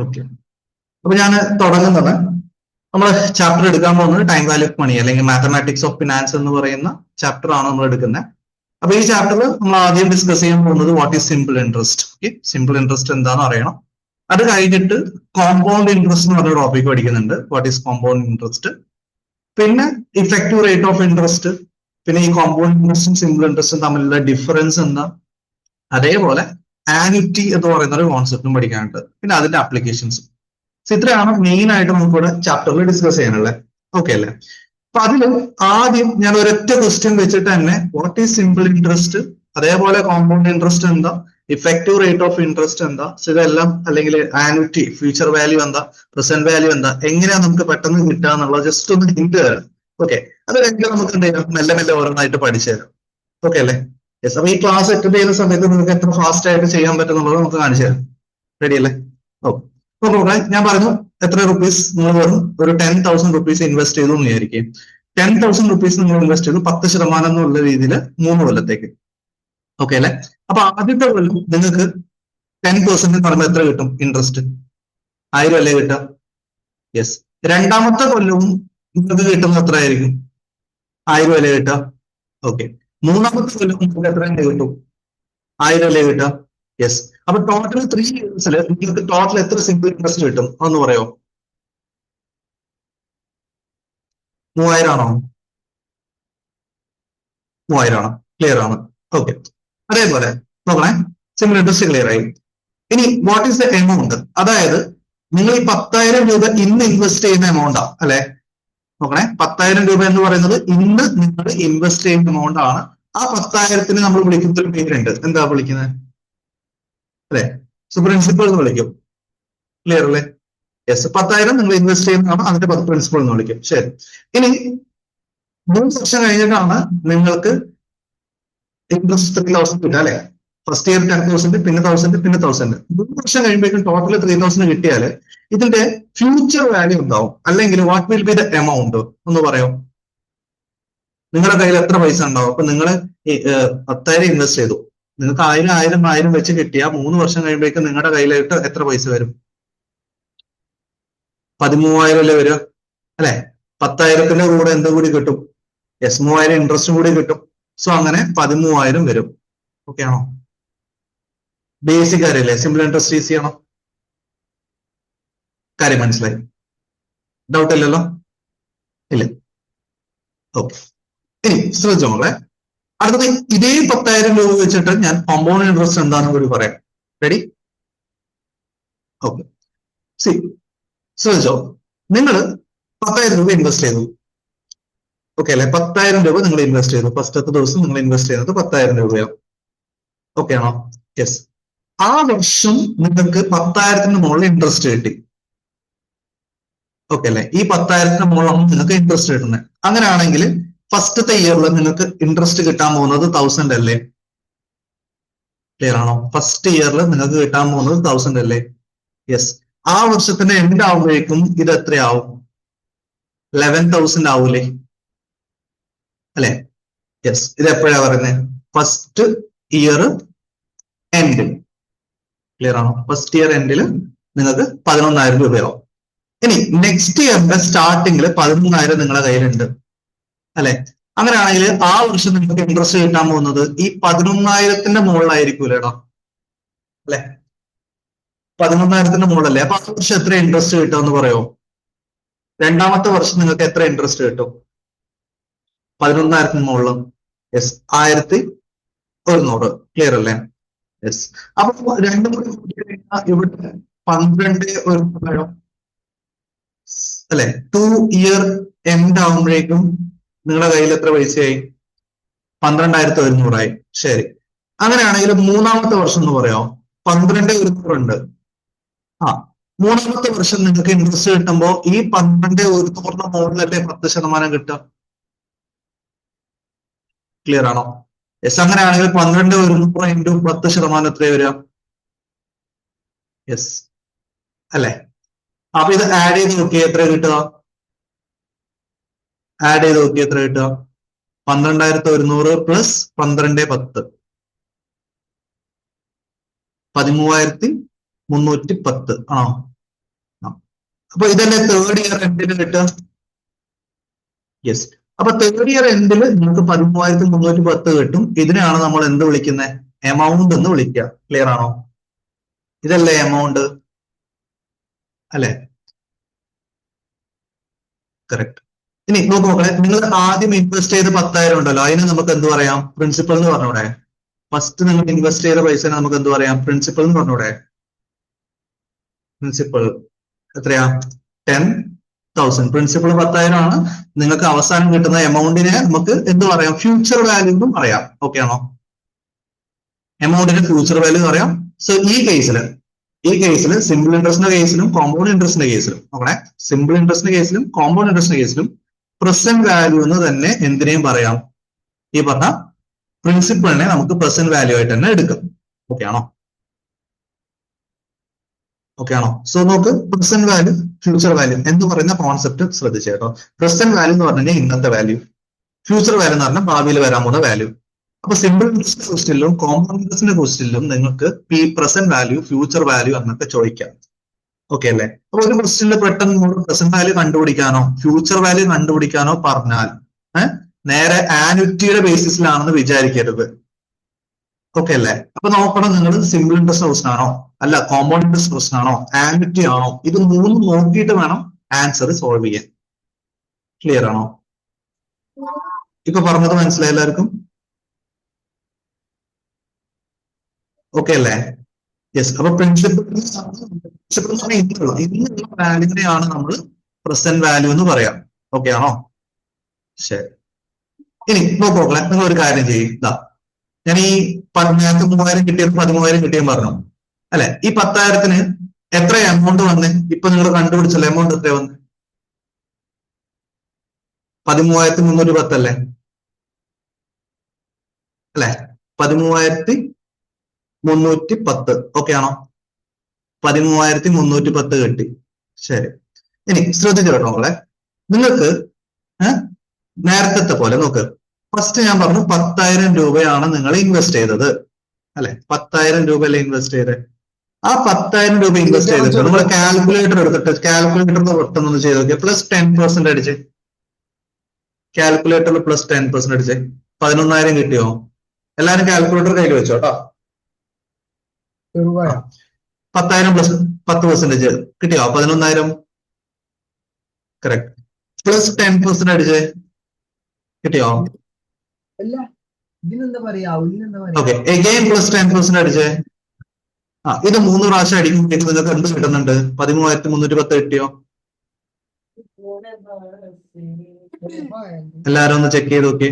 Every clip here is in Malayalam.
ഓക്കെ, അപ്പൊ ഞാൻ തുടങ്ങുന്നത് നമ്മൾ ചാപ്റ്റർ എടുക്കാൻ പോകുന്നത് ടൈം വാല്യൂ ഓഫ് മണി അല്ലെങ്കിൽ മാത്തമാറ്റിക്സ് ഓഫ് ഫിനാൻസ് എന്ന് പറയുന്ന ചാപ്റ്റർ ആണ് നമ്മൾ എടുക്കുന്നത്. അപ്പൊ ഈ ചാപ്റ്ററിൽ നമ്മൾ ആദ്യം ഡിസ്കസ് ചെയ്യാൻ പോകുന്നത് what is simple interest. Okay, simple interest എന്താണെന്ന് അറിയണം. അത് കഴിഞ്ഞിട്ട് കോമ്പൗണ്ട് ഇൻട്രസ്റ്റ് എന്ന് പറഞ്ഞ ടോപ്പിക് പഠിക്കുന്നുണ്ട്, വാട്ട് ഈസ് കോമ്പൗണ്ട് ഇൻട്രസ്റ്റ്. പിന്നെ ഇഫക്റ്റീവ് റേറ്റ് ഓഫ് ഇൻട്രസ്റ്റ്, പിന്നെ ഈ കോമ്പൗണ്ട് ഇൻട്രസ്റ്റും സിമ്പിൾ ഇൻട്രസ്റ്റും തമ്മിലുള്ള ഡിഫറൻസ് എന്താ, അതേപോലെ ആനുറ്റി എന്ന് പറയുന്ന ഒരു കോൺസെപ്റ്റും പഠിക്കാനുണ്ട്, പിന്നെ അതിന്റെ ആപ്ലിക്കേഷൻസും. ഇത്രയാണ് മെയിൻ ആയിട്ട് നമുക്കിവിടെ ചാപ്റ്ററിൽ ഡിസ്കസ് ചെയ്യാനുള്ളത്. ഓക്കെ അല്ലേ? അപ്പൊ അതിൽ ആദ്യം ഞാൻ ഒരൊറ്റ ക്വസ്റ്റ്യൻ വെച്ചിട്ട് തന്നെ വാട്ട് ഈസ് സിമ്പിൾ ഇൻട്രസ്റ്റ്, അതേപോലെ കോമ്പൗണ്ട് ഇൻട്രസ്റ്റ് എന്താ, ഇഫക്റ്റീവ് റേറ്റ് ഓഫ് ഇൻട്രസ്റ്റ് എന്താ, ഇതെല്ലാം അല്ലെങ്കിൽ ആനുറ്റി, ഫ്യൂച്ചർ വാല്യൂ എന്താ, പ്രസന്റ് വാല്യൂ എന്താ, എങ്ങനെയാ നമുക്ക് പെട്ടെന്ന് കിട്ടുക എന്നുള്ളത് ജസ്റ്റ് ഒന്ന് ഹിന്റ് തരാം. ഓക്കെ, അത് കഴിഞ്ഞാൽ നമുക്ക് എന്ത് ചെയ്യാം, മെല്ലെ മെല്ലെ ഓരോന്നായിട്ട് പഠിച്ചു തരാം. ഓക്കെ അല്ലേ? യെസ്. അപ്പൊ ഈ ക്ലാസ് അറ്റൻഡ് ചെയ്യുന്ന സമയത്ത് നിങ്ങൾക്ക് എത്ര ഫാസ്റ്റ് ആയിട്ട് ചെയ്യാൻ പറ്റുന്നുള്ളത് നമുക്ക് കാണിച്ചു തരാം. റെഡി അല്ലേ? ഓക്കെ, അപ്പൊ ഞാൻ പറഞ്ഞു എത്ര റുപ്പീസ് നിങ്ങൾ വെറും ഒരു 10,000 റുപ്പീസ് ഇൻവെസ്റ്റ് ചെയ്തു എന്ന് വിചാരിക്കും. 10,000 റുപ്പീസ് നിങ്ങൾ ഇൻവെസ്റ്റ് ചെയ്തു 10% എന്നുള്ള രീതിയിൽ 3 കൊല്ലത്തേക്ക്. ഓക്കെ അല്ലെ? അപ്പൊ ആദ്യത്തെ കൊല്ലം നിങ്ങൾക്ക് 10% എന്ന് പറയുമ്പോൾ എത്ര കിട്ടും ഇൻട്രസ്റ്റ്? 1000 അല്ലേ കിട്ടുക? യെസ്. രണ്ടാമത്തെ കൊല്ലവും നിങ്ങൾക്ക് കിട്ടുന്നത് എത്ര ആയിരിക്കും? 1000 അല്ലേ കിട്ടുക? ഓക്കെ. മൂന്നാമത്തെ കൊല്ലം നിങ്ങൾക്ക് എത്ര കിട്ടും? 1000 അല്ലേ കിട്ടുക? യെസ്. അപ്പൊ ടോട്ടൽ 3 ഇയേഴ്സിൽ നിങ്ങൾക്ക് ടോട്ടൽ എത്ര സിമ്പിൾ ഇൻട്രസ്റ്റ് കിട്ടും ഒന്ന് പറയോ? 3000 ആണോ? 3000 ആണ്. ക്ലിയർ ആണ്. ഓക്കെ, അതേപോലെ നോക്കണേ, സിമ്പിൾ ഇൻട്രസ്റ്റ് ക്ലിയർ ആയി. ഇനി വാട്ട് ഈസ് ദ എമൗണ്ട്, അതായത് നിങ്ങൾ ഈ 10,000 രൂപ ഇന്ന് ഇൻവെസ്റ്റ് ചെയ്യുന്ന എമൗണ്ടാ അല്ലെ? നോക്കണേ, 10,000 രൂപ എന്ന് പറയുന്നത് ഇന്ന് നിങ്ങൾ ഇൻവെസ്റ്റ് ചെയ്യുന്ന എമൗണ്ട് ആണ്. ആ 10,000ത്തിന് നമ്മൾ വിളിക്കുന്ന ഒരു പേരുണ്ട്, എന്താ വിളിക്കുന്നത് അല്ലെ? സോ പ്രിൻസിപ്പൾ എന്ന് വിളിക്കും. ക്ലിയർ അല്ലേ? യെസ്. 10,000 നിങ്ങൾ ഇൻവെസ്റ്റ് ചെയ്യുന്നതാണ്, അതിന്റെ പ്രിൻസിപ്പൾ എന്ന് വിളിക്കും. ശരി. ഇനി 3 വർഷം കഴിഞ്ഞിട്ടാണ് നിങ്ങൾക്ക് ഇൻട്രസ്റ്റ് 3,000 കിട്ടുക അല്ലെ? ഫസ്റ്റ് ഇയർ 10,000, പിന്നെ 1,000, പിന്നെ 1,000. 3 വർഷം കഴിയുമ്പോഴേക്കും ടോട്ടൽ 3,000 കിട്ടിയാൽ ഇതിന്റെ ഫ്യൂച്ചർ വാല്യൂ ഉണ്ടാവും, അല്ലെങ്കിൽ what will be the amount ഒന്ന് പറയോ? നിങ്ങളുടെ കയ്യിൽ എത്ര പൈസ ഉണ്ടാവും? അപ്പൊ നിങ്ങൾ 10,000 ഇൻവെസ്റ്റ് ചെയ്തു, നിങ്ങൾക്ക് 1000 വെച്ച് കിട്ടിയ 3 വർഷം കഴിയുമ്പോഴേക്കും നിങ്ങളുടെ കയ്യിലായിട്ട് എത്ര പൈസ വരും? 13,000 അല്ലേ വരിക അല്ലെ? 10,000ത്തിന്റെ കൂടെ എന്ത് കൂടി കിട്ടും? യെസ്, 3,000 ഇൻട്രസ്റ്റും കൂടി കിട്ടും. സോ അങ്ങനെ 13,000 വരും. ഓക്കെ ആണോ? ബേസിക് കാര്യമല്ലേ? സിമ്പിൾ ഇൻട്രസ്റ്റ് ഈസി ആണോ? കാര്യം മനസ്സിലായി? ഡൗട്ട് ഇല്ലല്ലോ? ഇല്ല. ഓക്കെ, ഇനി ശ്രദ്ധിച്ചോളെ. അടുത്തത് ഇതേ 10,000 രൂപ വെച്ചിട്ട് ഞാൻ കോമ്പൗണ്ട് ഇൻട്രസ്റ്റ് എന്താണെന്ന് കൂടി പറയാം. റെഡി? ഓക്കെ, സി ശ്രദ്ധിച്ചോ, നിങ്ങൾ 10,000 രൂപ ഇൻവെസ്റ്റ് ചെയ്തു. ഓക്കെ അല്ലെ? 10,000 രൂപ നിങ്ങൾ ഇൻവെസ്റ്റ് ചെയ്തു. ഫസ്റ്റത്തെ ദിവസം നിങ്ങൾ ഇൻവെസ്റ്റ് ചെയ്യുന്നത് 10,000 രൂപയാണ്. ഓക്കെ ആണോ? യെസ്. ആ വർഷം നിങ്ങൾക്ക് 10,000ത്തിന് മുകളിൽ ഇൻട്രസ്റ്റ് കിട്ടി. ഓക്കെ അല്ലെ? ഈ 10,000ത്തിന് മുകളിലാണ് നിങ്ങൾക്ക് ഇൻട്രസ്റ്റ് കിട്ടുന്നത്. അങ്ങനെയാണെങ്കിൽ ഫസ്റ്റത്തെ ഇയറിൽ നിങ്ങൾക്ക് ഇൻട്രസ്റ്റ് കിട്ടാൻ പോകുന്നത് 1,000 അല്ലേ? ക്ലിയർ ആണോ? ഫസ്റ്റ് ഇയറിൽ നിങ്ങൾക്ക് കിട്ടാൻ പോകുന്നത് 1,000 അല്ലേ? യെസ്. ആ വർഷത്തിന്റെ എൻഡ് ആവുമ്പോഴേക്കും ഇത് എത്രയാവും? 11,000 ആവൂലേ അല്ലെ? യെസ്. ഇത് എപ്പോഴാ പറയുന്നത്? ഫസ്റ്റ് ഇയർ എൻഡിൽ. ക്ലിയർ ആണോ? ഫസ്റ്റ് ഇയർ എൻഡിൽ നിങ്ങൾക്ക് 11,000 രൂപയാവും. ഇനി നെക്സ്റ്റ് ഇയറിന്റെ സ്റ്റാർട്ടിങ്ങിൽ 13,000 നിങ്ങളുടെ കയ്യിലുണ്ട് അല്ലെ? അങ്ങനെയാണെങ്കിൽ ആ വർഷം നിങ്ങൾക്ക് ഇൻട്രസ്റ്റ് കിട്ടാൻ പോകുന്നത് ഈ 11,000ത്തിന്റെ മുകളിലായിരിക്കൂലേടാ അല്ലെ? 11,000ത്തിന്റെ മുകളിലല്ലേ? അപ്പൊ ആ വർഷം എത്ര ഇൻട്രസ്റ്റ് കിട്ടുമെന്ന് പറയോ? രണ്ടാമത്തെ വർഷം നിങ്ങൾക്ക് എത്ര ഇൻട്രസ്റ്റ് കിട്ടും? 11,000ത്തിന് മുകളിൽ. യെസ്, 1,100. ക്ലിയർ അല്ലേ? യെസ്. അപ്പൊ രണ്ടും കൂടി ഇവിടെ 12 അല്ലെ? 2 ഇയർ എൻഡ് ആവുമ്പോഴേക്കും നിങ്ങളുടെ കയ്യിൽ എത്ര പൈസയായി? 12,100 ശരി. അങ്ങനെയാണെങ്കിൽ മൂന്നാമത്തെ വർഷം എന്ന് പറയാമോ? 12,100 ഉണ്ട്. ആ, മൂന്നാമത്തെ വർഷം നിങ്ങൾക്ക് ഇൻട്രസ്റ്റ് കിട്ടുമ്പോ ഈ 12,100 മുകളിലല്ലേ 10% കിട്ടുക? ക്ലിയർ ആണോ? യെസ്. അങ്ങനെയാണെങ്കിൽ 12,100 ഇൻറ്റു 10% എത്ര വരിക? യെസ് അല്ലെ? അപ്പൊ ഇത് ആഡ് ചെയ്ത് നോക്കിയാൽ എത്ര കിട്ടുക? ആഡ് ചെയ്ത് നോക്കിയാൽ എത്ര കിട്ടുക? 12,100 പ്ലസ് 12,10 13,310 ആണോ? അപ്പൊ ഇതല്ലേ തേർഡ് ഇയർ എൻഡിൽ കിട്ടുക. യെസ്. അപ്പൊ തേർഡ് ഇയർ എൻഡിൽ നിങ്ങൾക്ക് 13,310 കിട്ടും. ഇതിനെയാണ് നമ്മൾ എന്ത് വിളിക്കുന്നത്? എമൗണ്ട് എന്ന് വിളിക്കുക. ക്ലിയർ ആണോ? ഇതല്ലേ എമൗണ്ട് അല്ലെ? കറക്റ്റ്. ഇനി നോക്ക് മക്കളെ, നിങ്ങൾ ആദ്യം ഇൻവെസ്റ്റ് ചെയ്ത് 10,000 ഉണ്ടല്ലോ, അതിന് നമുക്ക് എന്ത് പറയാം? പ്രിൻസിപ്പൽ എന്ന് പറഞ്ഞൂടെ? ഫസ്റ്റ് നിങ്ങൾ ഇൻവെസ്റ്റ് ചെയ്ത പൈസ നമുക്ക് എന്ത് പറയാം? പ്രിൻസിപ്പൽ എന്ന് പറഞ്ഞൂടെ? പ്രിൻസിപ്പൽ എത്രയാ? 10,000. പ്രിൻസിപ്പൽ 10,000 ആണ്. നിങ്ങൾക്ക് അവസാനം കിട്ടുന്ന എമൗണ്ടിനെ നമുക്ക് എന്ത് പറയാം? ഫ്യൂച്ചർ വാല്യൂ എന്നും പറയാം. ഓക്കെ ആണോ? എമൗണ്ടിന്റെ ഫ്യൂച്ചർ വാല്യൂ പറയാം. സോ ഈ കേസിൽ സിമ്പിൾ ഇൻട്രസ്റ്റിന്റെ കേസിലും കോമ്പൗണ്ട് ഇൻട്രസ്റ്റിന്റെ കേസിലും നോക്കണേ, സിമ്പിൾ ഇൻട്രസ്റ്റിന്റെ കേസിലും കോമ്പൗണ്ട് ഇൻട്രസ്റ്റിന്റെ കേസിലും പ്രസന്റ് വാല്യൂ എന്ന് തന്നെ എന്തിനേയും പറയാം? ഈ പറഞ്ഞ പ്രിൻസിപ്പളിനെ നമുക്ക് പ്രസന്റ് വാല്യൂ ആയിട്ട് തന്നെ എടുക്കും. ഓക്കെ ആണോ? ഓക്കെ ആണോ? സോ നോക്ക്, പ്രസന്റ് വാല്യൂ ഫ്യൂച്ചർ വാല്യൂ എന്ന് പറയുന്ന കോൺസെപ്റ്റ് ശ്രദ്ധിച്ചു കേട്ടോ. പ്രസന്റ് വാല്യൂ എന്ന് പറഞ്ഞാൽ ഇന്നത്തെ വാല്യൂ, ഫ്യൂച്ചർ വാല്യൂ എന്ന് പറഞ്ഞാൽ ഭാവിയിൽ വരാൻ പോകുന്ന വാല്യൂ. അപ്പൊ സിമ്പിൾ ഇൻട്രസ്റ്റിന്റെ ക്വസ്റ്റ്യനിലും കോമ്പൗണ്ട് ഇൻട്രസ്റ്റിന്റെ ക്വസ്റ്റ്യനിലും നിങ്ങൾക്ക് ഈ പ്രസന്റ് വാല്യൂ ഫ്യൂച്ചർ വാല്യൂ എന്നൊക്കെ ചോദിക്കാം. ഓക്കെ അല്ലേ? അപ്പൊ ഒരു ക്വസ്റ്റ്യനിൽ പെട്ടെന്ന് പ്രസന്റ് വാല്യൂ കണ്ടുപിടിക്കാനോ ഫ്യൂച്ചർ വാല്യൂ കണ്ടുപിടിക്കാനോ പറഞ്ഞാൽ നേരെ ആനുറ്റിയുടെ ബേസിസിലാണെന്ന് വിചാരിക്കരുത്. ഓക്കെ അല്ലേ? അപ്പൊ നോക്കണം, നിങ്ങൾ സിമ്പിൾ ഇൻട്രസ്റ്റ് ക്വസ്റ്റൻ ആണോ, അല്ല കോമ്പൗണ്ട് ഇൻട്രസ്റ്റ് ക്വസ്റ്റൻ ആണോ, ആനുറ്റി ആണോ, ഇത് മൂന്നും നോക്കിയിട്ട് വേണം ആൻസർ സോൾവ് ചെയ്യാൻ. ക്ലിയർ ആണോ? ഇപ്പൊ പറഞ്ഞത് മനസ്സിലായി എല്ലാവർക്കും? ഓക്കെ അല്ലേ? യെസ്. അപ്പൊ പ്രിൻസിപ്പൽ ഇന്നുള്ള വാല്യൂവിനെയാണ് നമ്മൾ പ്രസന്റ് വാല്യൂ എന്ന് പറയാം. ഓക്കെ ആണോ? ശരി. ഇനി നോക്കോളെ, നിങ്ങൾ ഒരു കാര്യം ചെയ്യും. ഞാൻ ഈ നേരത്തെ 3,000 കിട്ടിയത് 13,000 കിട്ടിയെന്ന് പറഞ്ഞു അല്ലെ? ഈ 10,000-ന് എത്ര എമൗണ്ട് വന്ന്? ഇപ്പൊ നിങ്ങൾ കണ്ടുപിടിച്ചല്ലോ എമൗണ്ട് എത്ര വന്ന്? 13,310 അല്ലേ? അല്ലെ? 13,310. ഓക്കെ ആണോ? 13,310 കിട്ടി. ശരി. ഇനി ശ്രദ്ധിച്ചു കേട്ടോ മക്കളെ, നിങ്ങൾക്ക് നേരത്തെ പോലെ നോക്ക്. ഫസ്റ്റ് ഞാൻ പറഞ്ഞു 10,000 രൂപയാണ് നിങ്ങൾ ഇൻവെസ്റ്റ് ചെയ്തത് അല്ലെ? 10,000 രൂപയല്ലേ ഇൻവെസ്റ്റ് ചെയ്തത്? ആ 10,000 രൂപ ഇൻവെസ്റ്റ് ചെയ്തിട്ട് നിങ്ങൾ കാൽക്കുലേറ്റർ എടുത്തിട്ട് കാൽക്കുലേറ്ററിൽ പെട്ടെന്ന് ചെയ്ത് നോക്കിയാൽ പ്ലസ് 10% അടിച്ച്, കാൽക്കുലേറ്ററിൽ പ്ലസ് 10% അടിച്ച് 11,000 കിട്ടിയോ? എല്ലാരും കാൽക്കുലേറ്റർ കയ്യിൽ വെച്ചോ കേട്ടോ. 10,000 പ്ലസ് 10% കിട്ടിയോ? 11,000. കറക്റ്റ്. പ്ലസ് 10% അടിച്ച് കിട്ടിയോ? ഓക്കെ. Again plus 10% അടിച്ചേ. ഇത് 3 പ്രാവശ്യം അടിക്കുമ്പോഴേക്കും നിങ്ങൾക്ക് എന്ത് കിട്ടുന്നുണ്ട്? 13,310 കിട്ടിയോ? എല്ലാരും ഒന്ന് ചെക്ക് ചെയ്ത് നോക്കി.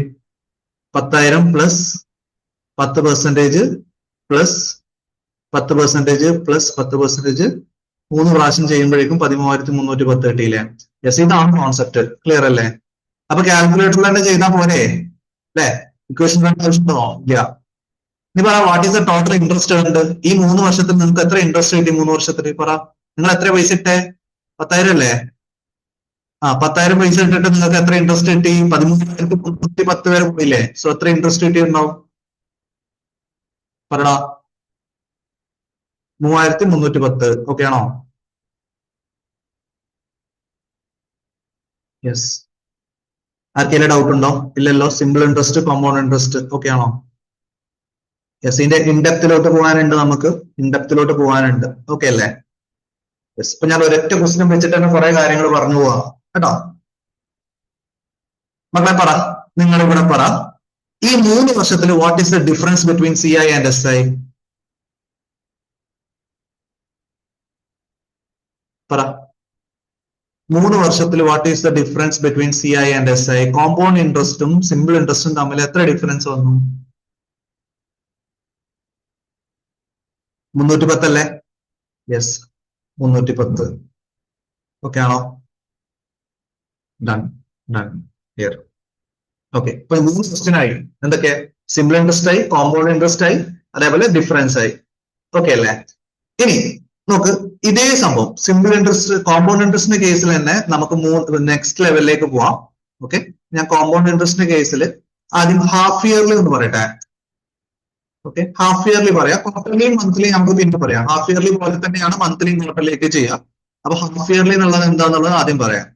10,000 പ്ലസ് 10% പ്ലസ് 10% പ്ലസ് 10% 3 പ്രാവശ്യം ചെയ്യുമ്പോഴേക്കും 13,310 കിട്ടിയില്ലേ? യെസ്, ഇതാണ് കോൺസെപ്റ്റ്. ക്ലിയർ അല്ലേ? അപ്പൊ കാൽക്കുലേറ്ററിൽ തന്നെ ചെയ്താൽ പോരെ അല്ലെ? ഇക്വേഷൻ ആവശ്യമുണ്ടോ? ഇല്ല. നീ പറ, what is the total interest ഉണ്ട് ഈ 3 വർഷത്തിൽ? നിങ്ങൾക്ക് എത്ര ഇൻട്രസ്റ്റ് കിട്ടി 3 വർഷത്തിൽ? പറ, നിങ്ങൾ എത്ര പൈസ ഇട്ടേ? 10,000 അല്ലേ? 10,000 പൈസ ഇട്ടിട്ട് നിങ്ങൾക്ക് എത്ര ഇൻട്രസ്റ്റ് കിട്ടി? 13,310 വരെ പോയില്ലേ? സോ എത്ര ഇൻട്രസ്റ്റ് കിട്ടിയിട്ടുണ്ടാവും? പറടാ. 3,310. ഓക്കെ ആണോ? യെസ്. ആർക്കെങ്കിലും ഡൗട്ട് ഉണ്ടോ? ഇല്ലല്ലോ. Simple interest, compound interest. Okay ആണോ? യെസ്. ഇതിന്റെ ഇൻഡെപ്തിലോട്ട് പോകാനുണ്ട്, നമുക്ക് ഇൻഡെപ്തിലോട്ട് പോകാനുണ്ട്. ഓക്കെ അല്ലേ? യെസ്. ഇപ്പൊ ഞാൻ ഒരൊറ്റ ക്വസ്റ്റ്യൻ വെച്ചിട്ട് തന്നെ കുറെ കാര്യങ്ങൾ പറഞ്ഞു പോവാം കേട്ടോ. മക്കളെ പറ, നിങ്ങൾ ഇവിടെ പറ, ഈ 3 വർഷത്തിൽ what is the difference between CI and SI? പറ, 3 വർഷത്തിൽ what is the difference between CI and SI? Compound ഇൻട്രസ്റ്റും സിമ്പിൾ ഇൻട്രസ്റ്റും തമ്മിൽ എത്ര ഡിഫറൻസ് വന്നു? 310 അല്ലേ? യെസ്, 310. ഓക്കെ ആണോ? Done done here. ഓക്കെ. ഇപ്പൊ 3 ക്വസ്റ്റ്യൻ ആയി. എന്തൊക്കെ? സിമ്പിൾ ഇൻട്രസ്റ്റ് ആയി, കോമ്പൗണ്ട് ഇൻട്രസ്റ്റ് ആയി, അതേപോലെ ഡിഫറൻസ് ആയി. ഓക്കെ അല്ലേ? ഇനി നോക്ക്, ഇതേ സംഭവം സിമ്പിൾ ഇൻട്രസ്റ്റ് കോമ്പൗണ്ട് ഇൻട്രസ്റ്റിന്റെ കേസിൽ തന്നെ നമുക്ക് നെക്സ്റ്റ് ലെവലിലേക്ക് പോവാം. ഓക്കെ. ഞാൻ കോമ്പൗണ്ട് ഇൻട്രസ്റ്റിന്റെ കേസിൽ ആദ്യം ഹാഫ് ഇയർലി എന്ന് പറയട്ടെ. ഓക്കെ, ഹാഫ് ഇയർലി പറയാം. ക്വാർട്ടർലി മന്ത്ലി നമുക്ക് പിന്നെ പറയാം. ഹാഫ് ഇയർലി പോലെ തന്നെയാണ് മന്ത്ലി ക്വാർട്ടർലിയൊക്കെ ചെയ്യാം. അപ്പൊ ഹാഫ് ഇയർലി എന്നുള്ളത് എന്താന്നുള്ളത് ആദ്യം പറയാം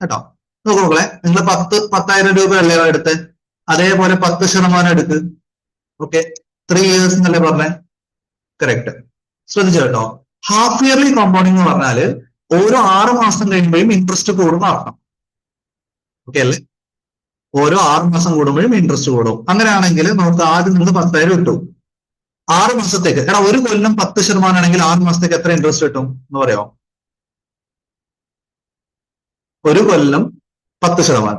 കേട്ടോ. നോക്കൂ മക്കളെ, നിങ്ങൾ 10,000 രൂപയല്ലേ എടുത്ത്, അതേപോലെ 10% എടുക്ക്. ഓക്കെ, 3 years എന്നല്ലേ പറഞ്ഞേ? കറക്റ്റ്. ശ്രദ്ധിച്ചു കേട്ടോ. ഹാഫ് ഇയർലി കോമ്പൗണ്ടിങ് എന്ന് പറഞ്ഞാല് ഓരോ 6 മാസം കഴിയുമ്പോഴും ഇൻട്രസ്റ്റ് കൂടുന്ന അർത്ഥം. ഓക്കെ അല്ലേ? ഓരോ 6 മാസം കൂടുമ്പോഴും ഇൻട്രസ്റ്റ് കൂടും. അങ്ങനെയാണെങ്കിൽ നമുക്ക് ആദ്യം നിങ്ങൾ 10,000 ഇട്ടു, 6 മാസത്തേക്ക്. എടാ ഒരു കൊല്ലം 10% ആണെങ്കിൽ 6 മാസത്തേക്ക് എത്ര ഇൻട്രസ്റ്റ് കിട്ടും എന്ന് പറയാമോ? ഒരു കൊല്ലം 10%.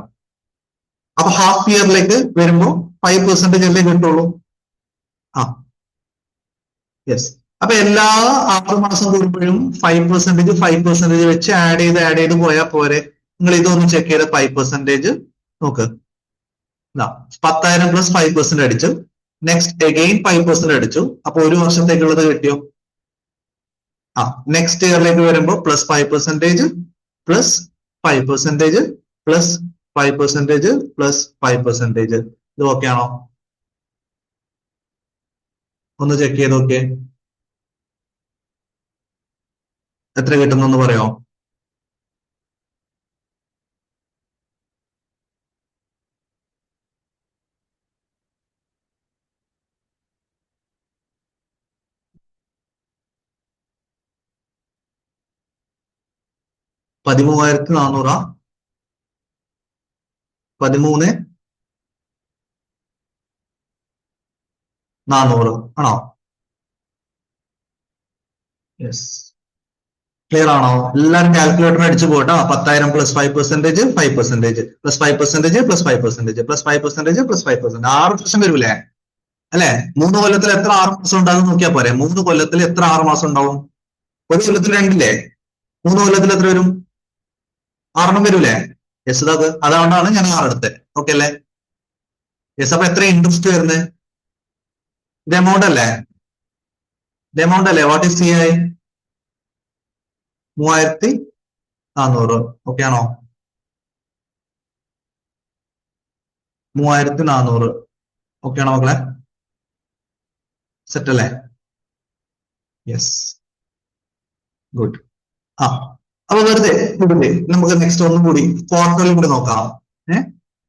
അപ്പൊ ഹാഫ് ഇയറിലേക്ക് വരുമ്പോ 5% അല്ലേ കിട്ടുള്ളൂ. ആ യെസ്. അപ്പൊ എല്ലാ 6 മാസം കൂടുമ്പോഴും 5% വെച്ച് ആഡ് ചെയ്ത് പോയാൽ പോരെ. നിങ്ങൾ ഇതൊന്ന് ചെക്ക് ചെയ്ത് 5% നോക്ക്. 10,000 പ്ലസ് 5% അടിച്ചു, നെക്സ്റ്റ് അഗെയിൻ 5% അടിച്ചു. അപ്പൊ ഒരു വർഷത്തേക്കുള്ളത് കിട്ടിയോ? നെക്സ്റ്റ് ഇയറിലേക്ക് വരുമ്പോൾ പ്ലസ് 5% പ്ലസ് 5% പ്ലസ് 5% പ്ലസ് 5%. ഇത് ഓക്കെ ആണോ? ഒന്ന് ചെക്ക് ചെയ്ത് നോക്കിയേ, എത്ര കിട്ടുന്നു പറയോ? പതിമൂവായിരത്തി 400 13,400 ആണോ? യെസ്. ക്ലിയർ ആണോ? എല്ലാവരും കാൽക്കുലേറ്റർ അടിച്ചു പോട്ടോ. 10,000 plus 5% 5% plus 5% plus 5% plus 5% plus 5%, 6 ലക്ഷം വരൂലേ? അല്ലെ? 3 കൊല്ലത്തിൽ എത്ര 6 മാസം ഉണ്ടാകും നോക്കിയാൽ പോരെ. 3 കൊല്ലത്തിൽ എത്ര 6 മാസം ഉണ്ടാവും? ഒരു കൊല്ലത്തിൽ 2 3 കൊല്ലത്തിൽ എത്ര വരും? 6 വരൂലേ? യെസ്. അതുകൊണ്ടാണ് ഞാൻ 6 എടുത്തത്. ഓക്കെ അല്ലേ? യെസ്. അപ്പൊ എത്ര ഇൻട്രസ്റ്റ് വരുന്നത്? ഇത് എമൗണ്ട് അല്ലേ? ഇത് എമൗണ്ട് അല്ലേ? What is CI? 3,400. ഓക്കെ ആണോ? 3,400. ഓക്കെ ആണോ മക്കളെ? സെറ്റ് അല്ലേ? യെസ്. ഗുഡ്. അപ്പൊ വെറുതെ നമുക്ക് നെക്സ്റ്റ് ഒന്നും കൂടി ക്വാർട്ടറിലും കൂടി നോക്കാം.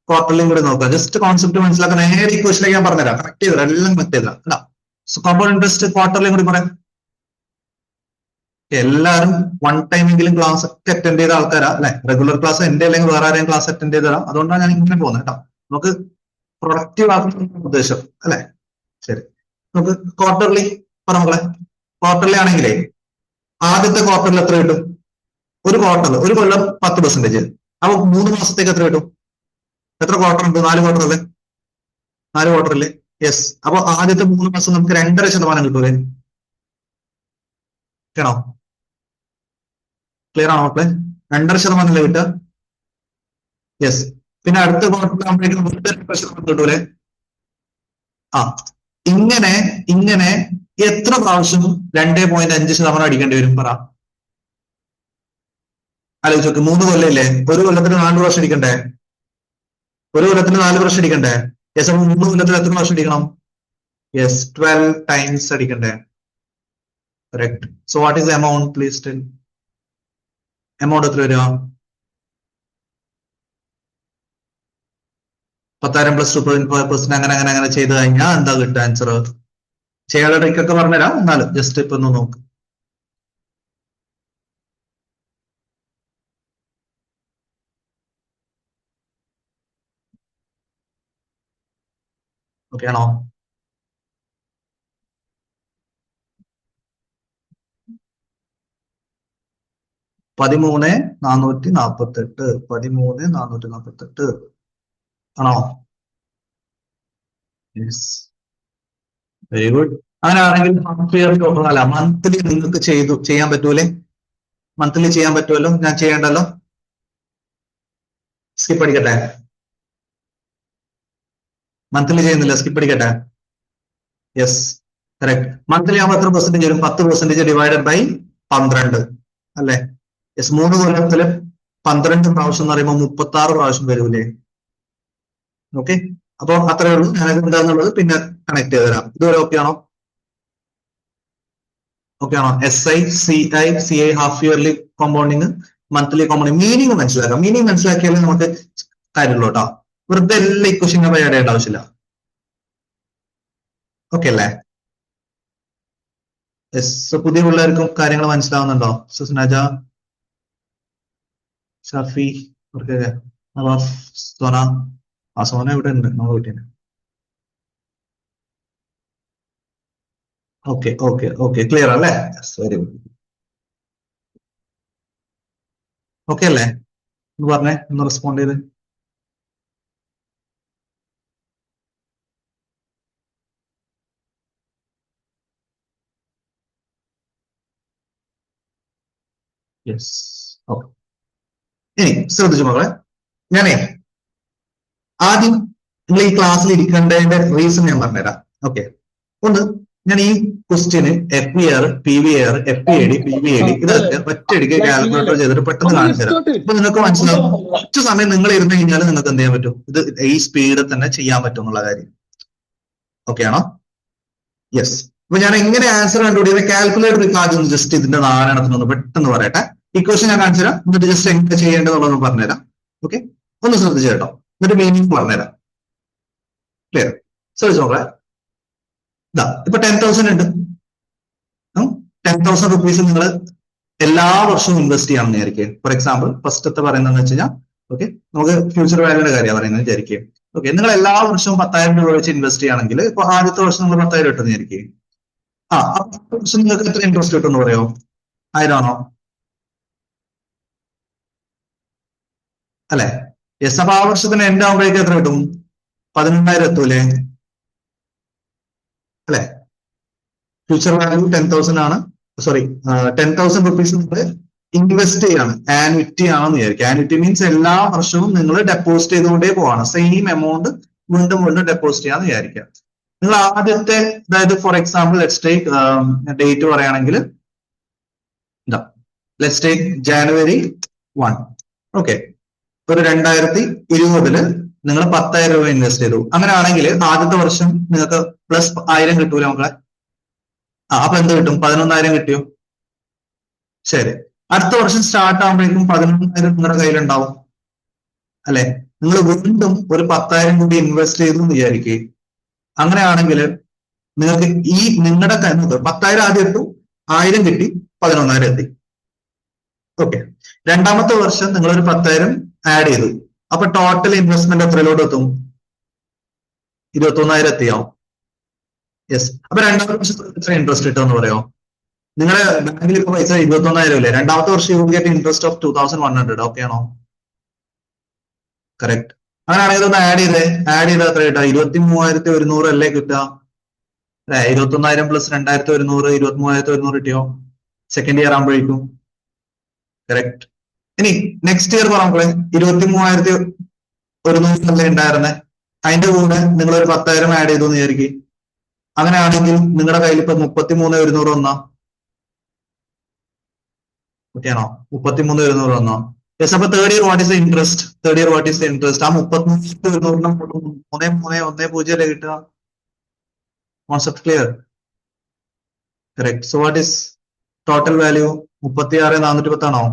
ക്വാർട്ടറിലും കൂടി നോക്കാം. ജസ്റ്റ് കോൺസെപ്റ്റ് മനസ്സിലാക്കാൻ നേരെ ഇക്വേഷനിലേക്ക് ഞാൻ പറഞ്ഞുതരാം. കറക്റ്റ് ചെയ്തരാം, എല്ലാം കറക്റ്റ് ചെയ്തരാം. സോ കോമ്പൗണ്ട് ഇൻട്രസ്റ്റ് ക്വാർട്ടറിലും കൂടി പറയാം. എല്ലാവരും 1 ടൈം എങ്കിലും ക്ലാസ് ഒക്കെ അറ്റൻഡ് ചെയ്ത ആൾക്കാരാ അല്ലെ? റെഗുലർ ക്ലാസ് എന്റെ അല്ലെങ്കിൽ വേറെ ആരെയും ക്ലാസ് അറ്റൻഡ് ചെയ്ത് തരാം. അതുകൊണ്ടാണ് ഞാൻ ഇങ്ങനെ പോകുന്നത് കേട്ടോ. നമുക്ക് പ്രൊഡക്റ്റീവ് ആക്കുന്ന ഉദ്ദേശം അല്ലെ? ശരി, നമുക്ക് ക്വാർട്ടർലി പറ മക്കളെ. ക്വാർട്ടർലി ആണെങ്കിലേ ആദ്യത്തെ ക്വാർട്ടറിൽ എത്ര കിട്ടും? ഒരു ക്വാർട്ടർ, ഒരു കൊല്ലം 10%. അപ്പൊ 3 മാസത്തേക്ക് എത്ര കിട്ടും? എത്ര ക്വാർട്ടർ ഉണ്ട്? 4 ക്വാർട്ടർ അല്ലേ? 4 ക്വാർട്ടർ അല്ലേ? യെസ്. അപ്പൊ ആദ്യത്തെ 3 മാസം നമുക്ക് 2.5% കിട്ടൂലേ? കേണോ? ക്ലിയർ ആണോ മക്കളെ? 2.5% അല്ലേ കിട്ടുക? യെസ്. പിന്നെ അടുത്ത ക്വാർട്ടർ ആകുമ്പോഴേക്കും 2% കിട്ടൂലേ? ഇങ്ങനെ ഇങ്ങനെ എത്ര പ്രാവശ്യം 2.5% അടിക്കേണ്ടി വരും പറ? ആലോചിച്ച് നോക്ക്. 3 കൊല്ലമില്ലേ? ഒരു കൊല്ലത്തിന് 4 പ്രാവശ്യം അടിക്കണ്ടേ? ഒരു കൊല്ലത്തിന് 4 പ്രാവശ്യം അടിക്കണ്ടേ? യെസ്. അപ്പൊ 3 കൊല്ലത്തിൽ എത്ര പ്രാവശ്യം അടിക്കണം? യെസ്, 12 ടൈംസ് അടിക്കണ്ടേ? Correct. So what is amount? Please tell. Amount എത്ര വരിക? 10,000 പ്ലസ് 2.5% അങ്ങനെ അങ്ങനെ അങ്ങനെ ചെയ്ത് കഴിഞ്ഞാൽ എന്താ കിട്ടുക ആൻസർ? ചെയ്യാനുള്ള ട്രിക്കൊക്കെ പറഞ്ഞുതരാം, എന്നാലും ജസ്റ്റ് ഇപ്പൊ ഒന്ന് നോക്ക്. ഓക്കെ ആണോ? പതിമൂന്ന് 448. 13,448 ആണോ? Yes, very good. അങ്ങനെ ആണെങ്കിൽ ഹാഫ് ഇയർലി അല്ല മന്ത്ലി നിങ്ങൾക്ക് ചെയ്യാൻ പറ്റൂലേ? മന്ത്ലി ചെയ്യാൻ പറ്റുമല്ലോ? ഞാൻ ചെയ്യണ്ടല്ലോ? സ്കിപ്പ് അടിക്കട്ടെ? മന്ത്ലി ചെയ്യുന്നില്ല, സ്കിപ്പ് അടിക്കട്ടെ? Yes, correct. മന്ത്ലി ആകുമ്പോൾ എത്ര പെർസെന്റേജ് വരും? 10% ഡിവൈഡഡ് ബൈ 12 അല്ലെ? യെസ്. 3 കൊല്ലത്തില് 12 പ്രാവശ്യം എന്ന് പറയുമ്പോൾ 36 പ്രാവശ്യം വരൂലേ? ഓക്കെ, അപ്പൊ അത്രേ ഉള്ളൂ. ഞാനത് എന്താന്നുള്ളത് പിന്നെ കണക്ട് ചെയ്ത് തരാം. ഇതുവരെ ഓക്കെ ആണോ? ഓക്കെ ആണോ? SI, CI half yearly compounding, monthly compounding. Meaning മനസ്സിലാക്കാം. മീനിങ് മനസ്സിലാക്കിയാലേ നമുക്ക് കാര്യമുള്ളൂ കേട്ടോ. വെറുതെ എല്ലാ ഇക്വേഷനും പരിപാടിയായിട്ട് ആവശ്യമില്ല. ഓക്കെ അല്ലേ? യെസ്. പുതിയ പിള്ളേർക്കും കാര്യങ്ങൾ മനസ്സിലാവുന്നുണ്ടോ? സുസ്നജ, ഷഫി, നവാഫ്, സോന. ആ സോന ഇവിടെ ഉണ്ട്, നമ്മൾ വീട്ടിൽ. ഓക്കെ ഓക്കെ ഓക്കെ, ക്ലിയർ അല്ലേ? Very good. ഓക്കെ അല്ലേ? ഒന്ന് പറഞ്ഞേ, ഒന്ന് റെസ്പോണ്ട് ചെയ്ത്. യെസ്. ഓക്കെ. ഇനി ശ്രദ്ധിച്ചു മകളെ, ഞാനേ ആദ്യം നിങ്ങൾ ഈ ക്ലാസ്സിൽ ഇരിക്കേണ്ടതിന്റെ റീസൺ ഞാൻ പറഞ്ഞുതരാം. ഓക്കെ. ഒന്ന്, ഞാൻ ഈ question FPR, PVR, FPAD, PVAD ഇതൊക്കെ ഒറ്റയടിക്ക് കാൽക്കുലേറ്റർ ചെയ്തിട്ട് പെട്ടെന്ന് കാണിച്ചു തരാം. അപ്പൊ നിങ്ങൾക്ക് മനസ്സിലാവും, കുറച്ച് സമയം നിങ്ങൾ ഇരുന്ന് കഴിഞ്ഞാൽ നിങ്ങൾക്ക് എന്ത് ചെയ്യാൻ പറ്റും, ഇത് ഈ സ്പീഡിൽ തന്നെ ചെയ്യാൻ പറ്റും എന്നുള്ള കാര്യം. ഓക്കെ ആണോ? യെസ്. അപ്പൊ ഞാൻ എങ്ങനെ ആൻസർ കണ്ടുപിടിക്കുന്നത്, കാൽക്കുലേറ്റർ ആദ്യം ജസ്റ്റ് ഇതിന്റെ 4 എണ്ണത്തിനൊന്ന് പെട്ടെന്ന് പറയട്ടെ. ഇക്വേഷൻ ഞാൻ കാണിച്ചു തരാം, എന്നിട്ട് ജസ്റ്റ് എങ്ങനെ ചെയ്യേണ്ടതെന്നുള്ളതൊന്ന് പറഞ്ഞുതരാം. ഓക്കെ, ഒന്ന് ശ്രദ്ധിച്ചു കേട്ടോ, എന്നിട്ട് മീനിങ് പറഞ്ഞുതരാം. ക്ലിയർ? ശ്രദ്ധിച്ചു നോക്കാം. ഇതാ ഇപ്പൊ 10,000 ഉണ്ട്. 10,000 റുപ്പീസ് നിങ്ങൾ എല്ലാ വർഷവും ഇൻവെസ്റ്റ് ചെയ്യാമെന്ന് വിചാരിക്കുക. ഫോർ എക്സാമ്പിൾ ഫസ്റ്റത്തെ പറയുന്നതെന്ന് വെച്ച് കഴിഞ്ഞാൽ, ഓക്കെ, നമുക്ക് ഫ്യൂച്ചർ വാല്യൂടെ കാര്യമാണ് പറയുന്നത് വിചാരിക്കുക. ഓക്കെ, നിങ്ങൾ എല്ലാ വർഷവും 10,000 രൂപ വെച്ച് ഇൻവെസ്റ്റ് ചെയ്യുകയാണെങ്കിൽ ഇപ്പൊ ആദ്യത്തെ വർഷം നിങ്ങൾ 10,000 കിട്ടുന്ന വിചാരിക്കുക. അടുത്ത വർഷം നിങ്ങൾക്ക് എത്ര ഇൻട്രസ്റ്റ് കിട്ടും എന്ന് പറയോ? 1000 ആണോ? അല്ലെ? യെസ്. അപ്പൊ ആ വർഷത്തിന് എൻഡ് ആകുമ്പോഴേക്ക് എത്ര കിട്ടും? 18,000 എത്തൂലേ? അല്ലെ? ഫ്യൂച്ചർ വാല്യൂ 10,000 ആണ്. സോറി, 10,000 റുപ്പീസ് നിങ്ങൾ ഇൻവെസ്റ്റ് ചെയ്യാണ്, ആനുവിറ്റി ആണെന്ന് വിചാരിക്കുക. ആനുവിറ്റി മീൻസ് എല്ലാ വർഷവും നിങ്ങൾ ഡെപ്പോസിറ്റ് ചെയ്തുകൊണ്ടേ പോവാണ്, സെയിം എമൗണ്ട് വീണ്ടും വീണ്ടും ഡെപ്പോസിറ്റ് ചെയ്യാന്ന് വിചാരിക്കുക. നിങ്ങൾ ആദ്യത്തെ, അതായത് for example let's take date പറയുകയാണെങ്കിൽ ഇതാ, ലെറ്റ്സ് ടേക്ക് January 1. ഓക്കെ, ഒരു 2020 നിങ്ങൾ 10,000 രൂപ ഇൻവെസ്റ്റ് ചെയ്തു. അങ്ങനെയാണെങ്കിൽ ആദ്യത്തെ വർഷം നിങ്ങൾക്ക് പ്ലസ് 1000 കിട്ടൂല മക്കളെ? അപ്പൊ എന്ത് കിട്ടും? 11,000 കിട്ടിയോ? ശരി. അടുത്ത വർഷം സ്റ്റാർട്ട് ആകുമ്പോഴേക്കും 11,000 നിങ്ങളുടെ കയ്യിലുണ്ടാവും അല്ലെ? നിങ്ങൾ വീണ്ടും ഒരു 10,000 കൂടി ഇൻവെസ്റ്റ് ചെയ്തു എന്ന് വിചാരിക്കുക. അങ്ങനെയാണെങ്കിൽ നിങ്ങൾക്ക് ഈ നിങ്ങളുടെ 10,000 ആദ്യം ഇട്ടു, 1000 കിട്ടി, 11,000 എത്തി. ഓക്കെ, രണ്ടാമത്തെ വർഷം നിങ്ങൾ ഒരു 10,000 ആഡ് ചെയ്തു. അപ്പൊ ടോട്ടൽ ഇൻവെസ്റ്റ്മെന്റ് എത്രയിലോട്ട് എത്തും? 21,000 എത്തിയാവും. യെസ്. അപ്പൊ രണ്ടാമത്തെ വർഷത്തിൽ എത്ര ഇൻട്രസ്റ്റ് കിട്ടുമെന്ന് പറയോ? നിങ്ങളുടെ ബാങ്കിൽ ഇപ്പൊ പൈസ 21,000 അല്ലേ? രണ്ടാമത്തെ വർഷം you get interest of 2,100. Okay ആണോ? കറക്റ്റ്. അങ്ങനെയാണെങ്കിൽ ഒന്ന് ആഡ് ചെയ്താൽ എത്ര കിട്ടുക? 23,100 അല്ലേ കിട്ടുക? അല്ലെ? 21,000 പ്ലസ് 2,100, 23,100 കിട്ടിയോ സെക്കൻഡ് ഇയർ ആകുമ്പോഴേക്കും? കറക്റ്റ്. ഇനി നെക്സ്റ്റ് ഇയർ പറഞ്ഞോളെ, 23,100 അല്ലേ ഉണ്ടായിരുന്നേ? അതിന്റെ കൂടെ നിങ്ങൾ ഒരു 10,000 ആഡ് ചെയ്തു എന്ന് വിചാരിക്കും. അങ്ങനെയാണെങ്കിൽ നിങ്ങളുടെ കയ്യിൽ ഇപ്പൊ 33,100 വന്നോ? ഓക്കെ ആണോ? 33,100 വന്നോ? യെസ്. അപ്പൊ third year what is the interest? Third year what is the interest? ആ 33,100 3,310 അല്ലേ കിട്ടുക? Concept clear? Correct. So what is total value? 36,410 ആണോ?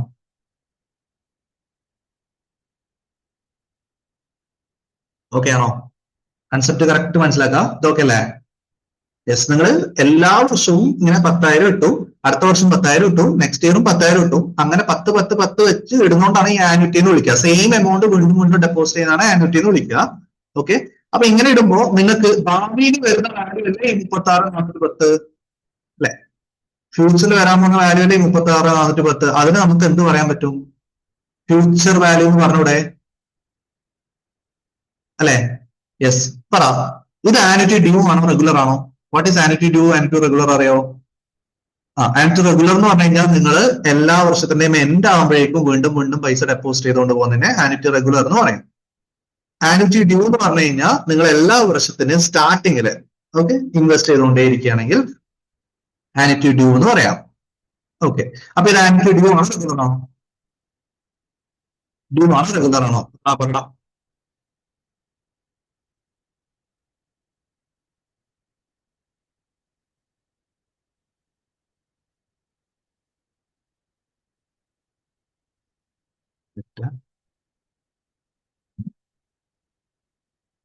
ഓക്കെ ആണോ? കൺസെപ്റ്റ് കറക്റ്റ് മനസ്സിലാക്കാം. ഇതൊക്കെ അല്ലേ? യെസ്. നിങ്ങൾ എല്ലാ വർഷവും ഇങ്ങനെ 10,000 ഇട്ടു, അടുത്ത വർഷം 10,000 ഇട്ടു, നെക്സ്റ്റ് ഇയറും 10,000 ഇട്ടു, അങ്ങനെ 10, 10, 10 വെച്ച് ഇടുന്നോണ്ടാണ് ഈ ആനുവിറ്റി എന്ന് വിളിക്കുക. സെയിം എമൗണ്ട് വീണ്ടും വീണ്ടും ഡെപ്പോസിറ്റ് ചെയ്യുന്നതാണ് ആനുവിറ്റി എന്ന് വിളിക്കുക. ഓക്കെ, അപ്പൊ ഇങ്ങനെ ഇടുമ്പോൾ നിങ്ങൾക്ക് ഭാവിയിൽ വരുന്ന വാല്യൂ അല്ലേ 36,410 അല്ലെ? ഫ്യൂച്ചറിൽ വരാൻ പോകുന്ന വാല്യൂ അല്ലേ 36,410. അതിന് നമുക്ക് എന്ത് പറയാൻ പറ്റും? ഫ്യൂച്ചർ വാല്യൂ എന്ന് പറഞ്ഞൂടെ? അല്ലെ? യെസ്. പറ, ഇത് ആനുവിറ്റി ഡ്യൂ ആണോ റെഗുലർ ആണോ? What is annuity due, annuity regular അറിയോ? ആനുവിറ്റി റെഗുലർ എന്ന് പറഞ്ഞു കഴിഞ്ഞാൽ നിങ്ങൾ എല്ലാ വർഷത്തിന്റെയും എൻഡ് ആകുമ്പോഴേക്കും വീണ്ടും വീണ്ടും പൈസ ഡെപ്പോസിറ്റ് ചെയ്തുകൊണ്ട് പോകുന്നതിനെ ആനുവിറ്റി റെഗുലർ എന്ന് പറയും. ആനുവിറ്റി ഡ്യൂ എന്ന് പറഞ്ഞു കഴിഞ്ഞാൽ നിങ്ങൾ എല്ലാ വർഷത്തിനും സ്റ്റാർട്ടിങ്ങില് ഓക്കെ ഇൻവെസ്റ്റ് ചെയ്തുകൊണ്ടേയിരിക്കുകയാണെങ്കിൽ ആനുവിറ്റി ഡ്യൂ എന്ന് പറയാം. ഓക്കെ, അപ്പൊ ഇത് ആനുവിറ്റി ഡ്യൂ ആണോ റെഗുലർ ആണോ? ഡ്യൂ ആണോ റെഗുലർ ആണോ? പറയണം.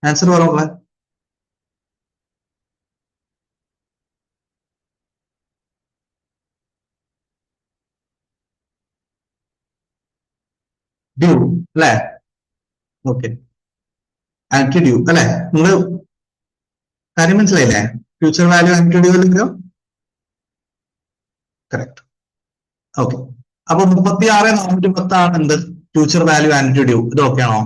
ആൻസർ പറയാം. ഡ്യൂ അല്ലെ? ഓക്കെ, ആന്റി ഡ്യൂ അല്ലെ? നിങ്ങൾ കാര്യം മനസ്സിലായില്ലേ? ഫ്യൂച്ചർ വാല്യൂ ആന്റി ഡ്യൂ അല്ലല്ലോ? കറക്റ്റ്. ഓക്കെ, അപ്പൊ 36,410 ആണ് എന്ത്? Future value annuity due. ഇത് ഓക്കെ ആണോ?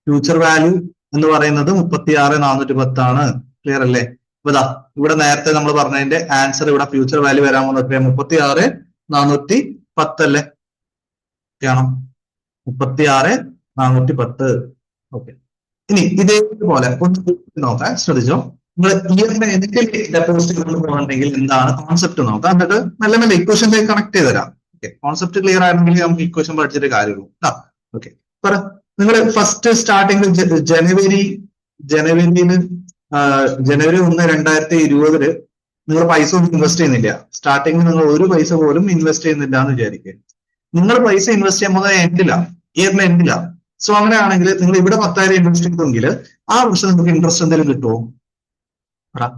ഫ്യൂച്ചർ വാല്യൂ എന്ന് പറയുന്നത് 36,410 ആണ്. ക്ലിയർ അല്ലേ? അപ്പൊ ഇതാ ഇവിടെ നേരത്തെ നമ്മൾ പറഞ്ഞതിന്റെ ആൻസർ ഇവിടെ ഫ്യൂച്ചർ വാല്യൂ വരാൻ പോകുന്നത് 36,410 അല്ലേ? ആണോ? 36,410. ഓക്കെ, ഇനി ഇതേപോലെ ഒന്ന് നോക്കാം, ശ്രദ്ധിച്ചോ. നിങ്ങൾ ഇയറിന്റെ എന്തെങ്കിലും ഡെപ്പോസിറ്റ് കൊണ്ടുപോകണമെങ്കിൽ എന്താണ് കോൺസെപ്റ്റ് നോക്കാം, എന്നിട്ട് മെല്ലെ മെല്ലെ ഇക്വേഷനിലേക്ക് കണക്ട് ചെയ്ത് തരാം. ഓക്കെ, കോൺസെപ്റ്റ് ക്ലിയർ ആയിരുന്നെങ്കിൽ നമുക്ക് ഇക്വേഷൻ പഠിച്ചിട്ട് കാര്യമുള്ളൂ. ഓക്കെ, പറ. നിങ്ങൾ ഫസ്റ്റ് സ്റ്റാർട്ടിങ് ജനുവരിയിൽ ജനുവരി 1, 2020 നിങ്ങൾ പൈസ ഒന്നും ഇൻവെസ്റ്റ് ചെയ്യുന്നില്ല. സ്റ്റാർട്ടിങ്ങിൽ നിങ്ങൾ ഒരു പൈസ പോലും ഇൻവെസ്റ്റ് ചെയ്യുന്നില്ല എന്ന് വിചാരിക്കുക. നിങ്ങൾ പൈസ ഇൻവെസ്റ്റ് ചെയ്യുമ്പോൾ എൻഡില്ല, ഇയറിന്റെ എൻഡില്ല. സോ അങ്ങനെയാണെങ്കിൽ നിങ്ങൾ ഇവിടെ 10,000 ഇൻവെസ്റ്റ് ചെയ്തെങ്കിൽ ആ വർഷം നിങ്ങൾക്ക് ഇൻട്രസ്റ്റ് എന്തെങ്കിലും കിട്ടുമോ?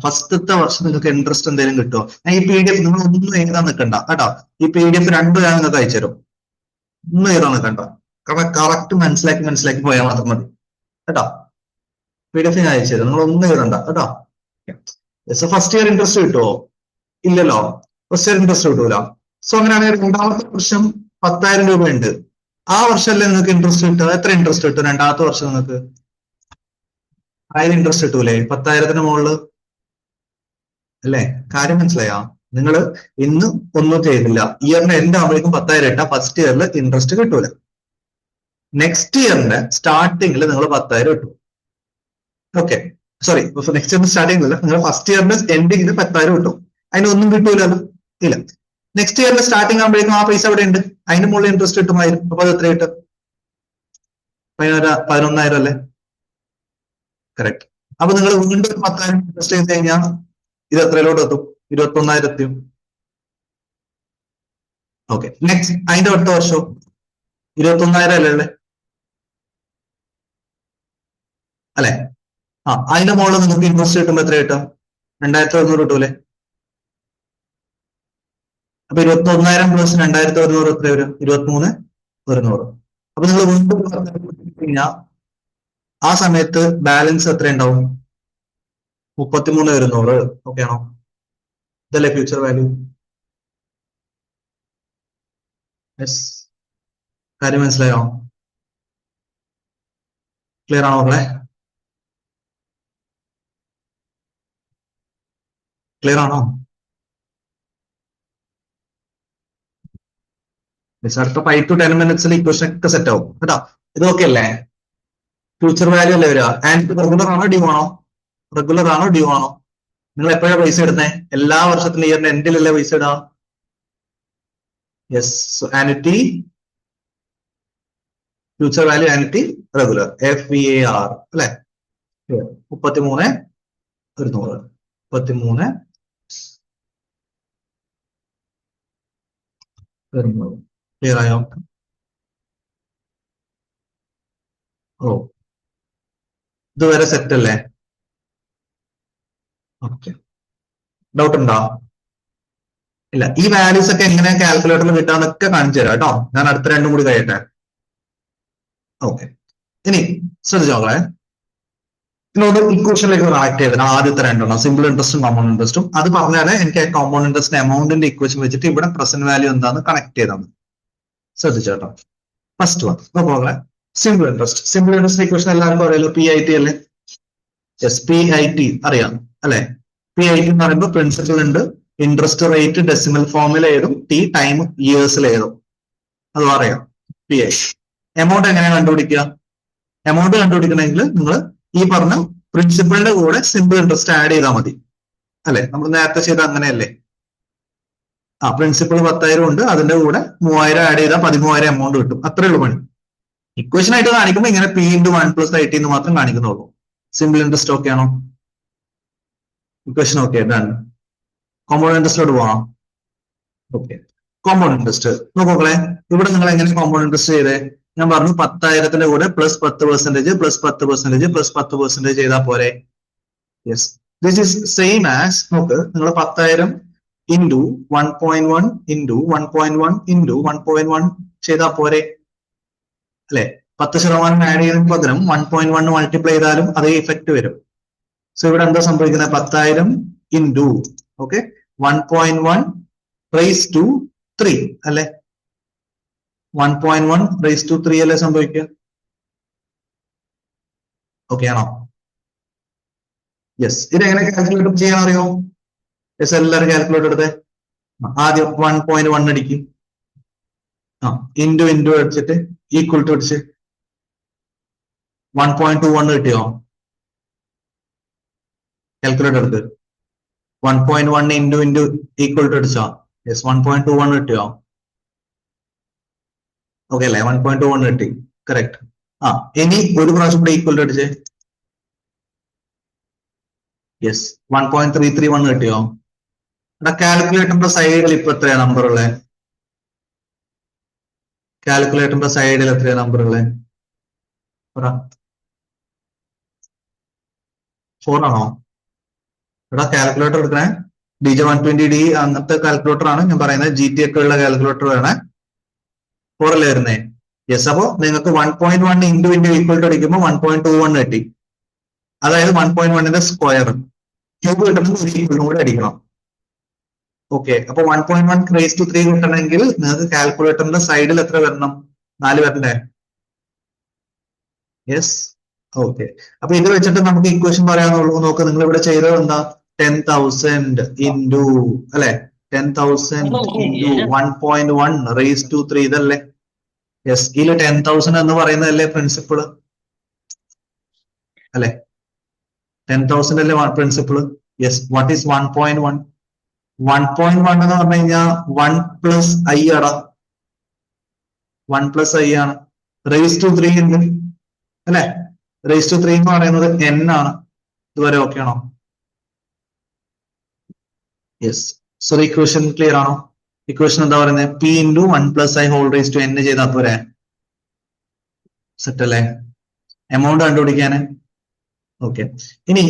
ഫസ്റ്റത്തെ വർഷം നിങ്ങൾക്ക് ഇൻട്രസ്റ്റ് എന്തെങ്കിലും കിട്ടുമോ? ഈ PDF നിങ്ങൾ ഒന്നും എഴുതാൻ നിൽക്കണ്ട കേട്ടോ. ഈ PDF 2 ഞാൻ നിങ്ങൾക്ക് അയച്ചു തരും. ഒന്നും എഴുതാൻ നിൽക്കണ്ട, കാരണം കറക്റ്റ് മനസ്സിലാക്കി പോയാൽ മാത്രം മതി കേട്ടോ. PDF ഞാൻ അയച്ചു തരും, നിങ്ങൾ ഒന്നും എഴുതണ്ട കേട്ടോ. ഫസ്റ്റ് ഇയർ ഇൻട്രസ്റ്റ് കിട്ടുമോ? ഇല്ലല്ലോ, ഫസ്റ്റ് ഇയർ ഇൻട്രസ്റ്റ് കിട്ടൂല. സോ അങ്ങനെയാണെങ്കിൽ രണ്ടാമത്തെ വർഷം 10,000 രൂപ ഉണ്ട്. ആ വർഷമല്ലേ നിങ്ങൾക്ക് ഇൻട്രസ്റ്റ് കിട്ടുക? എത്ര ഇൻട്രസ്റ്റ് കിട്ടും രണ്ടാമത്തെ വർഷം നിങ്ങൾക്ക്? 1000 ഇൻട്രസ്റ്റ് കിട്ടൂലേ 10,000-ന് മുകളിൽ അല്ലേ? കാര്യം മനസ്സിലായോ? നിങ്ങൾ ഇന്ന് ഒന്നും ചെയ്തില്ല, ഇയറിന്റെ എൻഡ് ആകുമ്പോഴേക്കും 10,000 ഇട്ടാ ഫസ്റ്റ് ഇയറിൽ ഇൻട്രസ്റ്റ് കിട്ടൂല. നെക്സ്റ്റ് ഇയറിന്റെ സ്റ്റാർട്ടിങ്ങിൽ നിങ്ങൾ 10,000 ഇട്ടു. ഓക്കെ, സോറി, നെക്സ്റ്റ് ഇയറിന്റെ സ്റ്റാർട്ടിങ്ങിൽ നിങ്ങൾ ഫസ്റ്റ് ഇയറിന്റെ എൻഡിങ്ങിൽ 10,000 കിട്ടും. അതിനൊന്നും കിട്ടൂലല്ലോ, ഇല്ല. നെക്സ്റ്റ് ഇയറിന്റെ സ്റ്റാർട്ടിങ് ആകുമ്പോഴേക്കും ആ പൈസ അവിടെ ഉണ്ട്, അതിന് മുകളിൽ ഇൻട്രസ്റ്റ് കിട്ടുമായിരുന്നു. അപ്പൊ അത് എത്ര കിട്ടും? 11,000 അല്ലേ? കറക്റ്റ്. അപ്പൊ നിങ്ങൾ വീണ്ടും 10,000 ഇൻവെസ്റ്റ് ചെയ്ത് കഴിഞ്ഞാൽ ഇത് എത്രയിലോട്ട് എത്തും? 21,000 എത്തും. ഓക്കെ, നെക്സ്റ്റ് അതിന്റെ അടുത്ത വർഷം 21,000 അല്ലേ അല്ലെ? അതിന്റെ മുകളിൽ നിങ്ങൾക്ക് ഇൻവെസ്റ്റ് കിട്ടുമ്പോൾ എത്ര കിട്ടും? 2,100 കിട്ടൂലേ? അപ്പൊ 21,000 പ്ലസ് 2,100 എത്ര വരും? 23,100. അപ്പൊ നിങ്ങൾ വീണ്ടും കഴിഞ്ഞാൽ ആ സമയത്ത് ബാലൻസ് എത്ര ഉണ്ടാവും? 33,100. ഓക്കെ ആണോ? ഇതല്ലേ ഫ്യൂച്ചർ വാല്യൂ? യെസ്, കാര്യം മനസ്സിലായോ? ക്ലിയർ ആണോ മക്കളെ? ക്ലിയർ ആണോ? അടുത്ത 5 to 10 മിനിറ്റ്സിൽ ഇക്വേഷൻ ഒക്കെ സെറ്റ് ആവും കേട്ടോ. ഇതൊക്കെ അല്ലേ ഫ്യൂച്ചർ വാല്യൂ അല്ലേ വരിക? ആൻഡ് റെഗുലർ ആണോ ഡ്യൂ ആണോ? റെഗുലർ ആണോ ഡ്യൂ ആണോ? നിങ്ങൾ എപ്പോഴാണ് പൈസ ഇടുന്നത്? എല്ലാ വർഷത്തിലും ഇയറിന്റെ എൻഡിലല്ലേ പൈസ ഇടുക? Yes, annuity, future value annuity, regular, FVAR അല്ലെ? 33,100. 33,100. ക്ലിയർ ആയോ? ഓ, ഇതുവരെ സെറ്റ് അല്ലേ? ഓക്കെ, ഡൗട്ട് ഉണ്ടോ? ഇല്ല. ഈ വാല്യൂസ് ഒക്കെ എങ്ങനെ കാൽക്കുലേറ്ററിൽ കിട്ടാന്നൊക്കെ കാണിച്ചു തരാം കേട്ടോ. ഞാൻ അടുത്ത രണ്ടും കൂടി കഴിയട്ടെ. ഓക്കെ, ഇനി ശ്രദ്ധിച്ചോ മക്കളെ. ഇതിനോട് ഇക്വേഷനിലേക്ക് കണക്ട് ചെയ്തത് ആദ്യത്തെ രണ്ടെണ്ണം, സിമ്പിൾ ഇൻട്രസ്റ്റും കോമ്പൗണ്ട് ഇൻട്രസ്റ്റും. അത് പറഞ്ഞാൽ എനിക്ക് കോമ്പൗണ്ട് ഇൻട്രസ്റ്റിന്റെ എമൗണ്ടിന്റെ ഇക്വേഷൻ വെച്ചിട്ട് ഇവിടെ പ്രസന്റ് വാല്യൂ എന്താന്ന് കണക്ട് ചെയ്താൽ മതി. ശ്രദ്ധിച്ചോ കേട്ടോ. ഫസ്റ്റ് വൺ നോക്കാം, simple interest. Simple interest equation എല്ലാവർക്കും അറിയാലോ, PIT അല്ലേ? യെസ്, PIT അറിയാം അല്ലെ? PIT എന്ന് പറയുമ്പോൾ പ്രിൻസിപ്പൽ ഉണ്ട്, ഇൻട്രസ്റ്റ് റേറ്റ് ഡെസിമൽ ഫോമിൽ എഴുതും, ടൈം ഇയേഴ്സിൽ എഴുതും. അത് പറയാം PIT. എമൗണ്ട് എങ്ങനെയാണ് കണ്ടുപിടിക്കുക? എമൗണ്ട് കണ്ടുപിടിക്കണമെങ്കിൽ നിങ്ങൾ ഈ പറഞ്ഞ പ്രിൻസിപ്പളിന്റെ കൂടെ സിമ്പിൾ ഇൻട്രസ്റ്റ് ആഡ് ചെയ്താൽ മതി അല്ലെ? നമ്മൾ നേരത്തെ ചെയ്ത അങ്ങനെയല്ലേ? പ്രിൻസിപ്പൾ 10,000 ഉണ്ട്, അതിന്റെ കൂടെ 3,000 ആഡ് ചെയ്താൽ 13,000 എമൗണ്ട് കിട്ടും. അത്രേ ഉള്ളൂ പണി. ഇക്വേഷൻ ആയിട്ട് കാണിക്കുമ്പോൾ ഇങ്ങനെ P × 1 + 80 എന്ന് മാത്രം കാണിക്കുന്നുള്ളൂ. സിമ്പിൾ ഇൻട്രസ്റ്റ് ഓക്കെ ആണോ? Equation okay, done. കോമ്പൗണ്ട് ഇൻട്രസ്റ്റിലോട്ട് പോകണം. ഓക്കെ, കോമ്പൗണ്ട് ഇൻട്രസ്റ്റ് നോക്കോളെ. ഇവിടെ നിങ്ങൾ എങ്ങനെ കോമ്പൗണ്ട് ഇൻട്രസ്റ്റ് ചെയ്തേ? ഞാൻ പറഞ്ഞു 10,000ന്റെ കൂടെ +10% +10% +10% ചെയ്താൽ പോരെ? Yes, this is same as നോക്ക്, നിങ്ങൾ 10,000 ഇൻറ്റു 1.1 ഇൻറ്റു 1.1 ഇൻറ്റു 1.1 ചെയ്താൽ പോരെ അല്ലെ? 10% ആഡ് ചെയ്യുന്നതിന് പകരം 1.1 മൾട്ടിപ്ലൈ ചെയ്താലും അതേ ഇഫക്റ്റ് വരും. സോ ഇവിടെ എന്താ സംഭവിക്കുന്നത്? 10,000 ഇൻറ്റു ഓക്കെ 1.1 റൈസ് ടു 3 അല്ലെ? 1.1 റൈസ് ടു 3 അല്ലേ സംഭവിക്കുക? ഓക്കെ ആണോ? യെസ്. ഇതെങ്ങനെ കാൽക്കുലേറ്റ് ചെയ്യാൻ അറിയോ? യെസ്, എല്ലാവരും കാൽക്കുലേറ്റ് എടുത്തേ. ആദ്യം 1.1 അടിക്കും, ഇൻറ്റു ഇൻറ്റു അടിച്ചിട്ട് ഈക്വൽ ടു അടിച്ച് 1.21 കിട്ടിയോ? കാൽക്കുലേറ്റ് എടുത്ത് 1.1 ഇൻറ്റു ഇൻറ്റു ഈക്വൽ ടു അടിച്ചോ? യെസ്, 1.21 കിട്ടിയോ? ഓക്കെ അല്ലേ? 1.21 കിട്ടി, കറക്റ്റ്. ഇനി ഒരു പ്രാവശ്യം കൂടെ ഈക്വൽ ടു അടിച്ചേ. യെസ്, 1.331 കിട്ടിയോ? ഇവിടെ കാൽക്കുലേറ്ററിന്റെ സൈഡിൽ ഇപ്പൊ എത്രയാ നമ്പർ ഉള്ളത്? കാൽക്കുലേറ്ററിന്റെ സൈഡിൽ എത്രയാ നമ്പർ ഉള്ളത്? 4 ആണോ? ഇവിടെ കാൽക്കുലേറ്റർ എടുക്കണേ. DJ120D അങ്ങനത്തെ കാൽക്കുലേറ്റർ ആണ് ഞാൻ പറയുന്നത്. GT ഒക്കെ ഉള്ള കാൽക്കുലേറ്റർ വേണേ. 4 അല്ലേ വരുന്നേ? യെസ്. അപ്പോ നിങ്ങൾക്ക് 1.1 ഇൻറ്റു ഇൻറ്റു ഈക്വൽ ടു അടിക്കുമ്പോൾ 1.21 കിട്ടി. അതായത് 1.1ന്റെ സ്ക്വയർ. ക്യൂബ് കിട്ടണമെങ്കിൽ ഒരു ഈക്വലും കൂടെ അടിക്കണം. ഓക്കെ, അപ്പൊ 1.1 റേസ് ടു 3 കിട്ടണമെങ്കിൽ നിങ്ങൾക്ക് കാൽക്കുലേറ്ററിന്റെ സൈഡിൽ എത്ര വരണം? 4 വരണ്ടേ? യെസ്. ഓക്കെ, അപ്പൊ ഇത് വെച്ചിട്ട് നമുക്ക് ഇക്വേഷൻ പറയാനുള്ളൂ. നോക്ക്, നിങ്ങൾ ഇവിടെ ചെയ്തത് എന്താ? 10,000 ഇൻറ്റു അല്ലെ? 10,000 ഇൻറ്റു 1.1 റേസ് ടു 3 ഇതല്ലേ? യെസ്, ഇതിൽ 10,000 എന്ന് പറയുന്നതല്ലേ പ്രിൻസിപ്പിൾ അല്ലെ? 10,000 അല്ലേ പ്രിൻസിപ്പിൾ? യെസ്. What is 1.1? 1.1 എന്ന് പറഞ്ഞു കഴിഞ്ഞാൽ 1 പ്ലസ് ഐ ആടാ. 1 പ്ലസ് ഐ ആണ്. റേസ് ടു 3 ഉണ്ട് അല്ലെ? റേസ് ടു 3 എന്ന് പറയുന്നത് n ആണ്. ഇതുവരെ ഓക്കെ ആണോ? യെസ്. സോ ഇക്വേഷൻ ക്ലിയർ ആണോ? ഇക്വേഷൻ എന്താ പറയുന്നത്? P into 1 plus I whole raise to n ചെയ്താൽ പോരെ? സെറ്റ് അല്ലേ? എമൗണ്ട് കണ്ടുപിടിക്കാന്. ഓക്കെ, ഇനി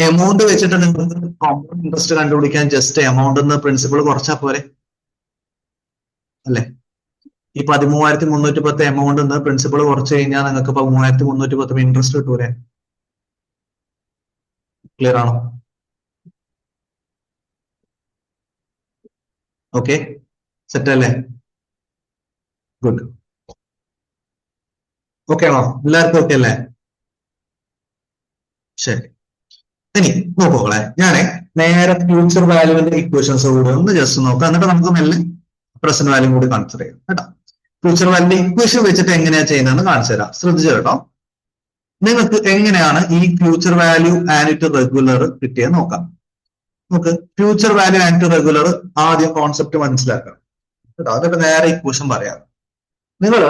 എമൗണ്ട് വെച്ചിട്ട് നിങ്ങൾക്ക് കോമ്പൗണ്ട് ഇൻട്രസ്റ്റ് കണ്ടുപിടിക്കാൻ ജസ്റ്റ് എമൗണ്ട് എന്ന പ്രിൻസിപ്പിൾ കുറച്ചാൽ പോരെ അല്ലെ? ഈ 13,310 എമൗണ്ട് എന്ന പ്രിൻസിപ്പിൾ കുറച്ച് കഴിഞ്ഞാൽ നിങ്ങൾക്ക് 13,310 ഇൻട്രസ്റ്റ് കിട്ടൂലേ? ക്ലിയർ ആണോ? ഓക്കെ, സെറ്റ് അല്ലേ? ഗുഡ്. ഓക്കെ ആണോ? എല്ലാവർക്കും ഓക്കെ അല്ലേ? ശരി. ഇനി നോക്കോളെ, ഞാനേ നേരെ ഫ്യൂച്ചർ വാല്യൂവിന്റെ ഇക്വേഷൻസ് കൂടെ ഒന്ന് ജസ്റ്റ് നോക്കാം. എന്നിട്ട് നമുക്ക് മെല്ലെ പ്രസന്റ് വാല്യൂ കൂടി കൺസിഡർ ചെയ്യാം കേട്ടോ. ഫ്യൂച്ചർ വാല്യൂന്റെ ഇക്വേഷൻ വെച്ചിട്ട് എങ്ങനെയാ ചെയ്യുന്നതെന്ന് കാണിച്ചു തരാം. ശ്രദ്ധിച്ചു കേട്ടോ. നിങ്ങൾക്ക് എങ്ങനെയാണ് ഈ ഫ്യൂച്ചർ വാല്യൂ ആൻഡ് റെഗുലർ കിട്ടിയത് നോക്കാം. നമുക്ക് ഫ്യൂച്ചർ വാല്യൂ ആൻഡ് റെഗുലർ ആദ്യം കോൺസെപ്റ്റ് മനസ്സിലാക്കാം കേട്ടോ. എന്നിട്ട് നേരെ ഇക്വേഷൻ പറയാം. നിങ്ങൾ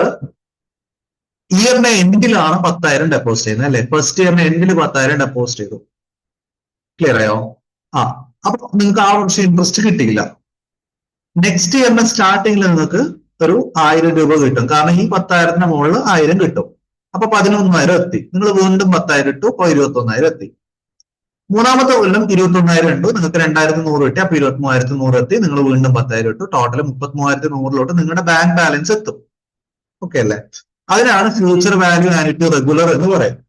ഇയറിന്റെ എൻഡിലാണ് 10,000 ഡെപ്പോസിറ്റ് ചെയ്യുന്നത് അല്ലെ? ഫസ്റ്റ് ഇയറിന്റെ എൻഡിൽ 10,000 ഡെപ്പോസിറ്റ് ചെയ്തു. ക്ലിയർ ആയോ? അപ്പൊ നിങ്ങൾക്ക് ആ വർഷം ഇൻട്രസ്റ്റ് കിട്ടിയില്ല. നെക്സ്റ്റ് ഇയറിന്റെ സ്റ്റാർട്ടിങ്ങിൽ നിങ്ങൾക്ക് ഒരു 1,000 രൂപ കിട്ടും. കാരണം ഈ 10,000ത്തിന് മുകളിൽ 1,000 കിട്ടും. അപ്പൊ 11,000 എത്തി. നിങ്ങൾ വീണ്ടും 10,000 ഇട്ടു, അപ്പൊ 21,000 എത്തി. മൂന്നാമത്തെ കൊല്ലം 21,000 ഇട്ടു, നിങ്ങൾക്ക് 2,100 കിട്ടി, അപ്പൊ 23,100 എത്തി. നിങ്ങൾ വീണ്ടും 10,000 ഇട്ടു, ടോട്ടൽ 33,100 നിങ്ങളുടെ ബാങ്ക് ബാലൻസ് എത്തും. ഓക്കെ അല്ലേ? അതിനാണ് ഫ്യൂച്ചർ വാല്യൂ ആൻഡ് റെഗുലർ എന്ന് പറയുന്നത്.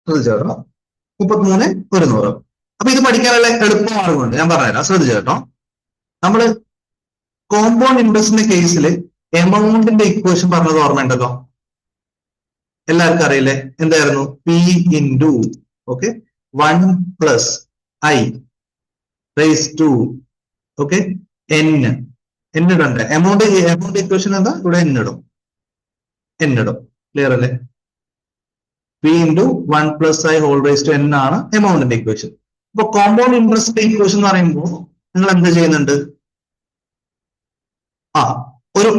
ശ്രദ്ധിച്ചോ? 33,100. അപ്പൊ ഇത് പഠിക്കാനുള്ള എളുപ്പ മാർഗമുണ്ട്, ഞാൻ പറഞ്ഞുതരാം. ശ്രദ്ധിച്ചു കേട്ടോ. നമ്മള് കോമ്പൗണ്ട് ഇൻട്രസ്റ്റിന്റെ കേസിൽ എമൗണ്ടിന്റെ ഇക്വേഷൻ പറഞ്ഞത് ഓർമ്മയുണ്ടല്ലോ? എല്ലാവർക്കും അറിയില്ലേ? എന്തായിരുന്നു? P into okay 1 plus I raise to okay n ഇടണ്ടേ? എമൗണ്ട് ഇക്വേഷൻ എന്താ? ഇവിടെ n ഇടും. ക്ലിയർ അല്ലേ? P into 1 plus I whole raise to n ആണ് എമൗണ്ടിന്റെ ഇക്വേഷൻ. അപ്പൊ കോമ്പൗണ്ട് ഇൻട്രസ്റ്റിന്റെ ഇക്വേഷൻ എന്ന് പറയുമ്പോൾ നിങ്ങൾ എന്ത് ചെയ്യുന്നുണ്ട്? ഒരു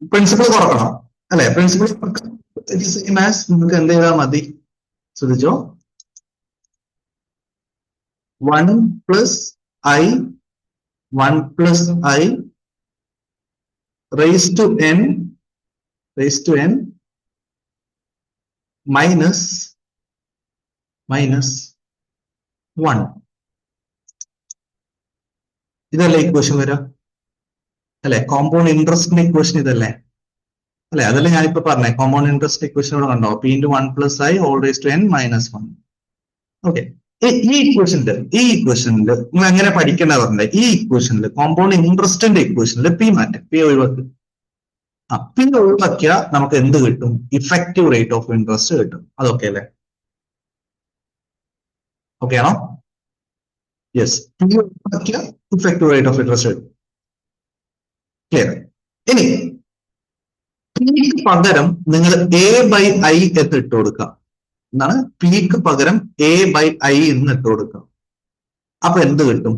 പ്രിൻസിപ്പിൾ കുറക്കണം അല്ലെ? പ്രിൻസിപ്പിൾ സെയിം ആസ് നിങ്ങൾക്ക് എന്ത് ചെയ്താൽ മതി ശ്രദ്ധിച്ചോ, 1 plus I 1 plus I raise to n minus 1. ഇതല്ലേ ഇക്വേഷൻ വരാം അല്ലെ? കോമ്പൗണ്ട് ഇൻട്രസ്റ്റിന്റെ ഇക്വേഷൻ ഇതല്ലേ അല്ലെ? അതല്ലേ ഞാനിപ്പോ പറഞ്ഞേ. കോമ്പൗണ്ട് ഇൻട്രസ്റ്റ് ഇക്വേഷൻ ഇവിടെ കണ്ടോ? P into 1 plus I whole raise to n minus 1. Okay, ഈ ഇക്വേഷനിൽ നിങ്ങൾ എങ്ങനെ പഠിക്കേണ്ട പറഞ്ഞേ? ഈ ഇക്വേഷനിൽ കോമ്പൗണ്ട് ഇൻട്രസ്റ്റിന്റെ ഇക്വേഷനിൽ പി മാറ്റും, പി ഒഴിവാക്കി. പി ഒഴിവാക്കിയാൽ നമുക്ക് എന്ത് കിട്ടും? ഇഫക്റ്റീവ് റേറ്റ് ഓഫ് ഇൻട്രസ്റ്റ് കിട്ടും. അതൊക്കെ അല്ലേ? ഓക്കെ ആണോ? യെസ്, പി ഒഴിവാക്കിയാൽ ഇഫക്റ്റീവ് റേറ്റ് ഓഫ് ഇൻട്രസ്റ്റ് കിട്ടും. ക്ലിയർ? ഇനി പിക്ക് പകരം നിങ്ങൾ എ ബൈ ഐ എന്ന് ഇട്ട് കൊടുക്കാം. എന്താണ്? പിക്ക് പകരം എ ബൈ ഐ എന്ന് ഇട്ട് കൊടുക്കാം. അപ്പൊ എന്ത് കിട്ടും?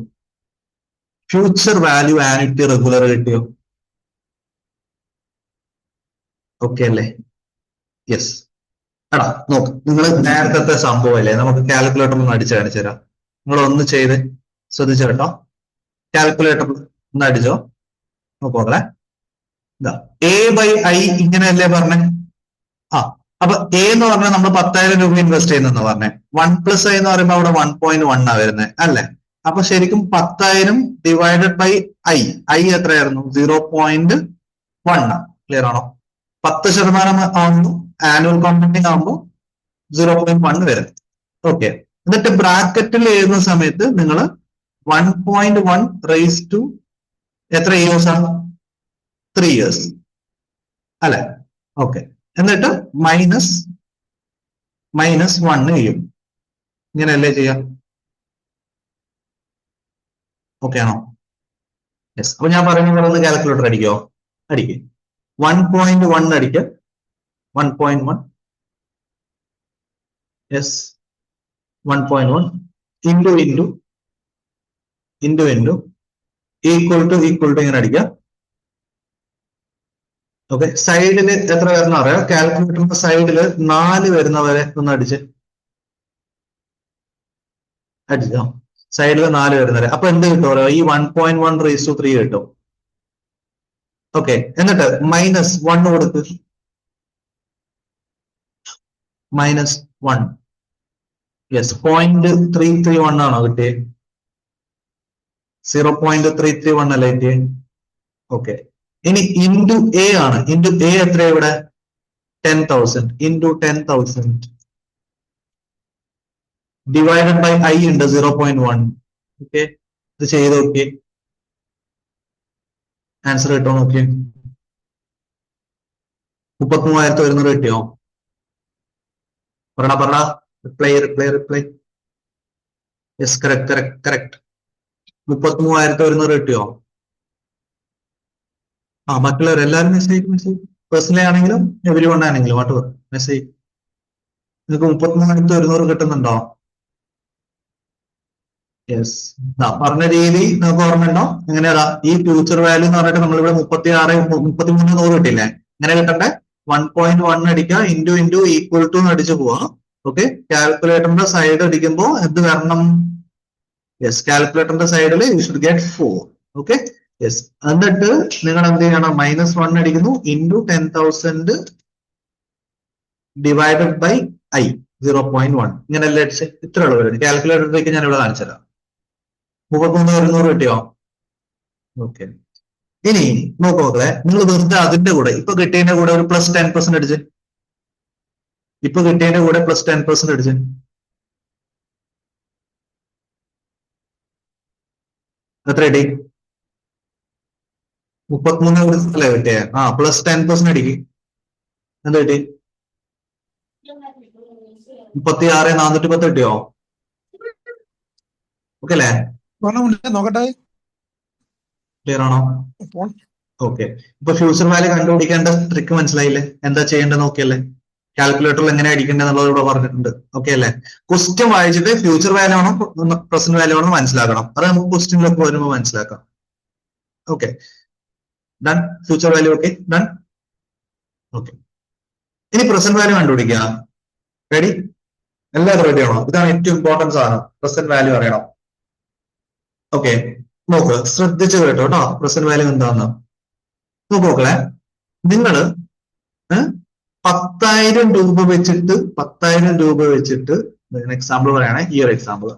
ഫ്യൂച്ചർ വാല്യൂ ആനുറ്റി റെഗുലർ കിട്ടിയോ? ഓക്കെ അല്ലേ? യെസ്. എടാ നോക്ക്, നിങ്ങൾ നേരത്തെ സംഭവം അല്ലേ, നമുക്ക് കാൽക്കുലേറ്റർ ഒന്ന് അടിച്ചു കാണിച്ചു തരാം. നിങ്ങൾ ഒന്ന് ചെയ്ത് ശ്രദ്ധിച്ചു കേട്ടോ. കാൽക്കുലേറ്റർ ഒന്ന് അടിച്ചോ, നോക്കോളെ. ഇതാ എ ബൈ ഐ ഇങ്ങനെയല്ലേ പറഞ്ഞേ? അപ്പൊ എ എന്ന് പറഞ്ഞാൽ നമ്മൾ 10,000 രൂപ ഇൻവെസ്റ്റ് ചെയ്യുന്നെന്ന് പറഞ്ഞേ. 1 പ്ലസ് ഐ എന്ന് പറയുമ്പോൾ അവിടെ 1.1 ആ വരുന്നത് അല്ലെ? അപ്പൊ ശരിക്കും 10,000 ഡിവൈഡഡ് ബൈ ഐ എത്രയായിരുന്നു? 0.1. ക്ലിയർ ആണോ? 10% ആകുമ്പോൾ ആനുവൽ കോമ്പൗണ്ടിങ് ആകുമ്പോൾ 0.1 വരും. ഓക്കെ, എന്നിട്ട് ബ്രാക്കറ്റിൽ എഴുതുന്ന സമയത്ത് നിങ്ങൾ 1.1 റേസ് ടു എത്ര ഇയേഴ്സ് ആണ്? 3 ഇയേഴ്സ് അല്ലെ? ഓക്കെ, എന്നിട്ട് മൈനസ് 1 ചെയ്യും. ഇങ്ങനെയല്ലേ ചെയ്യാം? ഓക്കെ ആണോ? യെസ്. അപ്പൊ ഞാൻ പറയുന്നത് ഒന്ന് കാൽക്കുലേറ്റർ അടിക്കോ? അടിക്കുക. 1.1 അടിക്കുക. 1.1 യെസ് 1.1 ഇൻറ്റു ഈക്വൽ ടു ഇങ്ങനെ അടിക്കുക. ഓക്കെ, സൈഡിൽ എത്ര വരുന്ന അറിയാം? കാൽക്കുലേറ്ററിന്റെ സൈഡിൽ 4 വരുന്നവരെ ഒന്ന് അടിച്ചോ. സൈഡിൽ 4 വരുന്നവരെ. അപ്പൊ എന്ത് കിട്ടുമല്ലോ? ഈ 1.1 റേസ് ടു 3 കിട്ടും. ഓക്കെ, എന്നിട്ട് മൈനസ് 1 കൊടുക്ക്. -1 യെസ് 0.331 ആണോ കിട്ടിയേ? 0.331 അല്ലേ കിട്ടിയേ? ഓക്കെ, ഇനി ഇൻറ്റു എ ആണ്. ഇൻറ്റു എ എത്ര ഇവിടെ? 10,000 ഇൻറ്റു 10,000 ഡിവൈഡഡ് ബൈ ഐ ഉണ്ട് 0.1. ഓക്കെ, ഇത് ചെയ്ത് നോക്കിയേ, ആൻസർ കിട്ടോ നോക്കിയേ. 33,100 കിട്ടിയോ? പറ റിപ്ലൈ. Yes, correct. 33,100 കിട്ടിയോ? ബാക്കിയുള്ളവർ എല്ലാവരും മെസ്സേജ് പേഴ്സണലി ആണെങ്കിലും എവരി വൺ ആണെങ്കിലും വാട്ട് മെസ്സേജ്. നിങ്ങൾക്ക് 33,100 കിട്ടുന്നുണ്ടോ? യെസ്, പറഞ്ഞ രീതി നിങ്ങൾക്ക് ഓർമ്മയുണ്ടോ? എങ്ങനെയാ ഈ ഫ്യൂച്ചർ വാല്യൂ എന്ന് പറഞ്ഞിട്ട് നമ്മളിവിടെ 33,100 കിട്ടില്ലേ? എങ്ങനെ കിട്ടണ്ടേ? 1.1 അടിക്കുക, ഇൻറ്റു ഈക്വൽ ടു അടിച്ചു പോവാ. ഓക്കെ, കാൽക്കുലേറ്ററിന്റെ സൈഡ് അടിക്കുമ്പോൾ എന്ത് വരണം? യെസ്, കാൽക്കുലേറ്ററിന്റെ സൈഡിൽ you should get 4. Okay, yes. എന്നിട്ട് നിങ്ങൾ എന്ത് ചെയ്യണം? -1 അടിക്കുന്നു ഇൻറ്റു 10,000 ഡിവൈഡഡ് ബൈ ഐ 0.1. ഇങ്ങനെയല്ലേ അടിച്ച്? ഇത്ര ഉള്ളവരുണ്ട്. കാൽക്കുലേറ്ററിലേക്ക് ഞാൻ ഇവിടെ കാണിച്ചു തരാം. 33,100 കിട്ടിയോ? ഓക്കെ, ഇനി നോക്കോക്കളെ, നിങ്ങൾ വെറുതെ അതിന്റെ കൂടെ ഇപ്പൊ കിട്ടിയതിന്റെ കൂടെ ഒരു +10% അടിച്ച്. ഇപ്പൊ കിട്ടിയതിന്റെ കൂടെ +10% അടിച്ച്. എത്ര കിട്ടി? 33 അല്ലേ കിട്ടിയേ? +10% അടിക്ക്. എന്താ കിട്ടി? 36,410 കിട്ടിയോ? ഓക്കെ അല്ലേ? നോക്കട്ടെ, ക്ലിയർ ആണോ? ഓക്കെ, ഇപ്പൊ ഫ്യൂച്ചർ വാല്യൂ കണ്ടുപിടിക്കേണ്ട ട്രിക്ക് മനസ്സിലായില്ലേ? എന്താ ചെയ്യേണ്ടത് നോക്കിയല്ലേ? കാൽക്കുലേറ്ററിൽ എങ്ങനെ അടിക്കേണ്ടത് എന്നുള്ളത് ഇവിടെ പറഞ്ഞിട്ടുണ്ട്. ഓക്കെ അല്ലേ? ക്വസ്റ്റ്യൻ വായിച്ചിട്ട് ഫ്യൂച്ചർ വാല്യൂ ആണോ പ്രസന്റ് വാല്യൂ ആണോ മനസ്സിലാക്കണം. അത് നമുക്ക് ക്വസ്റ്റ്യനിലൊക്കെ വരുമ്പോൾ മനസ്സിലാക്കാം. Okay, done. Future value okay, done. Okay, ഇനി പ്രസന്റ് വാല്യൂ കണ്ടുപിടിക്കുക. റെഡി? എല്ലാവരും റെഡി ആണോ? ഇതാണ് ഏറ്റവും ഇമ്പോർട്ടൻറ്റ് സാധനം, പ്രസന്റ് വാല്യൂ അറിയണം. ഓക്കെ, നോക്ക്, ശ്രദ്ധിച്ച് കേട്ടോ കേട്ടോ, പ്രസന്റ് വാല്യൂ എന്താന്ന് നോക്ക് നോക്കളെ. നിങ്ങള് 10,000 രൂപ വെച്ചിട്ട് എക്സാമ്പിൾ പറയണേ, ഈ ഒരു എക്സാമ്പിൾ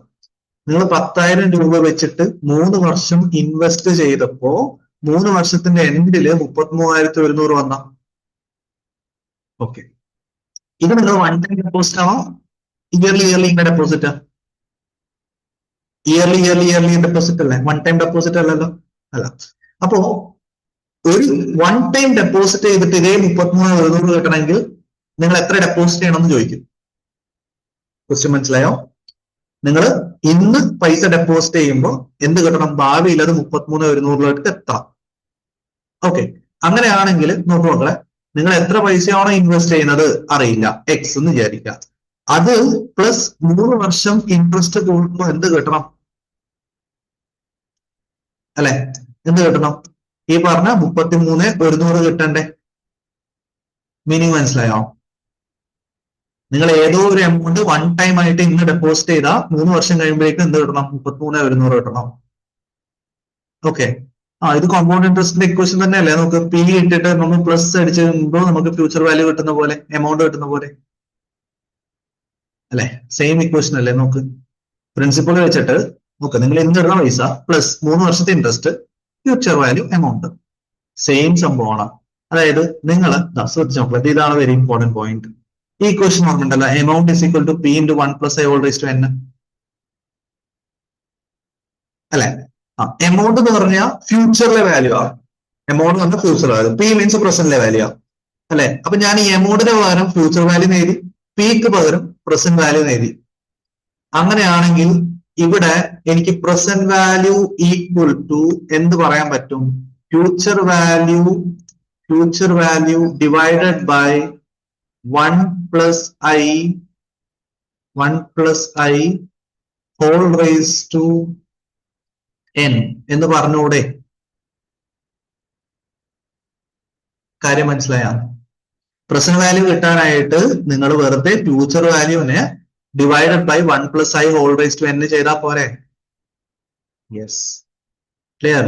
നിങ്ങൾ 10,000 രൂപ വെച്ചിട്ട് 3 വർഷം ഇൻവെസ്റ്റ് ചെയ്തപ്പോ 3 വർഷത്തിന്റെ എൻഡില് 33,100 വന്ന. ഓക്കെ, ഇത് നിങ്ങൾ വൺ ടൈം ഡെപ്പോസിറ്റ് ആണോ ഇയർലി ഇങ്ങനെ ഡെപ്പോസിറ്റ്? ഇയർലി ഡെപ്പോസിറ്റ് അല്ലേ, വൺ ടൈം ഡെപ്പോസിറ്റ് അല്ലല്ലോ. അല്ല. അപ്പോ ഒരു വൺ ടൈം ഡെപ്പോസിറ്റ് ചെയ്തിട്ട് ഇതേ 33,100 കിട്ടണമെങ്കിൽ നിങ്ങൾ എത്ര ഡെപ്പോസിറ്റ് ചെയ്യണമെന്ന് ചോദിക്കും. ക്വസ്റ്റ്യൻ മനസ്സിലായോ? നിങ്ങൾ ഇന്ന് പൈസ ഡെപ്പോസിറ്റ് ചെയ്യുമ്പോൾ എന്ത് കിട്ടണം? ഭാവിയിൽ അത് 33,100 എത്തണം. ഓക്കെ, അങ്ങനെയാണെങ്കിൽ നോക്കൂ മക്കളെ, നിങ്ങൾ എത്ര പൈസയാണോ ഇൻവെസ്റ്റ് ചെയ്യുന്നത് അറിയില്ല, എക്സ് എന്ന് വിചാരിക്കുക. അത് പ്ലസ് 3 വർഷം ഇൻട്രസ്റ്റ് കൂടുമ്പോൾ എന്ത് കിട്ടണം? അല്ലെ, എന്ത് കിട്ടണം? ഈ പറഞ്ഞ 33,100 കിട്ടണ്ടേ? മീനിങ് മനസ്സിലായോ? നിങ്ങൾ ഏതോ ഒരു എമൗണ്ട് വൺ ടൈം ആയിട്ട് ഇന്ന് ഡെപ്പോസിറ്റ് ചെയ്താൽ 3 വർഷം കഴിയുമ്പോഴേക്കും എന്ത് കിട്ടണം? 33,100 കിട്ടണം. ഓക്കെ, ഇത് കോമ്പൗണ്ട് ഇൻട്രസ്റ്റിന്റെ ഇക്വേഷൻ തന്നെയല്ലേ? നമുക്ക് പി ഇട്ടിട്ട് നമ്മൾ പ്ലസ് അടിച്ച് കഴിയുമ്പോൾ നമുക്ക് ഫ്യൂച്ചർ വാല്യൂ കിട്ടുന്ന പോലെ, എമൗണ്ട് കിട്ടുന്ന പോലെ അല്ലെ? സെയിം ഇക്വേഷൻ അല്ലേ? നോക്ക്, പ്രിൻസിപ്പൾ വെച്ചിട്ട് നോക്ക്, നിങ്ങൾ ഇന്ന് ഇടുന്ന പൈസ പ്ലസ് 3 വർഷത്തെ interest, future value, amount, same സംഭവമാണ്. അതായത് നിങ്ങൾ ശ്രദ്ധിച്ചു നോക്കുക, ഇതാണ് വെരി ഇമ്പോർട്ടന്റ് പോയിന്റ്. ഈ ഇക്വേഷൻ ഓർമ്മയുണ്ടല്ലോ, amount is equal to P into 1 + i whole rice to n അല്ലെ? എമൗണ്ട് എന്ന് പറഞ്ഞാൽ ഫ്യൂച്ചറിലെ വാല്യൂ ആണ്. എമൗണ്ട് എന്ന് പറഞ്ഞാൽ ഫ്യൂച്ചർ വാല്യൂ, പി മീൻസ് പ്രസന്റിലെ വാല്യൂ ആണ് അല്ലെ? അപ്പൊ ഞാൻ ഈ എമൗണ്ടിന് പകരം ഫ്യൂച്ചർ വാല്യൂ നേടി, പിക്ക് പകരം പ്രസന്റ് വാല്യൂ നേടി. അങ്ങനെയാണെങ്കിൽ ഇവിടെ എനിക്ക് പ്രസന്റ് വാല്യൂ ഈക്വൽ ടു എന്ത് പറയാൻ പറ്റും? Future value divided by 1 + i whole rice to n എന്ന് പറഞ്ഞൂടെ? കാര്യം മനസ്സിലായ? പ്രസന്റ് വാല്യൂ കിട്ടാനായിട്ട് നിങ്ങൾ വെറുതെ ഫ്യൂച്ചർ വാല്യൂവിനെ divided by 1 + i whole rice to n ചെയ്താൽ പോരെ? Yes, clear?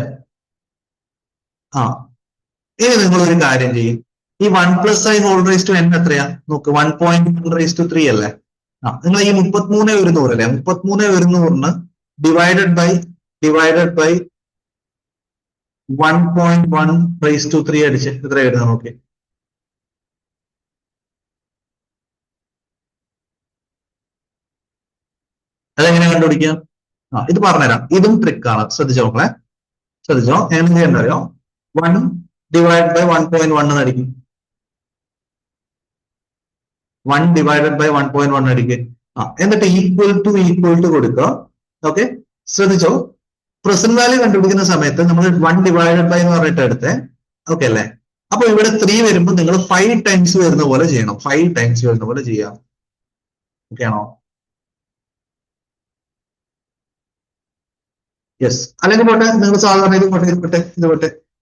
ഇനി നിങ്ങൾ ഒരു കാര്യം ചെയ്യും, ഈ 1 + i whole rice to n എത്രയാ? നോക്ക്, 1.1/3 അല്ലേ? നിങ്ങൾ ഈ 33,100 അല്ലേ, 33,100 ഡിവൈഡഡ് ബൈ 1.1/3 അടിച്ച് എത്ര വരുന്നത് നോക്കി. അതെങ്ങനെ കണ്ടുപിടിക്കാം? ഇത് പറഞ്ഞുതരാം, ഇതും ട്രിക്കാണ്, ശ്രദ്ധിച്ചോ മക്കളെ, ശ്രദ്ധിച്ചോ. എങ്ങനെ ചെയ്യണ്ട അറിയോ? 1 ഡിവൈഡ് ബൈ 1.1 അടിക്കും, 1 ഡിവൈഡഡ് ബൈ 1.1 അടിക്കുക. എന്നിട്ട് ഈക്വൽ ടു കൊടുക്കുക. ഓക്കെ, ശ്രദ്ധിച്ചോ, പ്രസന്റ് വാല്യൂ കണ്ടുപിടിക്കുന്ന സമയത്ത് നമ്മൾ 1 ഡിവൈഡഡ് ബൈ എന്ന് പറഞ്ഞിട്ട് എടുത്തേ. ഓക്കെ അല്ലേ? അപ്പൊ ഇവിടെ 3 വരുമ്പോൾ നിങ്ങൾ 5 ടൈംസ് വരുന്ന പോലെ ചെയ്യണം, 5 ടൈംസ് വരുന്ന പോലെ ചെയ്യാം. ഓക്കെ ആണോ? യെസ്, അല്ലെങ്കിൽ പോട്ടെ, നിങ്ങൾ സാധാരണ ഇത് പോട്ടെ,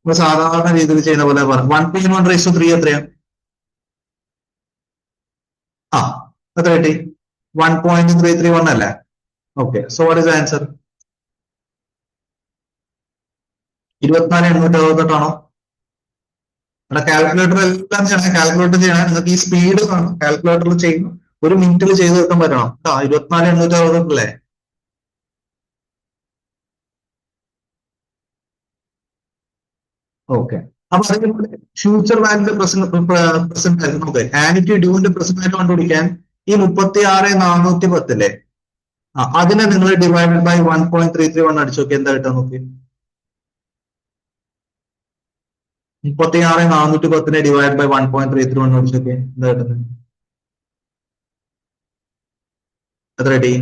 നിങ്ങൾ സാധാരണ രീതിയിൽ ചെയ്യുന്ന പോലെ പറഞ്ഞു. 1.1/3 എത്രയാ? എത്ര കിട്ടി? 1.331 അല്ലേ? Okay, so what is answer? 24,868 ഇവിടെ കാൽക്കുലേറ്റർ എല്ലാം ചെയ്യണം, കാൽക്കുലേറ്റർ ചെയ്യണം. നിങ്ങൾക്ക് ഈ സ്പീഡ് കാണും, കാൽക്കുലേറ്ററിൽ ചെയ്യുന്നു, 1 മിനിറ്റിൽ ചെയ്ത് വെക്കാൻ പറ്റണം. 24,868 അല്ലേ? ഓക്കെ, അപ്പൊ അതേപോലെ ഫ്യൂച്ചർ വാല്യൂന്റെ പ്രസന്റ് വാല്യൂ നോക്കെ, ആനിറ്റി ഡ്യൂവിന്റെ പ്രസന്റ് വാല്യൂ കണ്ടുപിടിക്കാൻ ഈ 36,410 അല്ലേ, അതിനെ നിങ്ങൾ ഡിവൈഡഡ് ബൈ 1.331 അടിച്ചു നോക്കി, എന്താ കിട്ടാൻ നോക്കി? 36,410 ഡിവൈഡ് ബൈ 1.331 അടിച്ചു നോക്കി, എന്താ കിട്ടുന്നത്? എത്ര കിട്ടി?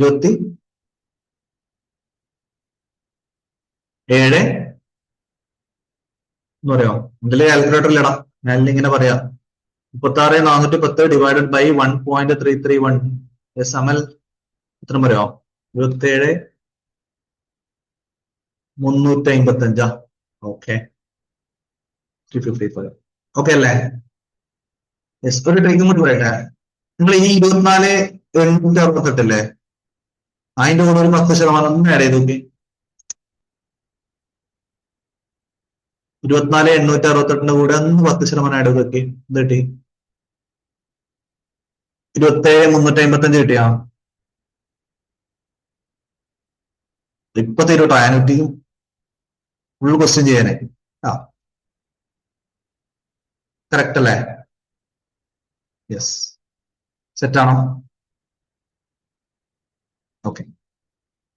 27 എന്ന് പറയാം. ഇതില് കാൽക്കുലേറ്ററിൽ ഇടാം, ഞാൻ ഇങ്ങനെ പറയാം. 36,410 ഡിവൈഡഡ് ബൈ 1.331. യെസ് അമൽ, എത്ര പറയാം? 27,355. ഓക്കെ, 355. ഓക്കെ അല്ലേ? യെസ്, ഒരു ട്രിക്കും കൂടി പറയട്ടെ. നിങ്ങൾ ഈ 24,868 അല്ലേ, അതിന്റെ കൂടെ ഒരു 10% ഒന്ന് ആഡ് ചെയ്ത് നോക്കി. 24,868 കൂടെ ഒന്ന് 10% ആഡ് ചെയ്ത് നോക്കി. എന്ത് കിട്ടി? 27,355 കിട്ടിയാ? ഇപ്പൊ തരൂട്ടോ ആനുറ്റിയും ഫുൾ ക്വസ്റ്റ്യൻ ചെയ്യാനേ. ആ കറക്റ്റ് അല്ലേ? യെസ്, സെറ്റാണോ? ഓക്കെ.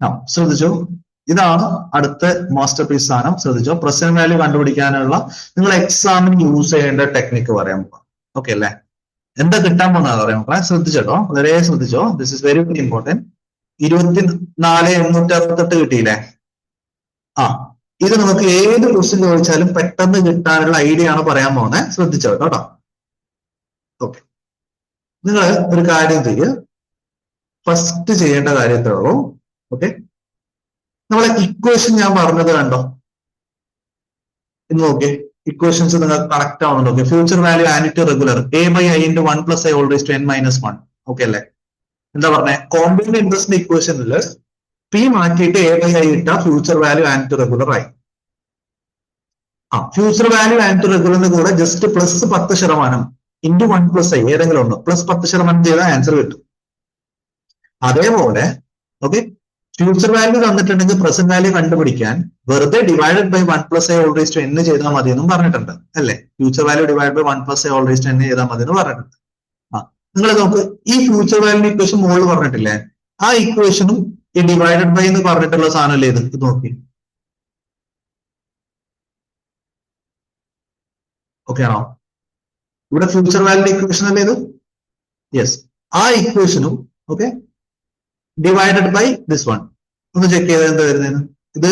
ആ ശ്രദ്ധിച്ചു, ഇതാണ് അടുത്ത മാസ്റ്റർ പീസ് സാധനം. ശ്രദ്ധിച്ചോ, പ്രസന്റ് വാല്യൂ കണ്ടുപിടിക്കാനുള്ള നിങ്ങൾ എക്സാമിന് യൂസ് ചെയ്യേണ്ട ടെക്നിക്ക് പറയാൻ പോകാം. ഓക്കെ അല്ലേ? എന്താ കിട്ടാൻ പോകുന്നത് പറയാം മക്കളെ, ശ്രദ്ധിച്ചോ, വളരെ ശ്രദ്ധിച്ചോ. This is very very important. 24,868 കിട്ടിയില്ലേ? ആ, ഇത് നമുക്ക് ഏത് ക്വസ്റ്റ്യൻ ചോദിച്ചാലും പെട്ടെന്ന് കിട്ടാനുള്ള ഐഡിയ ആണ് പറയാൻ പോകുന്നത്. ശ്രദ്ധിച്ചോ കേട്ടോ. ഓക്കെ, നിങ്ങൾ ഒരു കാര്യം ചെയ്യുക, ഫസ്റ്റ് ചെയ്യേണ്ട കാര്യത്തേ ഉള്ളൂ. ഓക്കെ, നമ്മളെ ഇക്വേഷൻ ഞാൻ പറഞ്ഞത് കണ്ടോ? ഇന്ന് നോക്കിയേ, ഇക്വേഷൻസ് നിങ്ങൾക്ക് കണക്ട് ആവുന്നുണ്ടോ? Okay, future value annuity regular a/i × 1 + i all raised to n - 1. Okay അല്ലേ? എന്താ പറഞ്ഞേ? കോമ്പൗണ്ട് ഇൻട്രസ്റ്റിന്റെ ഇക്വേഷനിൽ പി മാറ്റിയിട്ട് a/i ഇട്ട ഫ്യൂച്ചർ വാല്യൂ ആനിറ്റി റെഗുലർ ആയി. ആ ഫ്യൂച്ചർ വാല്യൂ ആനിറ്റി റെഗുലറിന്റെ കൂടെ ജസ്റ്റ് പ്ലസ് 10% ഇൻറ്റു 1 + i ഏതെങ്കിലും ഒന്ന് പ്ലസ് 10% ചെയ്താൽ ആൻസർ കിട്ടും. അതേപോലെ ഓക്കെ, ഫ്യൂച്ചർ വാല്യൂ തന്നിട്ടുണ്ടെങ്കിൽ പ്രസന്റ് വാല്യൂ കണ്ടുപിടിക്കാൻ വെറുതെ divided by 1 + i all raised to n ചെയ്താൽ മതി എന്നും പറഞ്ഞിട്ടുണ്ട് അല്ലേ? Future value divide by 1 + i all raised to n ചെയ്താൽ മതി എന്ന് പറഞ്ഞിട്ടുണ്ട്. ആ നിങ്ങൾ നോക്ക്, ഈ ഫ്യൂച്ചർ വാല്യൂ ഇക്വേഷൻ മുകളിൽ പറഞ്ഞിട്ടില്ലേ, ആ ഇക്വേഷനും ഈ ഡിവൈഡഡ് ബൈ എന്ന് പറഞ്ഞിട്ടുള്ള സാധനം അല്ലേ ഇത് നോക്കി. ഓക്കെ ആണോ? ഇവിടെ ഫ്യൂച്ചർ വാല്യൂ ഇക്വേഷൻ അല്ലേ ഇത്? യെസ്, ആ ഇക്വേഷനും okay divided by this one. ഒന്ന് ചെക്ക് ചെയ്ത് എന്താ വരുന്നത്? ഇത്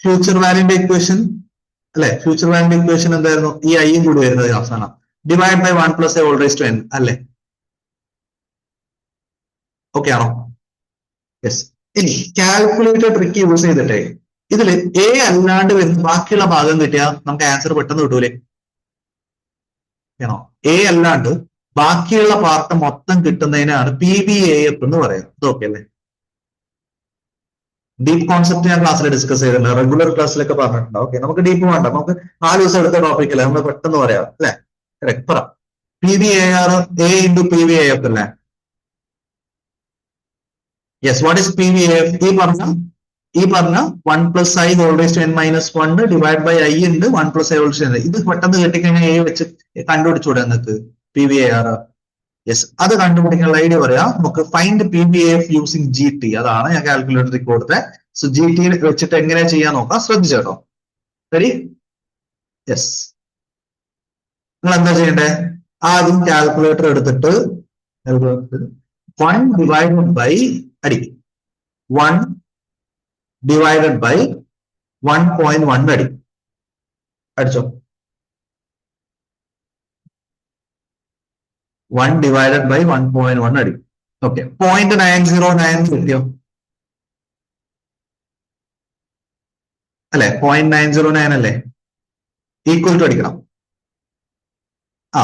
ഫ്യൂച്ചർ വാല്യൂന്റെ ഇക്വേഷൻ അല്ലെ? ഫ്യൂച്ചർ വാല്യൂന്റെ ഇക്വേഷൻ എന്തായിരുന്നു? ഈ ഐയും കൂടി വരുന്നത് അവസാനം divide by 1 + i all raised to n അല്ലേ? ഓക്കെ ആണോ? യെസ്. ഇനി കാൽക്കുലേറ്റർ ട്രിക്ക് യൂസ് ചെയ്തിട്ടേ ഇതിൽ എ അല്ലാണ്ട് വരുന്ന ബാക്കിയുള്ള ഭാഗം കിട്ടിയാൽ നമുക്ക് ആൻസർ പെട്ടെന്ന് കിട്ടൂലേ? ആണോ? എ അല്ലാണ്ട് ബാക്കിയുള്ള പാർട്ട് മൊത്തം കിട്ടുന്നതിനാണ് PVAF എന്ന് പറയുന്നത്. ഓക്കെ അല്ലേ? ഡീപ്പ് കോൺസെപ്റ്റ് ഞാൻ ക്ലാസ്സിൽ ഡിസ്കസ് ചെയ്തിട്ടുണ്ട്, റെഗുലർ ക്ലാസ്സിലൊക്കെ പറഞ്ഞിട്ടുണ്ട്. ഓക്കെ, നമുക്ക് ഡീപ്പ് വേണ്ട, നമുക്ക് 4 ദിവസം എടുത്ത ടോപ്പിക് അല്ലേ, നമ്മൾ പെട്ടെന്ന് പറയാം അല്ലെ? കറക്റ്റ് പറ. PVAR A × PVAF അല്ലേ? Yes, what is PVAF? ഈ പറഞ്ഞ 1 + i all raised to n - 1 divide by i ഉണ്ട് 1 + i all raised to n. ഇത് പെട്ടെന്ന് കിട്ടിക്കഴിഞ്ഞാൽ A വെച്ച് കണ്ടുപിടിച്ചൂടെ നിങ്ങൾക്ക് PVAR? യെസ്, അത് കണ്ടുപിടിക്കാനുള്ള ഐഡിയ പറയാം നമുക്ക്. ഫൈൻഡ് PVAF യൂസിങ് GT, അതാണ് ഞാൻ കാൽക്കുലേറ്ററിൽ കൊടുത്തത്. സോ GT വെച്ചിട്ട് എങ്ങനെ ചെയ്യാൻ നോക്കാം, ശ്രദ്ധിച്ചോ. ശരി, യെസ്. നിങ്ങൾ എന്താ ചെയ്യണ്ടേ? ആദ്യം കാൽക്കുലേറ്റർ എടുത്തിട്ട് 1 ഡിവൈഡഡ് ബൈ അടി 1 ഡിവൈഡഡ് ബൈ 1.1 അടി അടിച്ചോ. 1 ഡിവൈഡഡ് ബൈ 1.1 അടി. ഓക്കെ, 0.909 കിട്ടിയോ അല്ലെ? 0.909 അല്ലേ? ഈക്വൽ ടു അടിക്കണം. ആ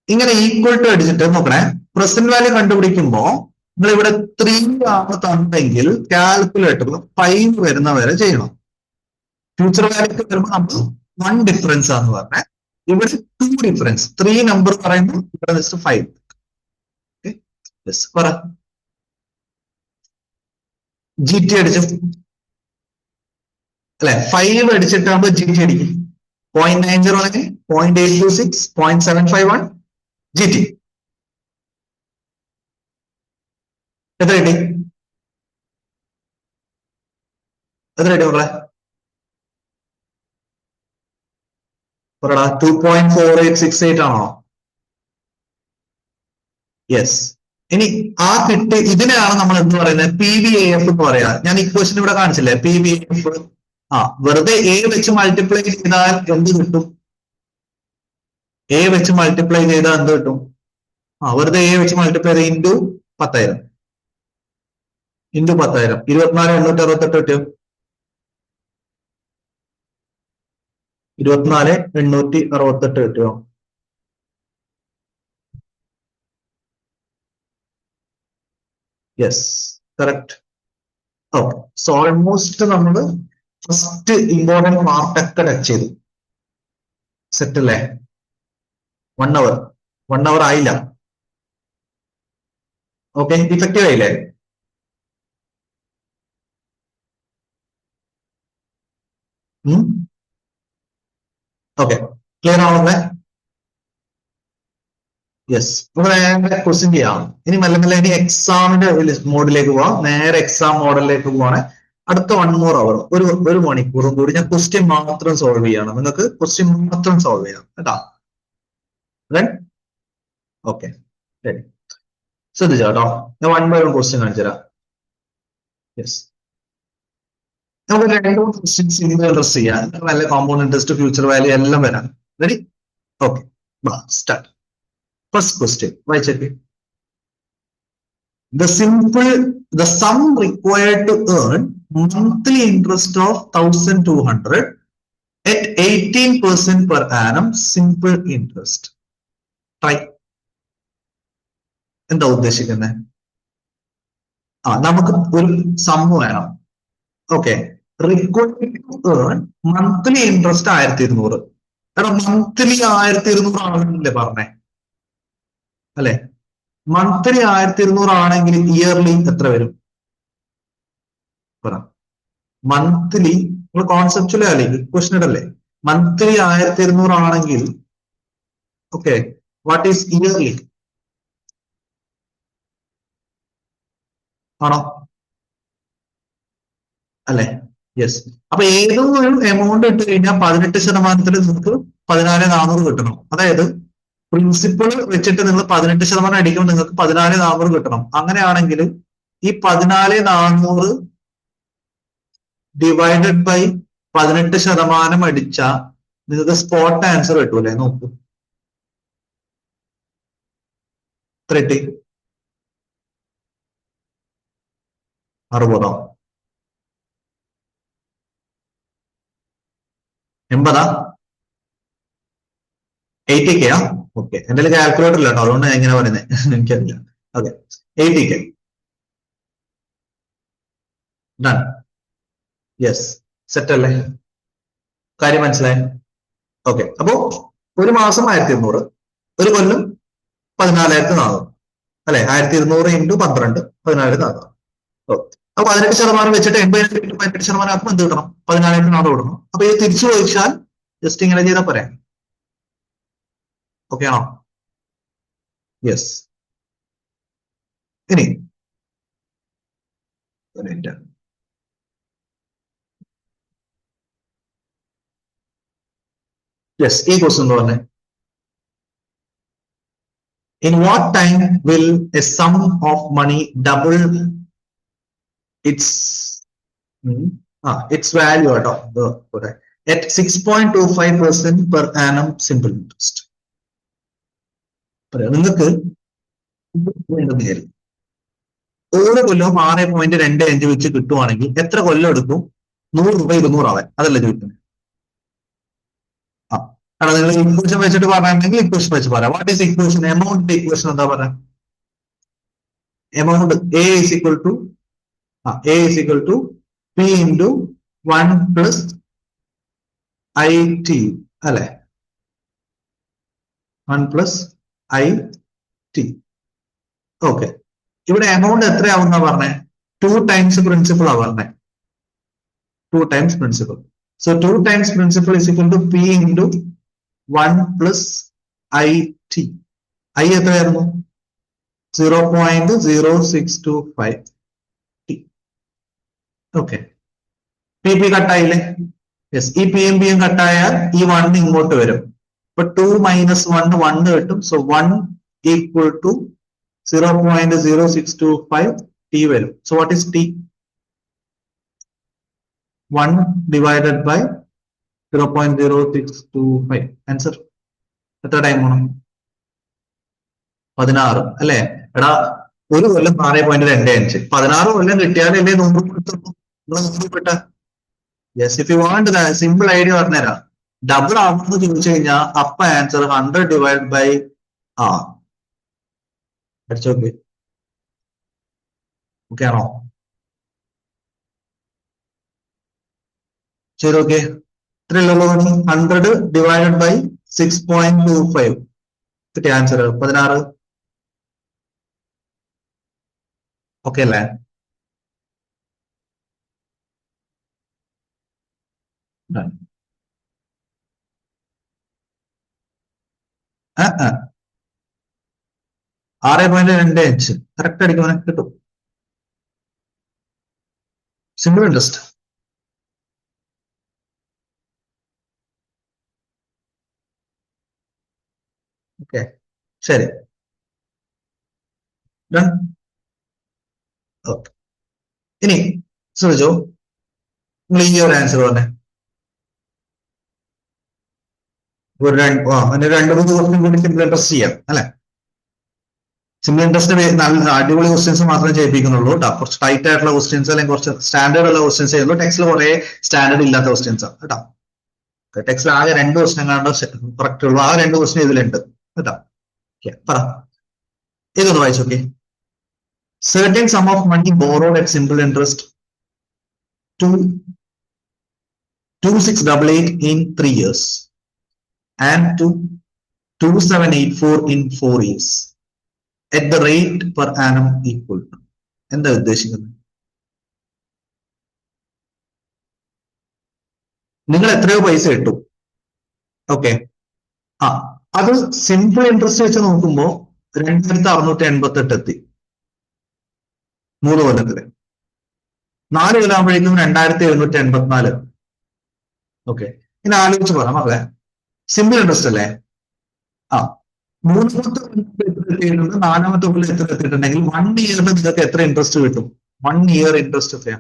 ഇങ്ങനെ ഈക്വൽ ടു അടിച്ചിട്ട് നോക്കണേ, പ്രസന്റ് വാല്യൂ കണ്ടുപിടിക്കുമ്പോ നിങ്ങൾ ഇവിടെ 3 ആണ് തന്നെങ്കിൽ കാൽക്കുലേറ്റർ 5 വരുന്ന വരെ ചെയ്യണം. ഫ്യൂച്ചർ വാല്യൂക്ക് വരുമ്പോൾ നമ്മൾ 1 ഡിഫറൻസ് ആണെന്ന് പറഞ്ഞേ, ഇവിടെ 2 ഡിഫറൻസ്. 3 നമ്പർ പറയുമ്പോൾ ഇവിടെ ജസ്റ്റ് 5. പറ, GT അടിച്ചു അല്ലെ? 5 അടിച്ചിട്ടാകുമ്പോ GT അടിക്കും. 0.909, 0.826, 0.751 GT. എത്ര കിട്ടി? എത്ര കിട്ടി മക്കളെ? പറടാ. 2.4868 ആണോ? യെസ്. ഇനി ആ കിട്ടി ഇതിനെയാണ് നമ്മൾ എന്ത് പറയുന്നത്? PVAF എന്ന് പറയാ. ഞാൻ ഇക്വേഷൻ ഇവിടെ കാണിച്ചില്ലേ? PVAF. ആ വെറുതെ A വെച്ച് മൾട്ടിപ്ലൈ ചെയ്താൽ എന്ത് കിട്ടും? A വെച്ച് മൾട്ടിപ്ലൈ ചെയ്താൽ എന്ത് കിട്ടും? ആ വെറുതെ A വെച്ച് മൾട്ടിപ്ലൈ ചെയ്ത് ഇൻറ്റു 10,000 ഇൻറ്റു 10,000 24,868 കിട്ടിയോ? 24,868 കിട്ടിയോ? Yes, correct. Okay, so almost നമ്മൾ ഫസ്റ്റ് ഇമ്പോർട്ടൻറ്റ് പാർട്ടൊക്കെ ടച്ച് ചെയ്തു. സെറ്റ് അല്ലേ? 1 അവർ, 1 അവർ ആയില്ല. ഓക്കെ, ഇഫക്റ്റീവ് ആയില്ലേ? ഓക്കെ, ക്ലിയർ ആവുന്നേ? യെസ്, നമുക്ക് ക്വസ്റ്റ്യൻ ചെയ്യാം. ഇനി മെല്ലെ മെല്ലെ ഇനി എക്സാമിന്റെ മോഡിലേക്ക് പോവാം. നേരെ എക്സാം മോഡലിലേക്ക് പോവാണ്. അടുത്ത 1 more അവർ, ഒരു മണിക്കൂറും കൂടി ഞാൻ ക്വസ്റ്റ്യൻ മാത്രം സോൾവ് ചെയ്യാണ്. നിങ്ങൾക്ക് ക്വസ്റ്റ്യൻ മാത്രം സോൾവ് ചെയ്യാം കേട്ടാ. Okay, ready. ശ്രദ്ധിച്ചോ കേട്ടോ, ഞാൻ 1 by 1 ക്വസ്റ്റ്യൻ കാണിച്ചു തരാം. യെസ്, നമുക്ക് 2 ക്വസ്റ്റ്യൻസ് ഇൻട്രസ്റ്റ് ചെയ്യാം. നല്ല കോമ്പൗണ്ട് ഇൻട്രസ്റ്റ്, ഫ്യൂച്ചർ വാല്യൂ എല്ലാം വരാം. Ready? Okay, start. First question വായിച്ചേക്ക്. The sum required to earn monthly interest of 1,200 at 18% per annum simple interest. Try. എന്താ ഉദ്ദേശിക്കുന്നത്? നമുക്ക് ഒരു സം വേണം. Okay, required to earn monthly interest 1,200. എടാ, മന്ത്ലി 1,200 ആണെന്നല്ലേ പറഞ്ഞേ അല്ലെ? മന്ത്ലി 1,200 ആണെങ്കിൽ ഇയർലി എത്ര വരും? പറ. മന്ത്ലി നമ്മൾ കോൺസെപ്റ്റുവലി അല്ലേ, ഇക്വേഷൻ അല്ലേ? മന്ത്ലി 1,200 ആണെങ്കിൽ ഓക്കെ, വാട്ട് ഈസ് ഇയർലി? ആണോ അല്ലെ? യെസ്. അപ്പൊ ഏതോ ഒരു എമൗണ്ട് ഇട്ട് കഴിഞ്ഞാൽ 18% നിങ്ങൾക്ക് 14,400 കിട്ടണം. അതായത് പ്രിൻസിപ്പിൾ വെച്ചിട്ട് നിങ്ങൾ 18% അടിക്കുമ്പോൾ നിങ്ങൾക്ക് 14,400 കിട്ടണം. അങ്ങനെയാണെങ്കിൽ ഈ 14,400 ഡിവൈഡഡ് ബൈ 18% അടിച്ചാൽ നിങ്ങൾക്ക് സ്പോട്ട് ആൻസർ കിട്ടൂലേ? നോക്കൂ, 60 80 80K? ഓക്കെ, എന്റെ കാൽക്കുലേറ്റർ ഇല്ല കേട്ടോ, അതുകൊണ്ട് എങ്ങനെ പറയുന്നത് എനിക്കറിയില്ല. Okay, 80K. Done. Yes, set അല്ലേ? കാര്യം മനസ്സിലായി? ഓക്കെ, അപ്പോ ഒരു മാസം 1,200, ഒരു കൊല്ലം 14,400 അല്ലെ? 1,200 ഇൻറ്റു 12 14,400. അപ്പൊ 18% വെച്ചിട്ട് 80 ഇൻറ്റു 18% ആക്കുമ്പോൾ എന്ത് കിട്ടണം? 14,400 കിട്ടണം. അപ്പൊ ഇത് തിരിച്ചു ചോദിച്ചാൽ ജസ്റ്റ് ഇങ്ങനെ ചെയ്താൽ പറയാം. ഓക്കെ ആണോ? യെസ്. ഇനി യെസ്, ഈ ക്വസ്റ്റ്യൻ എന്ന് പറഞ്ഞേ, in what time will a sum of money double its value at 6.25% per annum simple interest? നിങ്ങൾക്ക് ഓരോ കൊല്ലവും 6.25 വെച്ച് കിട്ടുവാണെങ്കിൽ എത്ര കൊല്ലം എടുക്കും 100 രൂപ 200 ആവാൻ? അതല്ല ചോദിക്കുന്നത്. കാരണം നിങ്ങൾ ഇക്വേഷൻ വെച്ചിട്ട് പറഞ്ഞിട്ടുണ്ടെങ്കിൽ ഇക്വേഷൻ വെച്ച് പറയാം. What is equation? Amount equation എന്താ പറയാ? Amount A is equal to P into 1 plus IT അല്ലെ? 1 plus IT. ഓക്കെ, ഇവിടെ എമൗണ്ട് എത്രയാവുന്ന പറഞ്ഞേ? 2 times പ്രിൻസിപ്പൾ ആ പറഞ്ഞേ. 2 times principal. So 2 times principal is equal to P into 1 plus IT. I എത്രയായിരുന്നു? 0.0625. ഓക്കെ, പി പി കട്ടായില്ലേ? യെസ്, ഈ പി എം പിയും കട്ടായാൽ ഈ 1 ഇങ്ങോട്ട് വരും. അപ്പൊ 2 minus 1 1 കിട്ടും. സോ 1 equal to 0.0625 T വരും. So what is T? 1 divided by 0.0625. Answer എത്ര ടൈം വേണം? 16 അല്ലെ? എടാ, ഒരു കൊല്ലം 6.25, 16 കൊല്ലം കിട്ടിയാലല്ലേ 100 കിട്ടുള്ളൂ. 100 കിട്ട. Yes, if you want simple idea പറഞ്ഞുതരാം. ഡബിൾ ആവുമെന്ന് ചോദിച്ചു കഴിഞ്ഞാൽ അപ്പ ആൻസർ 100 divided by അടിച്ചോക്കെ. ഓക്കെ ആണോ? ശരി, ഓക്കെ. ഇത്രയല്ലോ 100 ഡിവൈഡഡ് ബൈ 6.25 കിട്ടിയ ആൻസർ 16. ഓക്കെ അല്ലേ? ആ ആ 6.25 കറക്റ്റ് അടിക്കുവാനെ കിട്ടും. Simple interest. ഓക്കെ, ശരി. ഓക്കെ, ഇനി ശ്രദ്ധിച്ചോ, നിങ്ങൾ ഈ ഒരു ആൻസർ പറഞ്ഞേ. ഒരു രണ്ട് മൂന്ന് ക്വസ്റ്റ്യൻ കൂടി സിമ്പിൾ ഇൻട്രസ്റ്റ് ചെയ്യാം അല്ലെ? സിമ്പിൾ ഇൻട്രസ്റ്റ് നല്ല അടിപൊളി ക്വസ്റ്റ്യൻസ് മാത്രമേ ചെയ്യിപ്പിക്കുന്നുള്ളൂ കേട്ടോ. കുറച്ച് ടൈറ്റ് ആയിട്ടുള്ള ക്വസ്റ്റ്യൻസ് അല്ലെങ്കിൽ കുറച്ച് സ്റ്റാൻഡേർഡ് ഉള്ള ക്വസ്റ്റ്യൻസ് ചെയ്യുള്ളൂ. ടെക്സ്റ്റിൽ കുറെ സ്റ്റാൻഡേർഡ് ഇല്ലാത്ത ക്വസ്റ്റ്യൻസ് ആണ് കേട്ടോ. ടെക്സ്റ്റിൽ ആകെ 2 ക്വസ്റ്റ്യൻ കണ്ടോ കറക്റ്റ് ഉള്ളൂ. ആ 2 ക്വസ്റ്റ്യൻ ഇതിലുണ്ട് കേട്ടോ. പറ, ഇതൊന്ന് വായിച്ചോക്കെ. Certain sum of money borrowed at simple interest to 2688 in 3 years and to 2784 in 4 years at the rate per annum equal to. എന്താ ഉദ്ദേശിക്കുന്നത്? നിങ്ങൾ എത്രയോ പൈസ ഇട്ടു, ഓക്കെ. ആ, അത് സിമ്പിൾ ഇൻട്രസ്റ്റ് വെച്ച് നോക്കുമ്പോ 2688 എത്തി 3 കൊല്ലത്തില്. 4 കൊല്ലം ആകുമ്പോഴേക്കും 2784. ഓക്കെ, ഇനി ആലോചിച്ച് പറയാം മക്കളെ, സിമ്പിൾ ഇൻട്രസ്റ്റ് അല്ലേ? ആ, മൂന്നാമത്തെ കൊല്ലത്തിൽ എത്ര എത്തിയിട്ടുണ്ട്, നാലാമത്തെ കൊല്ലം എത്ര എത്തിയിട്ടുണ്ടെങ്കിൽ 1 ഇയറിന് നിങ്ങൾക്ക് എത്ര ഇൻട്രസ്റ്റ് കിട്ടും? 1 ഇയർ ഇൻട്രസ്റ്റ് എത്രയാ?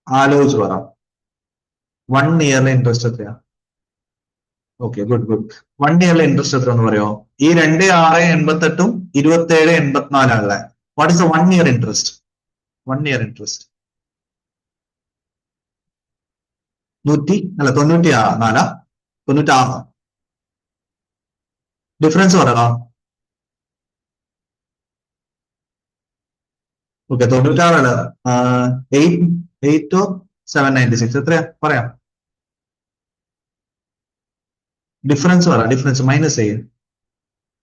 ആലോചിച്ച് പറ. 1 ഇയറിലെ ഇൻട്രസ്റ്റ് എത്രയാ? Okay, good good. 1 ഇയറിലെ ഇൻട്രസ്റ്റ് എത്ര എന്ന് പറയോ? ഈ 2688 2784 what is the 1 year interest? 1 year interest 94 96. Difference പറയണോ? ഓക്കെ, 96 8 796 എത്രയാ പറയാം? ഡിഫറൻസ് പറ, ഡിഫറൻസ് മൈനസ് ചെയ്യും.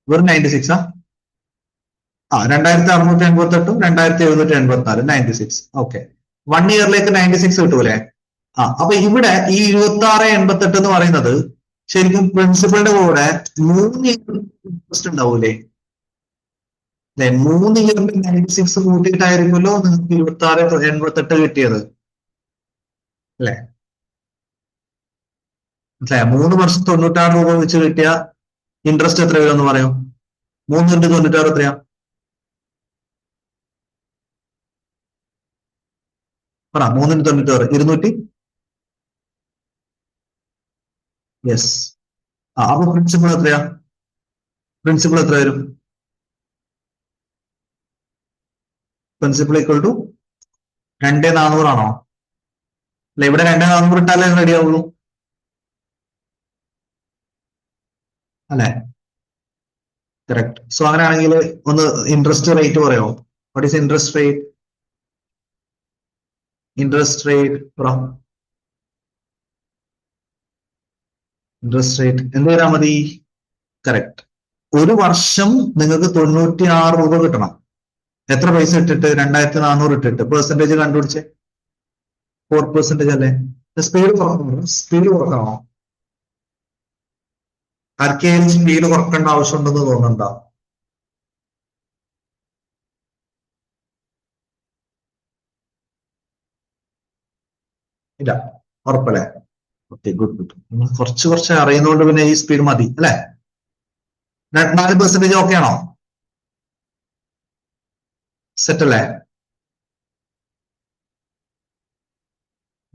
വെറും 96 ആ 2688 2784 96. ഓക്കെ, 1 ഇയറിലേക്ക് 96 കിട്ടൂലേ? ആ, അപ്പൊ ഇവിടെ ഈ 2688 എന്ന് പറയുന്നത് ശരിക്കും പ്രിൻസിപ്പളിന്റെ കൂടെ 3 ഇയർ ഇൻട്രസ്റ്റ് ഉണ്ടാവൂലേ? അല്ലെ, 3 ഇയറിന്റെ 96 കൂട്ടിയിട്ടായിരിക്കുമല്ലോ നിങ്ങൾക്ക് 2688 കിട്ടിയത് അല്ലെ? മനസ്സിലായ? 3 വർഷം 96 രൂപ വെച്ച് കിട്ടിയ ഇൻട്രസ്റ്റ് എത്ര വരും എന്ന് പറയും? 3 ഇൻറ്റു 96 എത്രയാ? പറ, 3 ഇൻറ്റു 96 200. യെസ്. ആ, അപ്പൊ പ്രിൻസിപ്പൾ എത്രയാ? പ്രിൻസിപ്പൾ എത്ര വരും? പ്രിൻസിപ്പൾ ഈക്വൽ ടു 2400 ആണോ? അല്ല, ഇവിടെ 2400 ഇട്ടാലേ റെഡി ആവുള്ളൂ അല്ലെ? കറക്റ്റ്. സോ അങ്ങനെയാണെങ്കിൽ ഒന്ന് ഇൻട്രസ്റ്റ് റേറ്റ് പറയാമോ? What is interest rate? Interest rate interest rate എന്ത് വരാൻ മതി? കറക്റ്റ്. ഒരു വർഷം നിങ്ങൾക്ക് 96 രൂപ കിട്ടണം. എത്ര പൈസ ഇട്ടിട്ട്? 2400 ഇട്ടിട്ട്. പെർസെന്റേജ് കണ്ടുപിടിച്ചേ. 4% അല്ലേ? സ്പീഡ് കുറക്കണോ? സ്പീഡ് കുറക്കണോ? ആർക്കെങ്കിലും സ്പീഡ് കുറക്കേണ്ട ആവശ്യമുണ്ടെന്ന് തോന്നുന്നുണ്ടോ? ഇല്ല, ഉറപ്പല്ലേ? Okay, good good. കുറച്ച് കുറച്ച് അറിയുന്നതുകൊണ്ട് പിന്നെ ഈ സ്പീഡ് മതി അല്ലെ? 4% ഓക്കെ ആണോ? സെറ്റ് അല്ലേ?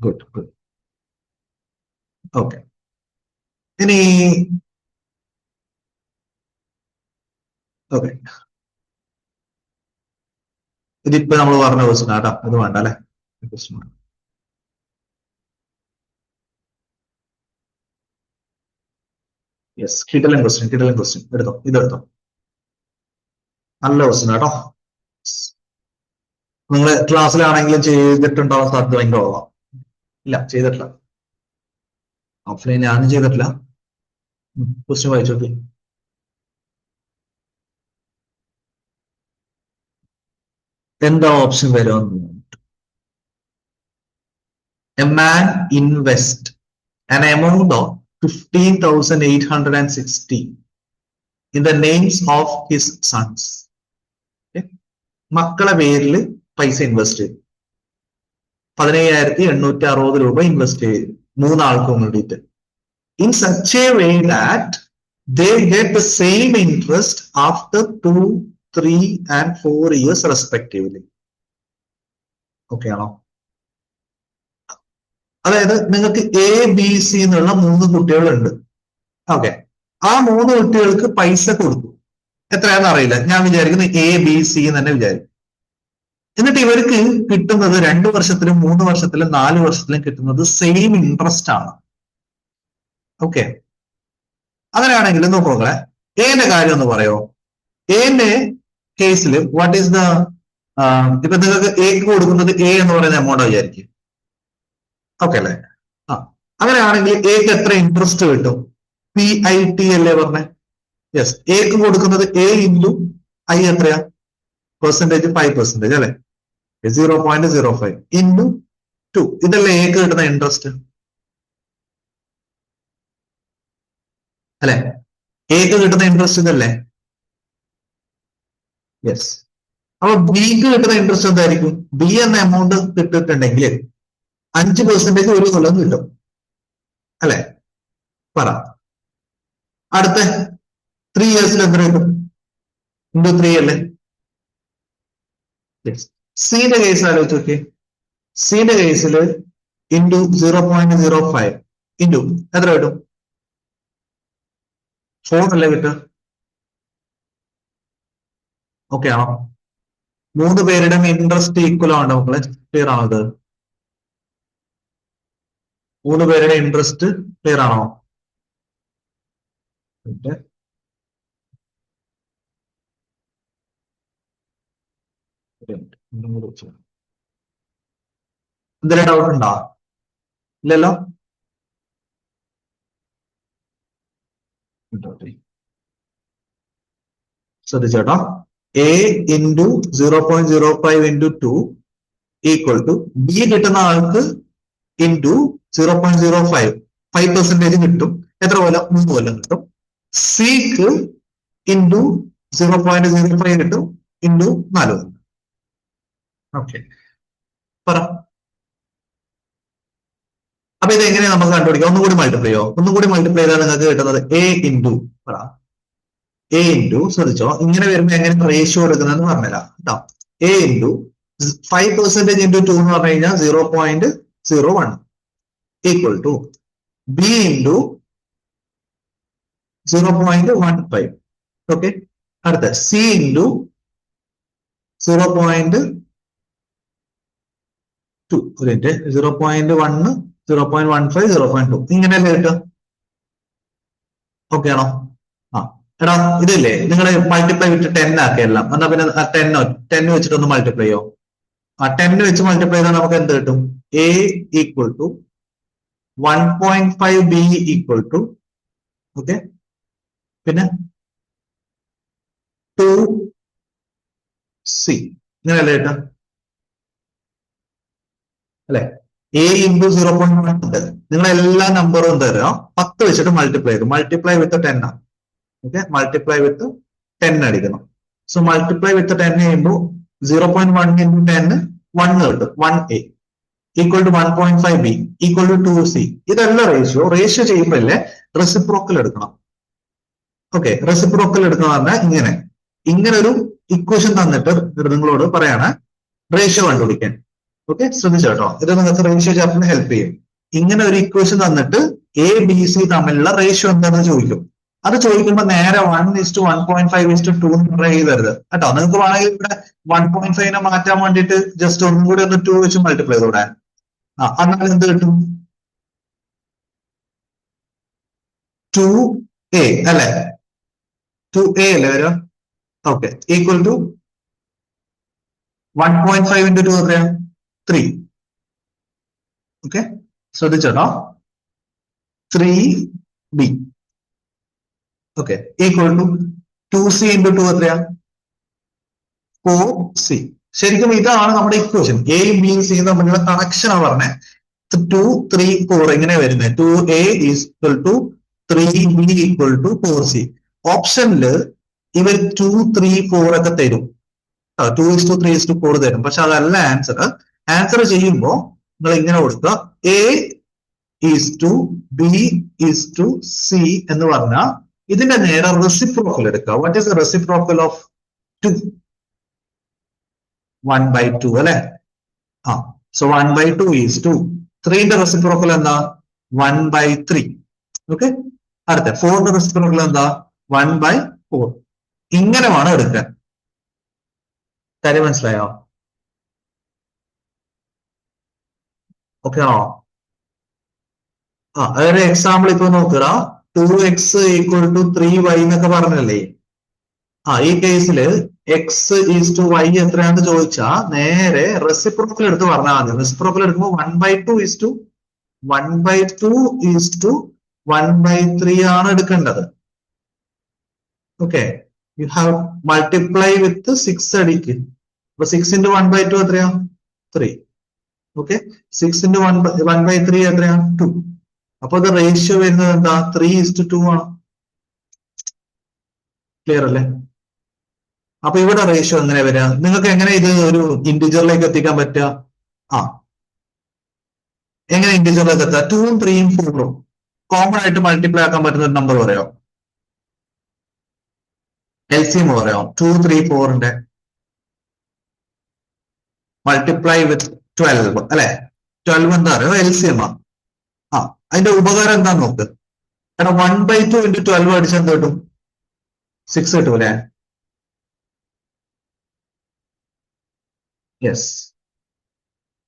Good good. ഓക്കെ, ഇനി ഓക്കെ, ഇതിപ്പോ നമ്മൾ പറഞ്ഞ ക്വസ്റ്റ്യൻ ആട്ടോ, ഇത് വേണ്ട അല്ലെ? ക്വസ്റ്റ്യൻ യെസ്, കിടലൻ ക്വസ്റ്റ്യൻ എടുത്തോ, ഇതെടുത്തോ. നല്ല ക്വസ്റ്റ്യൻ കേട്ടോ. നിങ്ങൾ ക്ലാസ്സിലാണെങ്കിലും ചെയ്തിട്ടുണ്ടാവാൻ സാധ്യത ഭയങ്കര കുറവാ. ഇല്ല, ചെയ്തിട്ടില്ല. ഓഫ്ലൈൻ ഞാനും ചെയ്തിട്ടില്ല. ക്വസ്റ്റ്യൻ വായിച്ചു നോക്കി. എന്താ ഓപ്ഷൻ വരുമെന്ന്. A man invest an amount of 15,860 in the names of his sons. മക്കളെ പേരിൽ പൈസ ഇൻവെസ്റ്റ് ചെയ്തു. 15,860 രൂപ ഇൻവെസ്റ്റ് ചെയ്തു മൂന്നാൾക്കും വേണ്ടിയിട്ട്. In such a way that they get the same interest after 2, 3 and 4 years respectively. Okay ആണോ? അതായത് നിങ്ങൾക്ക് എ ബി സി എന്നുള്ള 3 കുട്ടികളുണ്ട്. ഓക്കെ, ആ 3 കുട്ടികൾക്ക് പൈസ കൊടുത്തു. എത്രയാണെന്ന് അറിയില്ല, ഞാൻ വിചാരിക്കുന്നത് എ ബി സി എന്ന് തന്നെ വിചാരിക്കും. എന്നിട്ട് ഇവർക്ക് കിട്ടുന്നത് 2 വർഷത്തിലും 3 വർഷത്തിലും 4 വർഷത്തിലും കിട്ടുന്നത് സെയിം ഇൻട്രസ്റ്റ് ആണ്. ഓക്കെ, അങ്ങനെയാണെങ്കിൽ നോക്കുക, എന്റെ കാര്യം ഒന്ന് പറയോ. എന്റെ കേസിൽ വാട്ട് ഈസ് ദ ഇപ്പൊ നിങ്ങൾക്ക് എക്ക് കൊടുക്കുന്നത് എ എന്ന് പറയുന്ന എമൗണ്ട് വിചാരിക്കും. ഓക്കെ അല്ലേ? ആ, അങ്ങനെയാണെങ്കിൽ എക്ക് എത്ര ഇൻട്രസ്റ്റ് കിട്ടും? PIT അല്ലേ പറഞ്ഞേ? യെസ്, എക്ക് കൊടുക്കുന്നത് എ ഇൻറ്റു ഐ എത്രയാ? പെർസെന്റേജ് 5% അല്ലെ? 0.05 ഇൻറ്റു 2. ഇതല്ലേ എക്ക് കിട്ടുന്ന ഇൻട്രസ്റ്റ് അല്ലെ? എക്ക് കിട്ടുന്ന ഇൻട്രസ്റ്റ് ഇതല്ലേ? യെസ്. അപ്പൊ ബിക്ക് കിട്ടുന്ന ഇൻട്രസ്റ്റ് എന്തായിരിക്കും? ബി എന്ന എമൗണ്ട് കിട്ടിയിട്ടുണ്ടെങ്കിൽ 5% ഒരു കൊല്ലം കിട്ടും അല്ലെ? പറ, അടുത്ത 3 ഇയേഴ്സിൽ എത്ര കിട്ടും? ഇൻറ്റു 3 അല്ലേ? സിന്റെ കേസ് ആലോചിച്ച് നോക്കിയേ. സിന്റെ കേസിൽ ഇൻറ്റു 0.05 ഇൻറ്റു എത്ര കിട്ടും? 4 അല്ലേ കിട്ടുക? ഓക്കെ ആണോ? 3 പേരുടെയും ഇൻട്രസ്റ്റ് ഈക്വൽ ആണോ മക്കളെ? ക്ലിയർ ആണോ ഇത്? 3 പേരുടെ ഇൻട്രസ്റ്റ് ക്ലിയർ ആണോ? എന്തെങ്കിലും ഡൗട്ട് ഉണ്ടോ? ഇല്ലല്ലോ. ശ്രദ്ധിച്ചോട്ടോ. A into 0.05 into 2 equal to B കിട്ടുന്ന ആൾക്ക് ഇൻറ്റു 0.05 5% കിട്ടും. എത്ര കൊല്ലം? 3 കൊല്ലം കിട്ടും. സിക്ക് ഇൻറ്റു 0.05 കിട്ടും ഇൻറ്റു 4 കൊല്ലം. ഓക്കെ, പറ. അപ്പൊ ഇത് എങ്ങനെയാ നമുക്ക് കണ്ടുപിടിക്കാം? ഒന്നും കൂടി മൾട്ടിപ്ലൈ ചെയ്യോ? ഒന്നും കൂടി മൾട്ടിപ്ലൈ ചെയ്താൽ നിങ്ങൾക്ക് കിട്ടുന്നത് എ ഇൻറ്റു പറ എ ഇൻറ്റു, ശ്രദ്ധിച്ചോ, ഇങ്ങനെ വരുമ്പോൾ എങ്ങനെ റേഷ്യോ എടുക്കുന്നതെന്ന് പറഞ്ഞുതരാം കേട്ടോ. എ ഇൻറ്റു 5% ഇൻറ്റു 2 എന്ന് പറഞ്ഞു കഴിഞ്ഞാൽ 0.01 equal to B into 0.15. Okay, അടുത്ത സി ഇൻറ്റു 0.2 0.1 0.15 0.2 ഇങ്ങനെയല്ലേ കിട്ടുക? ഓക്കെ ആണോ? ആ, എടാ ഇതല്ലേ നിങ്ങൾ മൾട്ടിപ്ലൈ വിത്ത് 10 ആക്കി എല്ലാം. എന്നാ പിന്നെ 10 വെച്ചിട്ടൊന്ന് മൾട്ടിപ്ലൈ ചെയ്യോ? ആ 10 വെച്ച് മൾട്ടിപ്ലൈ ചെയ്താൽ നമുക്ക് എന്ത് കിട്ടും? A equal to 1.5 B equal to okay, പിന്നെ 2 സി ഇങ്ങനെയല്ലേ കിട്ടുക അല്ലെ? എ ഇൻറ്റു 0.1 ഉണ്ട്. നിങ്ങൾ എല്ലാ നമ്പറും തരാം 10 വെച്ചിട്ട് മൾട്ടിപ്ലൈ ചെയ്തു. മൾട്ടിപ്ലൈ വിത്ത് 10 ആണ്. ഓക്കെ, മൾട്ടിപ്ലൈ വിത്ത് 10 അടിക്കണം. സോ മൾട്ടിപ്ലൈ വിത്ത് 10 ചെയ്യുമ്പോൾ 0.1 ഇൻറ്റു 10 1 കിട്ടും. 1A equal to 1.5 B equal to 2 C. ഇതല്ല റേഷ്യോ ചെയ്യുമ്പോഴല്ലേ റെസിപ്രോക്കൽ എടുക്കണം. ഓക്കെ, റെസിപ്രോക്കൽ എടുക്കണം പറഞ്ഞാൽ ഇങ്ങനെ ഒരു ഇക്വേഷൻ തന്നിട്ട് നിങ്ങളോട് പറയാണ് റേഷ്യോ കണ്ടുപിടിക്കാൻ. ഓക്കെ, ശ്രദ്ധിച്ചോ കേട്ടോ, ഇത് നിങ്ങൾക്ക് റേഷ്യോ ചാപ്റ്ററിന് ഹെൽപ്പ് ചെയ്യും. ഇങ്ങനെ ഒരു ഇക്വേഷൻ തന്നിട്ട് എ ബി സി തമ്മിലുള്ള റേഷ്യോ എന്താണെന്ന് ചോദിക്കും. അത് ചോദിക്കുമ്പോൾ നേരെ 1:1.5:2 ട്രൈ ചെയ്തരുത് കേട്ടോ. നിങ്ങൾക്ക് വേണമെങ്കിൽ ഇവിടെ 1.5 മാറ്റാൻ വേണ്ടിയിട്ട് ജസ്റ്റ് ഒന്നും കൂടി ഒന്ന് 2 വെച്ച് മൾട്ടിപ്ലൈ ചെയ്തൂടെ? എന്നാൽ എന്ത് കിട്ടും? 2A അല്ലെ? 2A അല്ലേ വരും? ഓക്കെ, ഈക്വൽ ടു 1.5 into 2 എത്രയാ? 3. ഓക്കെ, ശ്രദ്ധിച്ചോട്ടോ, 3b. Okay, equal to 2c into 2 എത്രയാ? 4c. ശരിക്കും ഇതാണ് നമ്മുടെ ഇക്വേഷൻ. എയും ബിയും സിയും തമ്മിലുള്ള കണക്ഷൻ ആണ് പറഞ്ഞത്. 2, 3, 4 എങ്ങനെ വരുന്നത്? 2a equal to 3b equal to 4c. ഓപ്ഷനില് ഇവർ 2, 3, 4 ഒക്കെ തരും. 2:3:4 തരും. പക്ഷെ അതല്ല ആൻസർ. ആൻസർ ചെയ്യുമ്പോൾ നിങ്ങൾ ഇങ്ങനെ കൊടുക്കുക, A is to B is to C എന്ന് പറഞ്ഞാൽ ഇതിന്റെ നേരെ റെസിപ്രോക്കൽ എടുക്കുക. What is the reciprocal of 2? 1/2 അല്ലെ? സോ 1/2 ഈസ് ടു 3ന്റെ റെസിപ്രോക്കൽ എന്താ? 1/3. ഓക്കെ, അടുത്ത 4ന്റെ റെസിപ്രോക്കൽ എന്താ? 1/4. ഇങ്ങനെ വേണം എടുക്കാൻ. കാര്യം മനസ്സിലായോ? ഓക്കെ ആണോ? അതൊരു എക്സാമ്പിൾ ഇപ്പൊ നോക്കുക. 2x ഈക്വൽ ടു 3y എന്നൊക്കെ പറഞ്ഞല്ലേ? ഈ കേസിൽ എക്സ് ഈസ് ടു വൈ എത്രയാണെന്ന് ചോദിച്ചാ നേരെ റെസിപ്രോക്കൽ എടുത്ത് പറഞ്ഞാൽ മതി. റെസിപ്രോക്കൽ എടുക്കുമ്പോൾ 1/2 ഈസ് ടു 1/3 ആണ് എടുക്കേണ്ടത്. Okay, you have multiply with 6 അടിക്ക്. അപ്പൊ 6 into 1/2 എത്രയാ? 3. ഓക്കെ, 6 into 1/3 എത്രയാ? 2. അപ്പൊ ഇത് റേഷ്യോ വരുന്നത് എന്താ? 3:2 ആണ്. ക്ലിയർ അല്ലേ? അപ്പൊ ഇവിടെ റേഷ്യോ എങ്ങനെ വരിക? നിങ്ങൾക്ക് എങ്ങനെ ഇത് ഒരു ഇന്റിജറിലേക്ക് എത്തിക്കാൻ പറ്റുക? എങ്ങനെ ഇന്റിജറിലേക്ക് എത്തുക? 2ഉം 3ഉം 4ഉം കോമൺ ആയിട്ട് മൾട്ടിപ്ലൈ ആക്കാൻ പറ്റുന്ന ഒരു നമ്പർ പറയാം. LCM പറയാം. 2, 3, 4ന്റെ മൾട്ടിപ്ലൈ വിത്ത് 12 അല്ലെ? 12 എന്താ പറയുക? LCM ആ. അതിന്റെ ഉപകാരം എന്താ നോക്ക്. കാരണം 1/2 into 12 അടിച്ചാൽ എന്ത് കിട്ടും? 6 കിട്ടും അല്ലെ? യെസ്,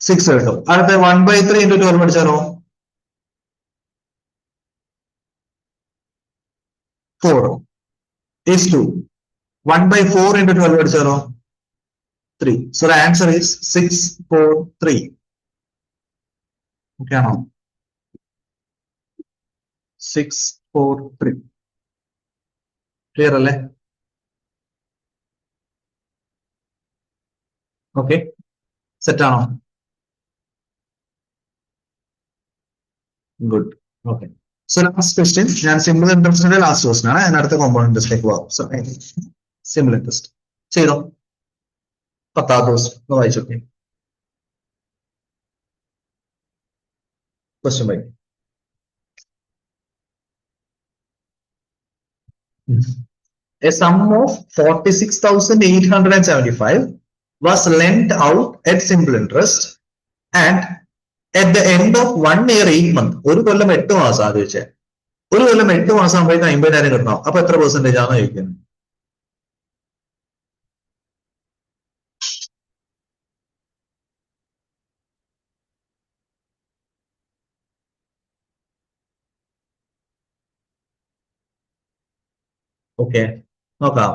6 കിട്ടും. അടുത്ത 1/3 into 12 അടിച്ചാലോ? 4 is 2. 1/4 into 12 അടിച്ചാലോ? 3. So the answer is 6, 4, 3. Okay ആണോ? 6, 4, 3. ക്ലിയർ അല്ലേ? ഓക്കെ, സെറ്റ് ആണോ? Good. Okay, so last question. ഞാൻ സിമ്പിൾ ഇൻട്രസ്റ്റിന്റെ ലാസ്റ്റ് ക്വസ്റ്റൻ ആണ്. അതിനടുത്ത കോമ്പൗണ്ട് ഇൻട്രസ്റ്റിലേക്ക് പോകാം. സോ സിമ്പിൾ ഇൻട്രസ്റ്റ് ചെയ്തോ. 10ാം ദിവസം വായിച്ചോക്കെ. Question by. A sum of 46,875 was lent out at simple interest and at the end of 1 year 8 months. ഒരു കൊല്ലം 8 മാസം ആലോചിച്ചേ. ഒരു കൊല്ലം 8 മാസം ആകുമ്പോഴേക്കും 50,000 കിട്ടണം. അപ്പൊ എത്ര പെർസെന്റേജ് ആണ് ചോദിക്കുന്നത്? ഓക്കെ, നോക്കാം.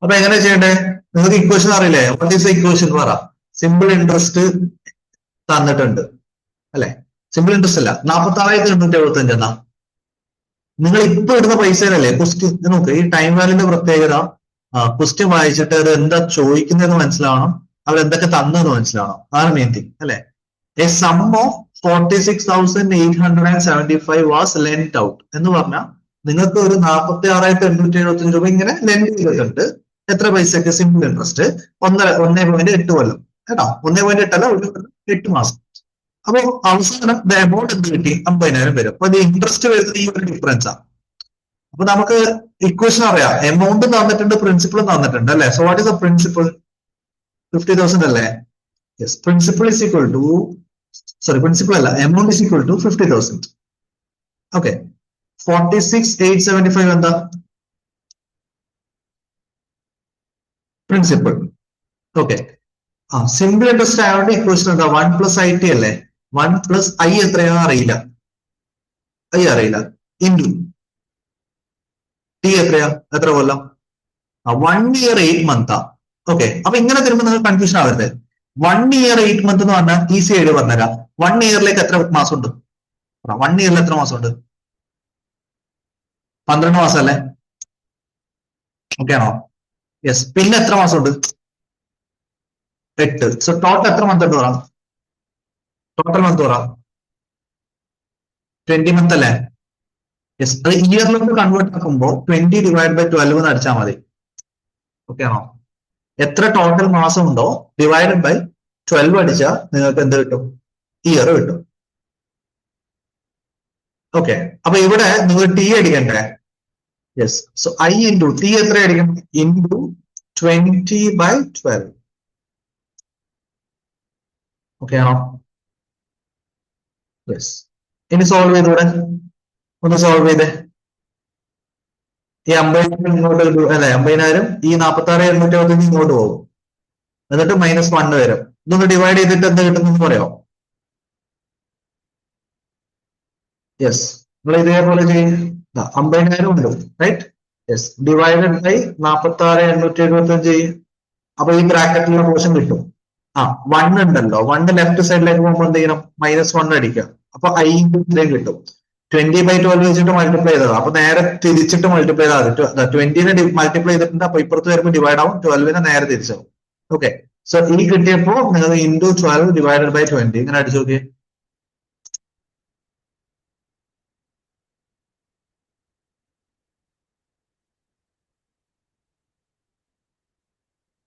അപ്പൊ എങ്ങനെ ചെയ്യണ്ടേ? നിങ്ങൾക്ക് ഇക്വേഷൻ അറിയില്ലേ? വാട്ട് ഈസ് ഇക്വേഷൻ പറ. സിമ്പിൾ ഇൻട്രസ്റ്റ് തന്നിട്ടുണ്ട് അല്ലെ? സിമ്പിൾ ഇൻട്രസ്റ്റ് അല്ല, 46,875 എന്നാ നിങ്ങൾ ഇപ്പൊ ഇടുന്ന പൈസയിലല്ലേ ക്വസ്റ്റ്യൻ. നോക്ക്, ഈ ടൈം വാല്യൂന്റെ പ്രത്യേകത ക്വസ്റ്റ്യൻ വായിച്ചിട്ട് അത് എന്താ ചോദിക്കുന്നതെന്ന് മനസ്സിലാവണം, അവരെന്തൊക്കെ തന്നെന്ന് മനസ്സിലാവണം. അതാണ് മെയിൻ തിങ് അല്ലെ? A sum of 46,875 was lent out എന്ന് പറഞ്ഞാൽ നിങ്ങൾക്ക് ഒരു 46,875 രൂപ ഇങ്ങനെ ലെൻഡ് ചെയ്തിട്ടുണ്ട്. എത്ര പൈസക്ക്? സിമ്പിൾ ഇൻട്രസ്റ്റ് 1.8 കൊല്ലം കേട്ടോ. 1.8 അല്ല, 8 മാസം. അപ്പൊ അവസാനം എമൗണ്ട് എന്ത് കിട്ടി? 50,000 വരും. അപ്പൊ ഇത് ഇൻട്രസ്റ്റ് വരുന്നത് ഈ ഒരു ഡിഫറൻസ് ആണ്. അപ്പൊ നമുക്ക് ഇക്വേഷൻ അറിയാം, എമൗണ്ട് തന്നിട്ടുണ്ട്, പ്രിൻസിപ്പിളും തന്നിട്ടുണ്ട് അല്ലെ? So what is the principal? 50,000 അല്ലേ? Yes, principal is equal to, sorry principal അല്ല, amount is equal to 50,000. Okay, 46,875 എന്താ? പ്രിൻസിപ്പിൾ. ഓക്കെ, സിമ്പിൾ ഇൻട്രസ്റ്റ് ആയതുകൊണ്ട് ഇക്വേഷൻ എന്താ? 1 + IT അല്ലേ? 1 + I എത്രയാ അറിയില്ല, I അറിയില്ല, ഇൻറ്റു ടി എത്രയാ? എത്ര കൊല്ലം? 1 year 8 month. ഓക്കെ, അപ്പൊ ഇങ്ങനെ തരുമ്പോൾ നിങ്ങൾ കൺഫ്യൂഷൻ ആവരുത്. 1 year 8 month എന്ന് പറഞ്ഞാൽ ഈസി ആയിട്ട് പറഞ്ഞുതരാം. 1 ഇയറിലേക്ക് എത്ര മാസം ഉണ്ട്? 1 ഇയറിൽ എത്ര മാസം ഉണ്ട്? 12 മാസം അല്ലേ? ഓക്കെ ആണോ? യെസ്. പിന്നെ എത്ര മാസം ഉണ്ട്? 8. സോ ടോട്ടൽ എത്ര മന്ത് ഉണ്ട് പറയാം? ടോട്ടൽ മന്ത് പറയാം 20 മന്ത് അല്ലേ? യെസ്. അത് ഇയറിലോട്ട് കൺവേർട്ട് ആക്കുമ്പോൾ 20 ഡിവൈഡ് ബൈ 12 എന്ന് അടിച്ചാൽ മതി. ഓക്കെ ആണോ? എത്ര ടോട്ടൽ മാസം ഉണ്ടോ ഡിവൈഡഡ് ബൈ 12 അടിച്ചാൽ നിങ്ങൾക്ക് എന്ത് കിട്ടും? ഇയർ കിട്ടും. ഓക്കെ, അപ്പൊ ഇവിടെ നിങ്ങൾ ടി അടിക്കണ്ടേ? Yes. So I into T എത്ര അടിക്കും? Into 20 by 12. ഓക്കെ ആണോ? യെസ്. ഇനി സോൾവ് ചെയ്തൂടെ? ഒന്ന് സോൾവ് ചെയ്തേ. ഈ 50,000 ഇങ്ങോട്ട് അല്ലെ, 50,000 ഈ 46,825 ഇങ്ങോട്ട് പോകും. എന്നിട്ട് -1 വരും. ഇതൊന്ന് ഡിവൈഡ് ചെയ്തിട്ട് എന്ത് കിട്ടുമെന്ന് പറയാമോ? യെസ്, നിങ്ങൾ ഇതേപോലെ ചെയ്യും. 50,000 ഉണ്ട്, റൈറ്റ്? യെസ്, ഡിവൈഡഡ് ബൈ 46,825 അപ്പൊ ഈ ബ്രാക്കറ്റിലുള്ള പോർഷൻ കിട്ടും. 1 ഉണ്ടല്ലോ, 1 ലെഫ്റ്റ് സൈഡിലേക്ക് പോകുമ്പോൾ എന്ത് ചെയ്യണം? -1 അടിക്കുക. അപ്പൊ ഐ ഇത്രയും കിട്ടും. 20 ബൈ 12 വെച്ചിട്ട് മൾട്ടിപ്ലൈ ചെയ്തത്. അപ്പൊ നേരെ തിരിച്ചിട്ട് മൾട്ടിപ്ലൈ ചെയ്താൽ 20നെ മൾട്ടിപ്ലൈ ചെയ്തിട്ടുണ്ട്. അപ്പൊ ഇപ്പുറത്ത് വരുമ്പോൾ ഡിവൈഡ് ആവും, 12നെ നേരെ തിരിച്ചാവും. ഓക്കെ, സോ ഈ കിട്ടിയപ്പോ നിങ്ങൾ ഇൻറ്റു 12 ഡിവൈഡഡ് ബൈ 20 ഇങ്ങനെ അടിച്ചു നോക്കിയേ.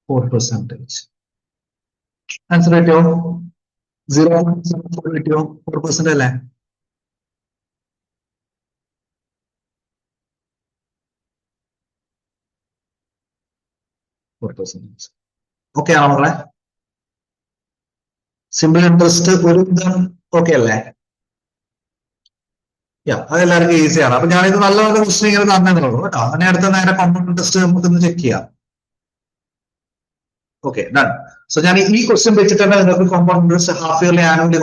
4%. ആൻസർ കിട്ടിയോ? 0.74 കിട്ടിയോ? 4% അല്ലേ? ഓക്കെ ആണോ നമ്മളെ? സിമ്പിൾ ഇൻട്രസ്റ്റ് ഒരു ഓക്കെ അല്ലേ? അതെല്ലാവർക്കും ഈസിയാണ്. അപ്പൊ ഞാനിത് നല്ല നല്ല ക്വസ്റ്റ്യൻ ഇങ്ങനെ തന്നേ ഉള്ളൂ കേട്ടോ. അങ്ങനെ അടുത്ത നേരെ കോമ്പൗണ്ട് ഇൻട്രസ്റ്റ് നമുക്കൊന്ന് ചെക്ക് ചെയ്യാം. Okay, done. സോ ഞാൻ ഈ ക്വസ്റ്റ്യൻ വെച്ചിട്ട് തന്നെ നിങ്ങൾക്ക് compound interest half yearly, annually,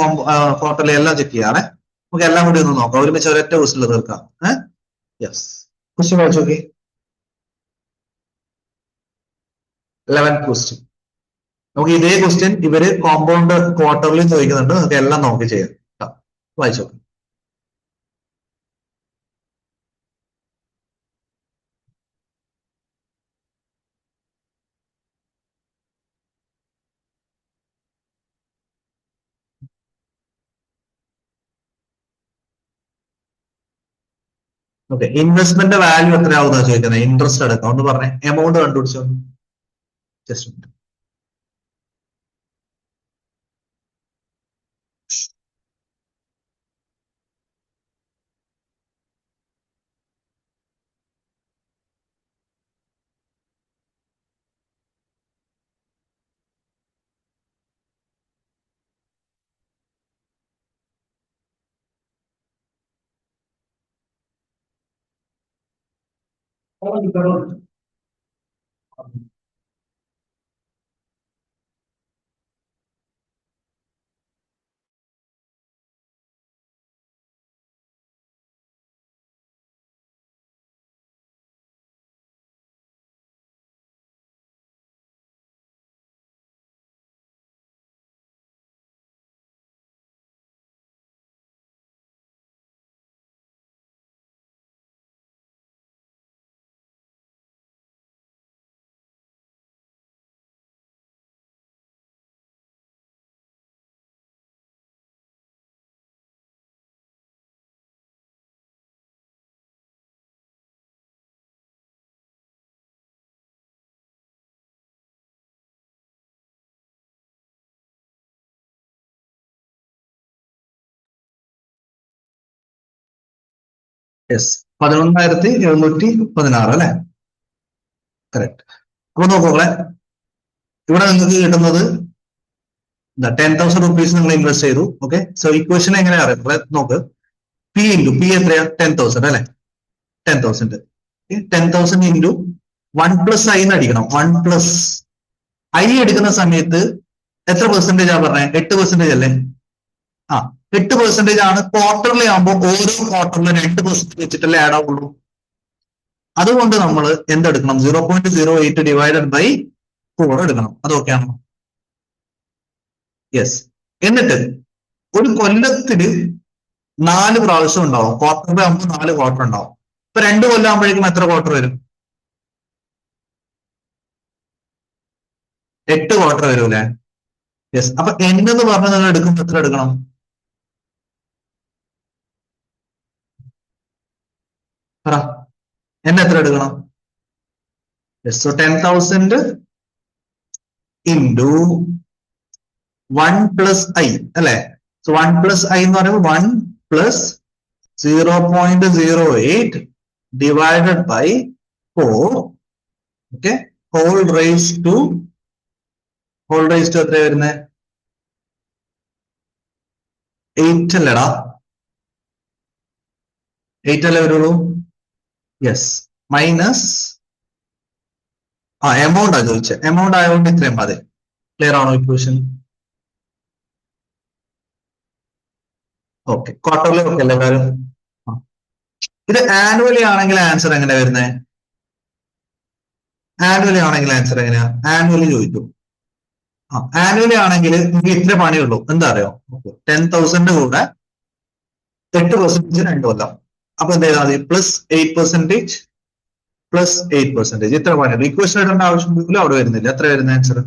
quarterly എല്ലാം ചെക്ക് ചെയ്യാണേ. നമുക്ക് എല്ലാം കൂടി ഒന്ന് നോക്കാം. ഒരുമിച്ച് ഒരൊറ്റ ക്വസ്റ്റിൽ തീർക്കാം. യെസ്, ക്വസ്റ്റ്യൻ വായിച്ചു നോക്കി. 11th question. നമുക്ക് ഇതേ ക്വസ്റ്റ്യൻ ഇവര് കോമ്പൗണ്ട് ക്വാർട്ടർലി ചോദിക്കുന്നുണ്ട്. നമുക്ക് എല്ലാം നോക്കി ചെയ്യാം. വായിച്ചു നോക്കാം. ഓക്കെ, ഇൻവെസ്റ്റ്മെന്റ് വാല്യൂ എത്രയാവുന്ന ചോദിക്കുന്നത്? ഇൻട്രസ്റ്റ് അടക്കം ഒന്ന് പറഞ്ഞേ, എമൗണ്ട് കണ്ടുപിടിച്ചോ. ജസ്റ്റ് യെസ്, 11,716 അല്ലെ? കറക്റ്റ്. അപ്പൊ നോക്കോളെ, ഇവിടെ നിങ്ങൾക്ക് കിട്ടുന്നത് 10,000 റുപ്പീസ് നിങ്ങൾ ഇൻവെസ്റ്റ് ചെയ്തു. ഓക്കെ, സോ ഇക്വേഷൻ എങ്ങനെയാ അറിയാം? നോക്ക്, പി ഇൻറ്റു പി എത്രയാ? 10,000 അല്ലെ? 10,000 10,000 ഇൻറ്റു 1 + i എന്ന് അടിക്കണം. 1 + i എടുക്കുന്ന സമയത്ത് എത്ര പെർസെന്റേജ് ആ പറഞ്ഞേ? 8% അല്ലേ? 8% ആണ്. ക്വാർട്ടർലി ആകുമ്പോൾ ഓരോ ക്വാർട്ടറിലും 2% വെച്ചിട്ടല്ലേ ആഡ് ആവുള്ളൂ. അതുകൊണ്ട് നമ്മൾ എന്തെടുക്കണം? 0.08 ഡിവൈഡഡ് ബൈ 4 എടുക്കണം. അതൊക്കെയാണോ? യെസ്. എന്നിട്ട് ഒരു കൊല്ലത്തില് 4 പ്രാവശ്യം ഉണ്ടാവും. ക്വാർട്ടർ ആകുമ്പോൾ 4 ക്വാർട്ടർ ഉണ്ടാവും. ഇപ്പൊ 2 കൊല്ലം ആകുമ്പോഴേക്കും എത്ര ക്വാർട്ടർ വരും? 8 ക്വാർട്ടർ വരും അല്ലെ? യെസ്. അപ്പൊ n എന്ന് പറഞ്ഞ് നിങ്ങൾ എടുക്കുമ്പോൾ എത്ര എടുക്കണം? പറ, n എത്ര എടുക്കണം? Yes. So 10,000 into 1 plus i അല്ലെ? സോ 1 plus i എന്ന് പറയുമ്പോൾ 1 plus 0.08 divided by 4, okay, whole raised to എത്ര വരുന്നത്? 8 അല്ലേടാ? 8 അല്ലേ വരുള്ളൂ? യെസ്. മൈനസ് എമൗണ്ട് ആ ചോദിച്ചത്. എമൗണ്ട് ആയതുകൊണ്ട് ഇത്രയും മതി. ക്ലിയർ ആണോ ഇക്വേഷൻ? ഓക്കെ. ക്വാർട്ടർലി ഓക്കെ അല്ലേ എല്ലാവരും? ഇത് ആനുവലി ആണെങ്കിൽ ആൻസർ എങ്ങനെ വരുന്നത്? ആനുവലി ആണെങ്കിൽ ആൻസർ എങ്ങനെയാ? ആനുവലി ചോദിക്കും. ആനുവലി ആണെങ്കിൽ നിങ്ങൾക്ക് ഇത്ര പണിയുള്ളൂ. എന്താ അറിയോ? 10,000 കൂടെ 8% 2 കൊല്ലം. അപ്പൊ എന്ത് ചെയ്താൽ മതി? +8% +8%. ഇത്ര പണിയുള്ളൂ. ഇക്വേഷൻ ഇടേണ്ട ആവശ്യം അവിടെ വരുന്നില്ല. എത്ര വരുന്ന ആൻസർ?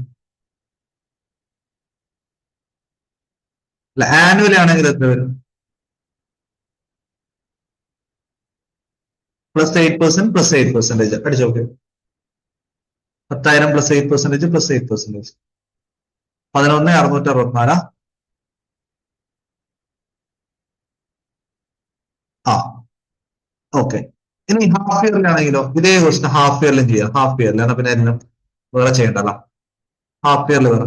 അല്ല, ആനുവലി ആണെങ്കിൽ എത്ര വരും? +8% +8%. അടിച്ചു നോക്ക്. 10,000 +8% +8%. 11,664. ഓക്കെ. ഇനി ഹാഫ് ഇയർലി ആണെങ്കിലോ? ഇതേ ക്വസ്റ്റൻ ഹാഫ് ഇയർലും ചെയ്യാം. ഹാഫ് ഇയർലി എന്നാ പിന്നെ എല്ലാം വേറെ ചെയ്യണ്ടല്ലോ. ഹാഫ് ഇയർലി വേറെ.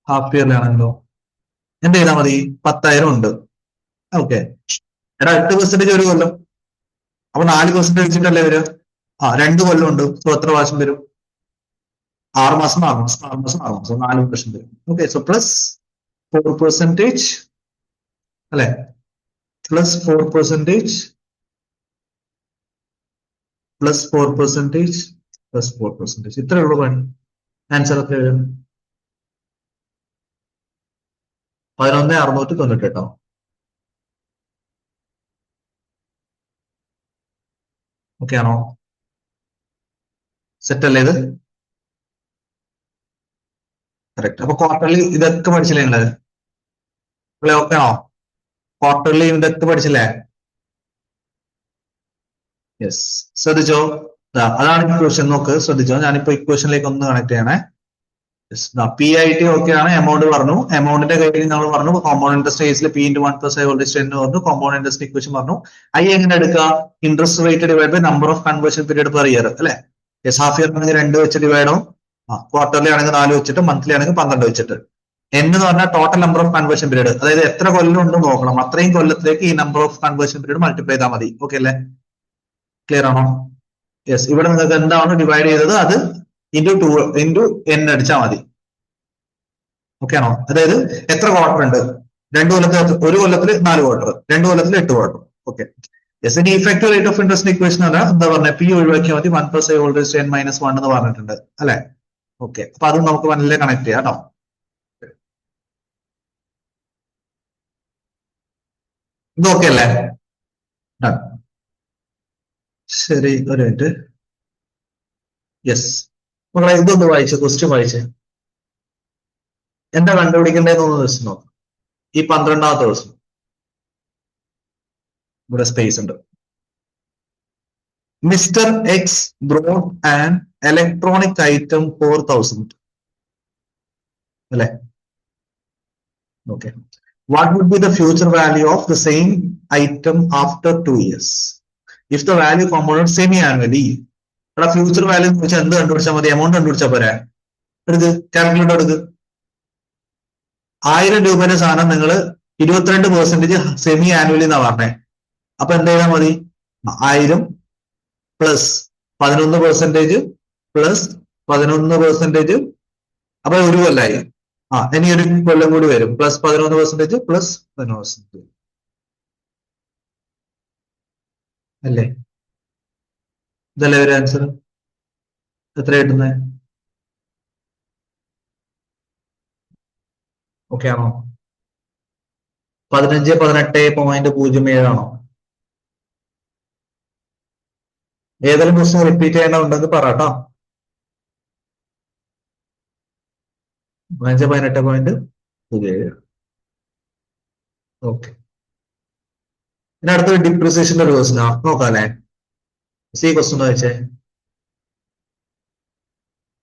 ഹാഫ് ഇയർലി ആണെങ്കിലോ എന്ത് ചെയ്താൽ മതി? 10,000 ഉണ്ട്. ഓക്കെ. എടാ 8% ഒരു കൊല്ലം. അപ്പൊ 4% വെച്ചിട്ടല്ലേ വരിക? 2 കൊല്ലം ഉണ്ട്. സോ എത്ര പ്രാവശ്യം വരും? 6 മാസം 4 മാസം 6 മാസം 6 മാസം 4 വർഷം വരും. ഓക്കെ. സോ +4% അല്ലെ? +4% +4% +4%. ഇത്രയേ ഉള്ളൂ പണി. ആൻസർ എത്ര വരും? 11,698. ഓക്കെ ആണോ? സെറ്റ് അല്ലേ ഇത്? കറക്റ്റ്. അപ്പൊ ക്വാർട്ടർലി ഇതൊക്കെ പഠിച്ചില്ലേ നിങ്ങള്? ഓക്കെ ആണോ? ക്വാർട്ടർലി ഇതൊക്കെ പഠിച്ചില്ലേ? യെസ്. ശ്രദ്ധിച്ചോ? അതാണ് ഇക്വേഷൻ. നോക്ക്, ശ്രദ്ധിച്ചോ. ഞാനിപ്പോ ഇക്വേഷനിലേക്ക് ഒന്ന് കണക്ട് ചെയ്യണേ. PIT ഓക്കെ ആണ്. എമൗണ്ട് പറഞ്ഞു. എമൗണ്ടിന്റെ കാര്യം നമ്മൾ പറഞ്ഞു. കോമ്പൗണ്ട് ഇൻട്രസ്റ്റ് കേസിൽ P × 1 + I = 10 പറഞ്ഞു. കോമ്പൗണ്ട് ഇൻട്രസ്റ്റ് ഇക്വേഷൻ പറഞ്ഞു. I എങ്ങനെ എടുക്കുക? Interest rate divide by number of conversion period per year അല്ലെ? യെസ്. ഹാഫ് ഇയർ ആണെങ്കിൽ 2 വെച്ച് ഡിവൈഡ് ആവും. ക്വാർട്ടർലി ആണെങ്കിൽ 4 വെച്ചിട്ട്, മന്ത്ലി ആണെങ്കിൽ 12 വെച്ചിട്ട്. n എന്ന് പറഞ്ഞാൽ total number of conversion period, അതായത് എത്ര കൊല്ലം ഉണ്ട് നോക്കണം. അത്രയും കൊല്ലത്തിലേക്ക് ഈ number of conversion period multiply ചെയ്താൽ മതി. ഓക്കെ അല്ലേ? ക്ലിയർ ആണോ? യെസ്. ഇവിടെ നിങ്ങൾക്ക് എന്താണ് ഡിവൈഡ് ചെയ്തത് അത് × n അടിച്ചാൽ മതി. ഓക്കെ ആണോ? അതായത് എത്ര ക്വാർട്ടർ ഉണ്ട്? 2 കൊല്ലത്തിൽ, ഒരു കൊല്ലത്തിൽ 4 ക്വാർട്ടർ, 2 കൊല്ലത്തിൽ 8 ക്വാർട്ടർ. ഓക്കെ. യെസ്. ഇനി effective rate of interest equation അല്ല, എന്താ പറഞ്ഞ P ഒഴിവാക്കിയാൽ മതി. 1 + I = n - 1 എന്ന് പറഞ്ഞിട്ടുണ്ട് അല്ലെ? ഓക്കെ. അപ്പൊ അതും നമുക്ക് നല്ല കണക്ട് ചെയ്യാം കേട്ടോ. ഇത് ഓക്കെ അല്ലേ? ശരി, ഒരു മിനിറ്റ്. യെസ്. മക്കളെ ഇതൊന്ന് വായിച്ച് ക്വസ്റ്റ്യൻ വായിച്ച് എന്താ കണ്ടുപിടിക്കേണ്ടതെന്ന് ദിവസം നോക്കാം. ഈ 12ാമത്തെ ദിവസം ഇവിടെ സ്പേസ് ഉണ്ട്. Mister X brought an electronic item 4,000 അല്ലെ? Okay. What would be the future value of the same item after 2 years if the value compounded semi annually? ഇവിടെ ഫ്യൂച്ചർ വാല്യൂ എന്ന് വെച്ചാൽ എന്ത് കണ്ടുപിടിച്ചാൽ മതി? എമൗണ്ട് കണ്ടുപിടിച്ചാൽ പോരാ? എടുക്ക്, കാൽക്കുലേറ്റർ എടുക്ക്. 1000 രൂപയുടെ സാധനം നിങ്ങൾ 22% സെമി ആനുവലി എന്നാ പറഞ്ഞേ. അപ്പൊ എന്ത് ചെയ്താൽ മതി? 1000 പ്ലസ് 11% പ്ലസ് 11%. അപ്പൊ ഒരു കൊല്ലായി. ഇനി ഒരു കൊല്ലം കൂടി വരും. +11% പ്ലസ് 11%. അല്ലേ? ഇതല്ലേ ഒരു ആൻസർ? എത്ര കിട്ടുന്നത്? ഓക്കെ ആണോ? 15-18.07 ആണോ? ഏതെങ്കിലും ക്വസ്റ്റ്യൻ റിപ്പീറ്റ് ചെയ്യേണ്ടതുണ്ടെങ്കിൽ പറട്ടോ. 15-18.07. ഓക്കെ. പിന്നെ അടുത്തൊരു ഡിപ്രിസിയേഷന്റെ ഒരു ക്വസ്റ്റ്യൻ നോക്കാം അല്ലെ? സി ക്വസ്റ്റ്യൻ വെച്ചേ.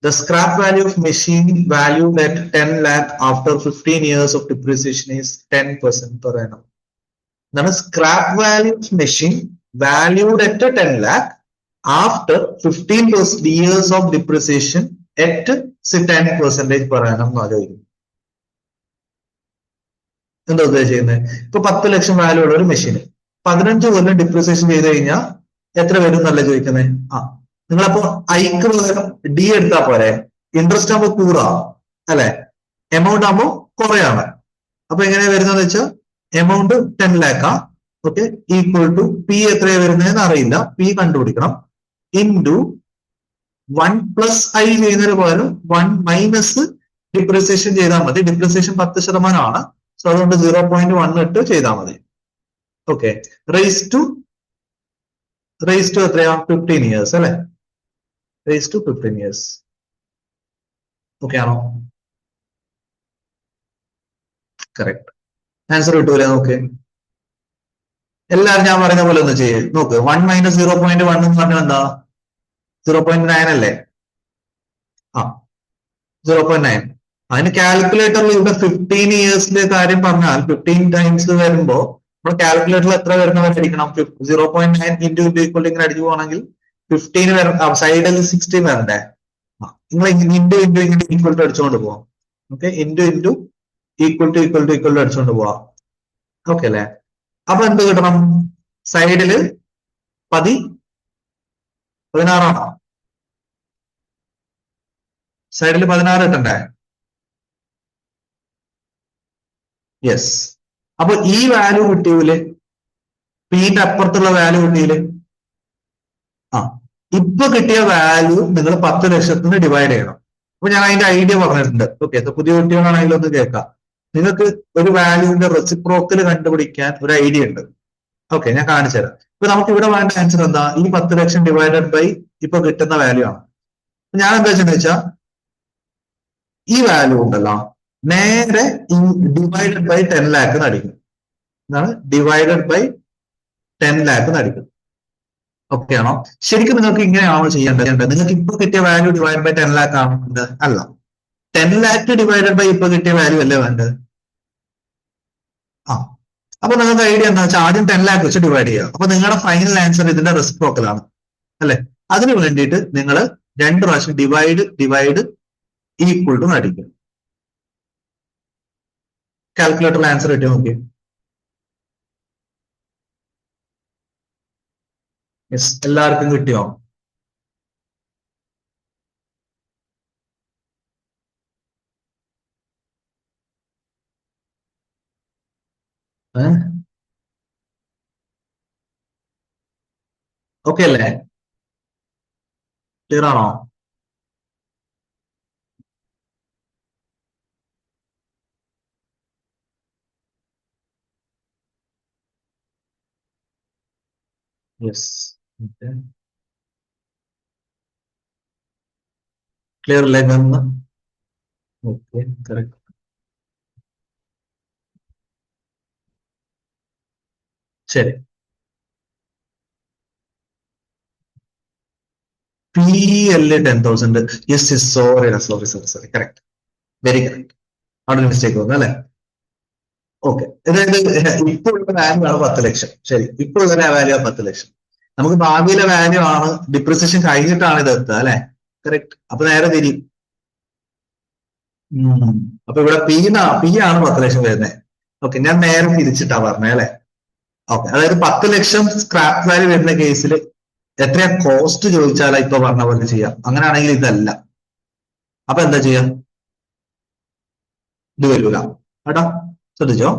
The scrap value of machine valued at 10 lakh after 15 years of depreciation is 10% per annum. That is scrap value of machine valued at 10 lakh after 15 years of depreciation at 10% per annum. എന്താ ഉദ്ദേശിക്കുന്നത്? ഇപ്പൊ 10 ലക്ഷം വാല്യൂ ഉള്ള ഒരു മെഷീന് 15 കൊല്ലം ഡിപ്രിസിയേഷൻ ചെയ്ത് കഴിഞ്ഞാൽ എത്ര വരും എന്നല്ല ചോദിക്കുന്നത്. നിങ്ങളപ്പോ ഐക്ക് പകരം ഡി എടുത്താ പോരെ? ഇൻട്രസ്റ്റ് ആകുമ്പോ കൂടാ അല്ലെ, എമൗണ്ട് ആകുമ്പോ കുറയാണ്. അപ്പൊ എങ്ങനെയാ വരുന്നതെന്ന് വെച്ചാൽ എമൗണ്ട് 10 ലാക്കാ, ഓക്കെ, ഈക്വൽ ടു പി എത്രയാ വരുന്നതെന്ന് അറിയില്ല, പി കണ്ടുപിടിക്കണം, ഇൻറ്റു 1+i ചെയ്യുന്നതിന് പകരം 1 - ഡിപ്രിസിയേഷൻ ചെയ്താൽ മതി. ഡിപ്രിസിയേഷൻ 10% സോ അതുകൊണ്ട് 0.1 ഇട്ട് ചെയ്താൽ മതി. ഓക്കെ, റേസ് ടു എത്രയാ? 15 ഇയേഴ്സ് അല്ലെ? Raise to 15 years. ഓക്കെ ആണോ? കറക്റ്റ് ആൻസർ കിട്ടൂലേ? നോക്ക് എല്ലാവരും ഞാൻ പറയുന്ന പോലെ ഒന്ന് ചെയ്യേ. നോക്ക് 1 - 0.1 എന്ന് പറഞ്ഞാൽ എന്താ? 0.9 അല്ലേ? 0.9. അതിന് കാൽക്കുലേറ്ററിൽ ഇവിടെ 15 ഇയേഴ്സിന്റെ കാര്യം പറഞ്ഞാൽ 15 ടൈംസ് വരുമ്പോ നമ്മൾ കാൽക്കുലേറ്ററിൽ എത്ര വരുന്നവരടിക്കണം? 0.9 ഇൻറ്റു ഈക്വൽ ഇങ്ങനെ അടിച്ചു പോകണമെങ്കിൽ 15 വരണം, സൈഡിൽ 16 വരണ്ടേ? നിങ്ങൾ ഇൻറ്റു ഇങ്ങനെ ഈക്വൽ ടു അടിച്ചുകൊണ്ട് പോവാം. ഓക്കെ, ഇൻറ്റു ഈക്വൽ ടു അടിച്ചുകൊണ്ട് പോവാം. ഓക്കെ അല്ലെ? അപ്പൊ എന്ത് കിട്ടണം? സൈഡില് 16 സൈഡിൽ 16 കിട്ടണ്ടേ? യെസ്. അപ്പൊ ഈ വാല്യൂ കിട്ടിയൂലേ? പിന്റെ അപ്പുറത്തുള്ള വാല്യൂ കിട്ടിയില്ലേ? ഇപ്പൊ കിട്ടിയ വാല്യൂ നിങ്ങൾ 10 ലക്ഷത്തിന് ഡിവൈഡ് ചെയ്യണം. അപ്പൊ ഞാൻ അതിന്റെ ഐഡിയ പറഞ്ഞിട്ടുണ്ട്. ഓക്കെ, പുതിയ കുട്ടികളാണെങ്കിലും ഒന്ന് കേൾക്കാം. നിങ്ങൾക്ക് ഒരു വാല്യൂവിന്റെ റെസിപ്രോക്കൽ കണ്ടുപിടിക്കാൻ ഒരു ഐഡിയ ഉണ്ട്. ഓക്കെ, ഞാൻ കാണിച്ചു തരാം. ഇപ്പൊ നമുക്ക് ഇവിടെ വേണ്ട ആൻസർ എന്താ? ഈ 10 ലക്ഷം ഡിവൈഡഡ് ബൈ ഇപ്പൊ കിട്ടുന്ന വാല്യൂ ആണ്. ഞാൻ എന്താ വെച്ചെന്ന് വെച്ചാൽ ഈ വാല്യൂ ഉണ്ടല്ലോ, നേരെ ഡിവൈഡഡ് ബൈ 10 ലാക്ക് നടിക്കും. എന്താണ്? ഡിവൈഡഡ് ബൈ 10 ലാക്ക് നടിക്കും. ഓക്കെ ആണോ? ശരിക്കും നിങ്ങൾക്ക് ഇങ്ങനെയാണോ ചെയ്യേണ്ടത്? നിങ്ങൾക്ക് ഇപ്പൊ കിട്ടിയ വാല്യൂ ഡിവൈഡ് ബൈ 10 ലാക്ക് ആണോ വേണ്ടത്? അല്ല, 10 ലാക്ക് ഡിവൈഡഡ് ബൈ ഇപ്പൊ കിട്ടിയ വാല്യൂ അല്ലേ വേണ്ടത്? അപ്പൊ നിങ്ങൾക്ക് ഐഡിയ എന്താ വെച്ചാൽ ആദ്യം 10 ലാക്ക് വെച്ച് ഡിവൈഡ് ചെയ്യുക. അപ്പൊ നിങ്ങളുടെ ഫൈനൽ ആൻസർ ഇതിന്റെ റെസിപ്രോക്കലാണ് അല്ലെ? അതിന് വേണ്ടിയിട്ട് നിങ്ങൾ 2 പ്രാവശ്യം ഡിവൈഡ് ഈക്വൽ ടു നടിക്കും. കാൽക്കുലേറ്ററിൽ ആൻസർ കിട്ടി നോക്കി. യെസ്, എല്ലാവർക്കും കിട്ടിയോ? ഓക്കെ അല്ലേ? ക്ലിയർ ആണോ? യെസ്. ക്ലിയർ അല്ലേ? Okay, correct. ശരി. PL 10,000. Yes, sorry. Correct, very correct. അവിടെ മിസ്റ്റേക്ക് വന്നു അല്ലെ? ഓക്കെ, അതായത് ഇപ്പോഴുള്ള വാല്യൂ ആണ് 10 ലക്ഷം. ശരി, ഇപ്പോഴുള്ള വാല്യൂ ആണ് 10 ലക്ഷം. നമുക്ക് ഭാവിയിലെ വാല്യൂ ആണ്, ഡിപ്രിസിയേഷൻ കഴിഞ്ഞിട്ടാണ് ഇത് എത്തുക അല്ലെ? കറക്റ്റ്. അപ്പൊ നേരെ തിരിയും. അപ്പൊ ഇവിടെ പി ആണ് 10 ലക്ഷം വരുന്നത്. ഓക്കെ, ഞാൻ നേരെ തിരിച്ചിട്ടാ പറഞ്ഞത് അല്ലെ? ഓക്കെ, അതായത് 10 ലക്ഷം സ്ക്രാപ്പ് വാല്യൂ വരുന്ന കേസിൽ എത്രയാ കോസ്റ്റ് ചോദിച്ചാലാ ഇപ്പൊ പറഞ്ഞ പോലെ ചെയ്യാം. അങ്ങനെയാണെങ്കിൽ ഇതല്ല. അപ്പൊ എന്താ ചെയ്യാം? ഇത് വരൂല കേട്ടോ, ശ്രദ്ധിച്ചോ.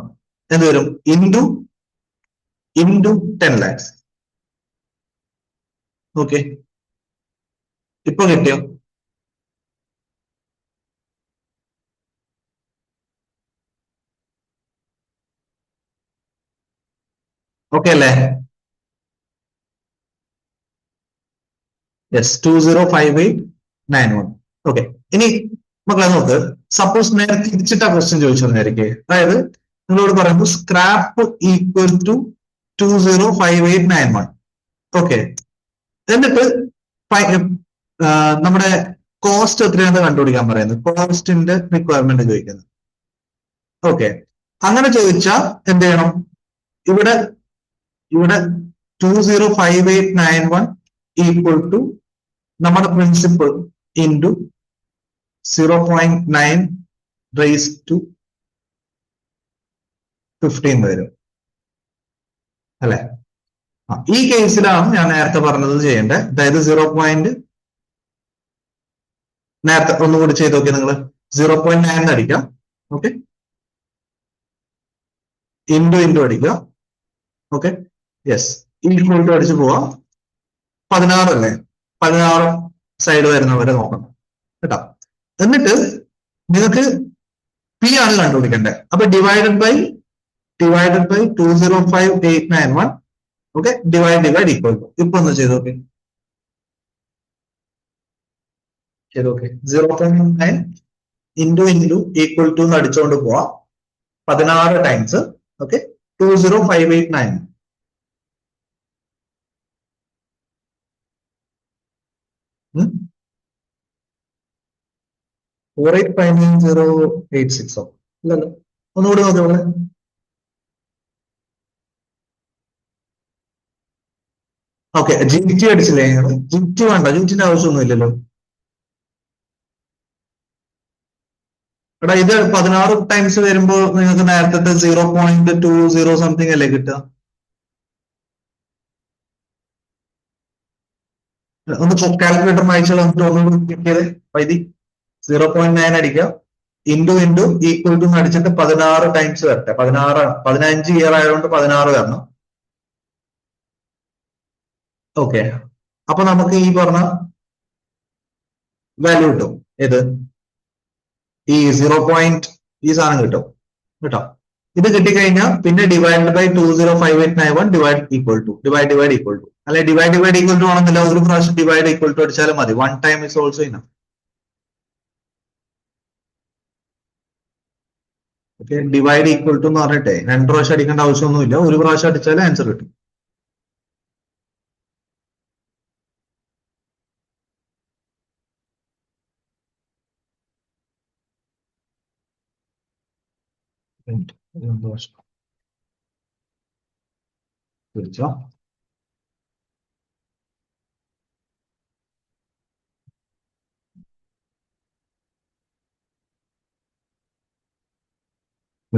എന്ത് വരും? ഇൻറ്റു 10 ലാക്സ്. ഓക്കെ, ഇപ്പൊ കിട്ടിയോ? ഓക്കെ അല്ലേ? യെസ്, 205891. ഓക്കെ, ഇനി മക്കളെ നോക്ക്, സപ്പോസ് നേരെ തിരിച്ചിട്ട ക്വസ്റ്റ്യൻ ചോദിച്ചു നേരത്തെ, അതായത് നിങ്ങളോട് പറയുമ്പോൾ സ്ക്രാപ്പ് ഈക്വൽ ടു 205891. ഓക്കെ, എന്നിട്ട് നമ്മുടെ കോസ്റ്റ് എത്രയാണെന്ന് കണ്ടുപിടിക്കാൻ പറയുന്നത്, കോസ്റ്റിന്റെ റിക്വയർമെന്റ് ചോദിക്കുന്നത്. ഓക്കെ, അങ്ങനെ ചോദിച്ചാൽ എന്ത് ചെയ്യണം? ഇവിടെ ഇവിടെ 205891 ഈക്വൽ ടു നമ്മുടെ പ്രിൻസിപ്പിൾ ഇൻറ്റു 0.9 റേസ് ടു 15 വരും അല്ലെ? ഈ കേസിലാണ് ഞാൻ നേരത്തെ പറഞ്ഞത് ചെയ്യേണ്ടത്. അതായത് 0. നേരത്തെ ഒന്നുകൂടി ചെയ്ത് നോക്കിയാൽ നിങ്ങൾ 0.9 അടിക്കാം. ഓക്കെ, ഇൻറ്റു അടിക്കുക. ഓക്കെ, യെസ്, ഈക്വൽ ടു അടിച്ചു പോവാം. 16 അല്ലേ? 16 സൈഡ് വരുന്നവരെ നോക്കണം കേട്ടോ. എന്നിട്ട് നിങ്ങൾക്ക് പി ആണ് കണ്ടുപിടിക്കേണ്ടത്. അപ്പൊ divided by 205891. Okay, divide equal to, ഇപ്പൊ ഒന്ന് ചെയ്ത് നോക്കി. ചെയ്ത് നോക്കി, 0.9 ഇൻറ്റു ഈക്വൽ ടു എന്ന് അടിച്ചുകൊണ്ട് പോവാം. 16 ടൈംസ്. ഓക്കെ, 20589. Hmm? 4859,086. ഇല്ലല്ലോ, ഒന്നുകൂടി നോക്കിയോളെ. ഓക്കെ, ജി ടി അടിച്ചില്ലേ നിങ്ങൾ? ജി ടി വേണ്ട, ജി ടിന്റെ ആവശ്യമൊന്നും ഇല്ലല്ലോ. എടാ, ഇത് 16 ടൈംസ് വരുമ്പോൾ നിങ്ങൾക്ക് നേരത്തെ 0.20 സംതിങ് അല്ലേ കിട്ടുക? ഒന്ന് കാൽക്കുലേറ്റർ വായിച്ചാൽ ഒന്നുകൂടി കിട്ടിയത് വൈദി. 0.9 അടിക്കുക, ഇൻറ്റു ഈക്വൽ ടു അടിച്ചിട്ട് 16 ടൈംസ് വരട്ടെ. 15 ഇയർ ആയതുകൊണ്ട് 16 വരണം. ഓക്കെ, അപ്പൊ നമുക്ക് ഈ പറഞ്ഞ വാല്യൂ കിട്ടും. ഏത്? ഈ 0. ഈ സാധനം കിട്ടും കേട്ടോ. ഇത് കിട്ടിക്കഴിഞ്ഞാൽ പിന്നെ divide by 205891 divide equal to അല്ലെ, ഡിവൈഡ് ഈക്വൽ ടു ആണെന്നില്ല, ഒരു പ്രാവശ്യം ഡിവൈഡ് ഈക്വൽ ടു അടിച്ചാലും മതി. 1 time is also enough. Okay, divide equal to എന്ന് പറഞ്ഞിട്ടേ 2 പ്രാവശ്യം അടിക്കേണ്ട ആവശ്യമൊന്നുമില്ല, ഒരു പ്രാവശ്യം അടിച്ചാൽ ആൻസർ കിട്ടും. തിരിച്ചോ?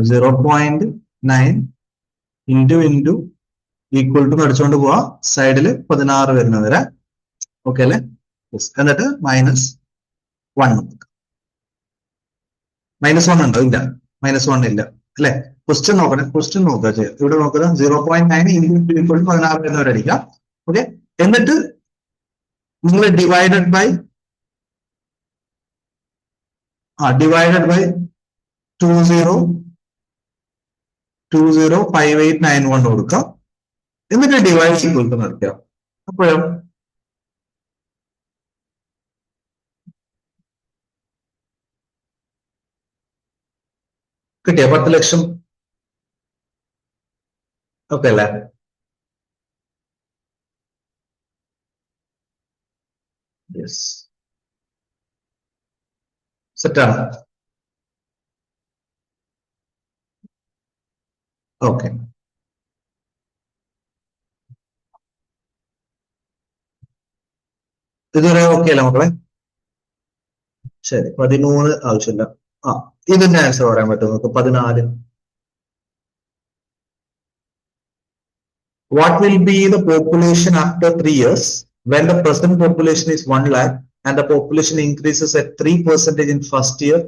Zero point nine into equal to അടിച്ചുകൊണ്ട് പോവാ. സൈഡിൽ 16 വരുന്നവരെ. ഓക്കെ അല്ലെ? എന്നിട്ട് -1. -1 ഉണ്ടോ? ഇല്ല, -1 ഇല്ല അല്ലെ? ക്വസ്റ്റ്യൻ നോക്കണേ, ക്വസ്റ്റ്യൻ നോക്കുക ചെയ്യാം. ഇവിടെ നോക്കുക, 0.9 ഇൻറ്റു ഈക്വൽ ടു 16 വരുന്നവരെ അടിക്കാം. ഓക്കെ, എന്നിട്ട് നിങ്ങൾ ഡിവൈഡഡ് ബൈ 205891 കൊടുക്കാം. എന്നിട്ട് ഡിവൈഡ് ഈക്വൽ ടു നടക്കുക. അപ്പോഴും കിട്ടിയ 10 ലക്ഷം. ഓക്കെ അല്ലേ? യെസ്, സെറ്റാണ്. ഓക്കെ, ഇതുവരെ ഓക്കെ അല്ലേ മക്കളെ? ശരി, 13 ആവശ്യമില്ല. ഇതിന്റെ ആൻസർ പറയാൻ പറ്റും നമുക്ക്. 14. What will be the population after 3 years when the present population is 1 lakh and the population increases at 3% in first year,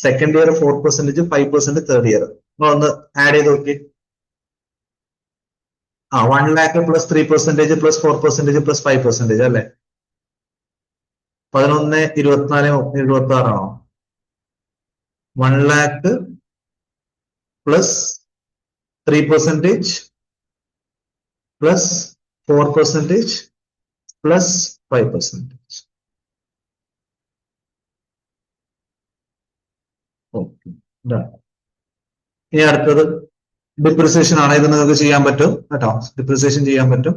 second year 4%, 5% third year? ഒന്ന് ആഡ് ചെയ്ത് നോക്കി. 1 lakh പ്ലസ് 3% പ്ലസ് 4% പ്ലസ് 5% അല്ലേ? 11, 24, 76 ആണോ? 1 lakh plus 3% plus 4% plus 5%. Okay, ഇനി അടുത്തത് ഡിപ്രിസിയേഷൻ ആണ്. ഇത് നിങ്ങൾക്ക് ചെയ്യാൻ പറ്റും കേട്ടോ, ഡിപ്രിസിയേഷൻ ചെയ്യാൻ പറ്റും.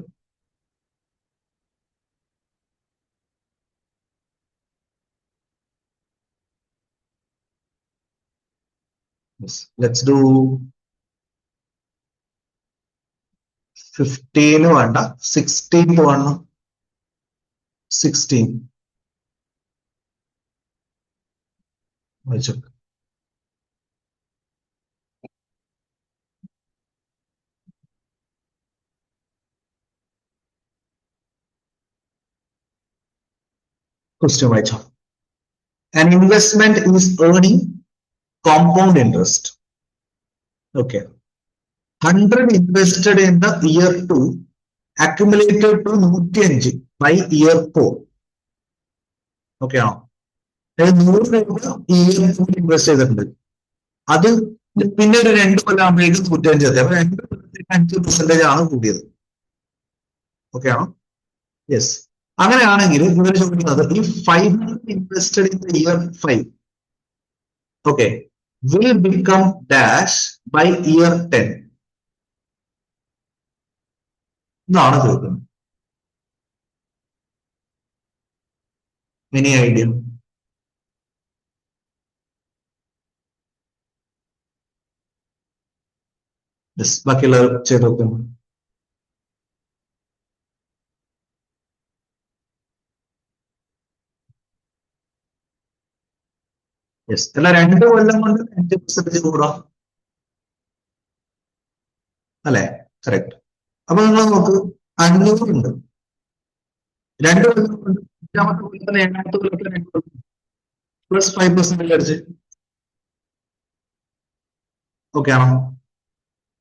ലെറ്റ്സ് ഡു 15 വേണ്ട, 16 വേണം. 16 വായിച്ചോക്കെ. ക്വസ്റ്റ്യൻ വായിച്ചോ. An investment is earning compound interest. Okay. 100 invested in the year 2 accumulated to 105 by year 4. Okay ആണോ? 100 രൂപ ഇയർ 2 ഇൻവെസ്റ്റ് ചെയ്തിട്ടുണ്ട്. അത് പിന്നെ ഒരു 2 കൊല്ലം ആകുമ്പോഴേക്കും 105 എത്തി. അപ്പൊ 5% ആണ് കൂടിയത്. ഓക്കെ ആണോ? യെസ്. അങ്ങനെയാണെങ്കിൽ ഇവർ ചോദിക്കുന്നത് ഈ 500 invested in the year 5 okay will become dash by year 10. ഇതാണ് ചോദിക്കുന്നത്. Any idea? Yes, ബാക്കിയുള്ളവർ ചെയ്ത് നോക്കുന്നു. യെസ്, അല്ല 2 കൊല്ലം കൊണ്ട് 5% കൂടാം അല്ലെ? കറക്റ്റ്. അപ്പൊ നിങ്ങൾ നോക്ക്, 500 ഉണ്ട്, 2 കൊല്ലം കൊണ്ട് 5ാമത്തെ കൊല്ലത്തിന് 7ാമത്തെ കൊല്ലത്തിന് 2 കൊല്ലം പ്ലസ് 5% അടിച്ച്. ഓക്കെ ആണോ?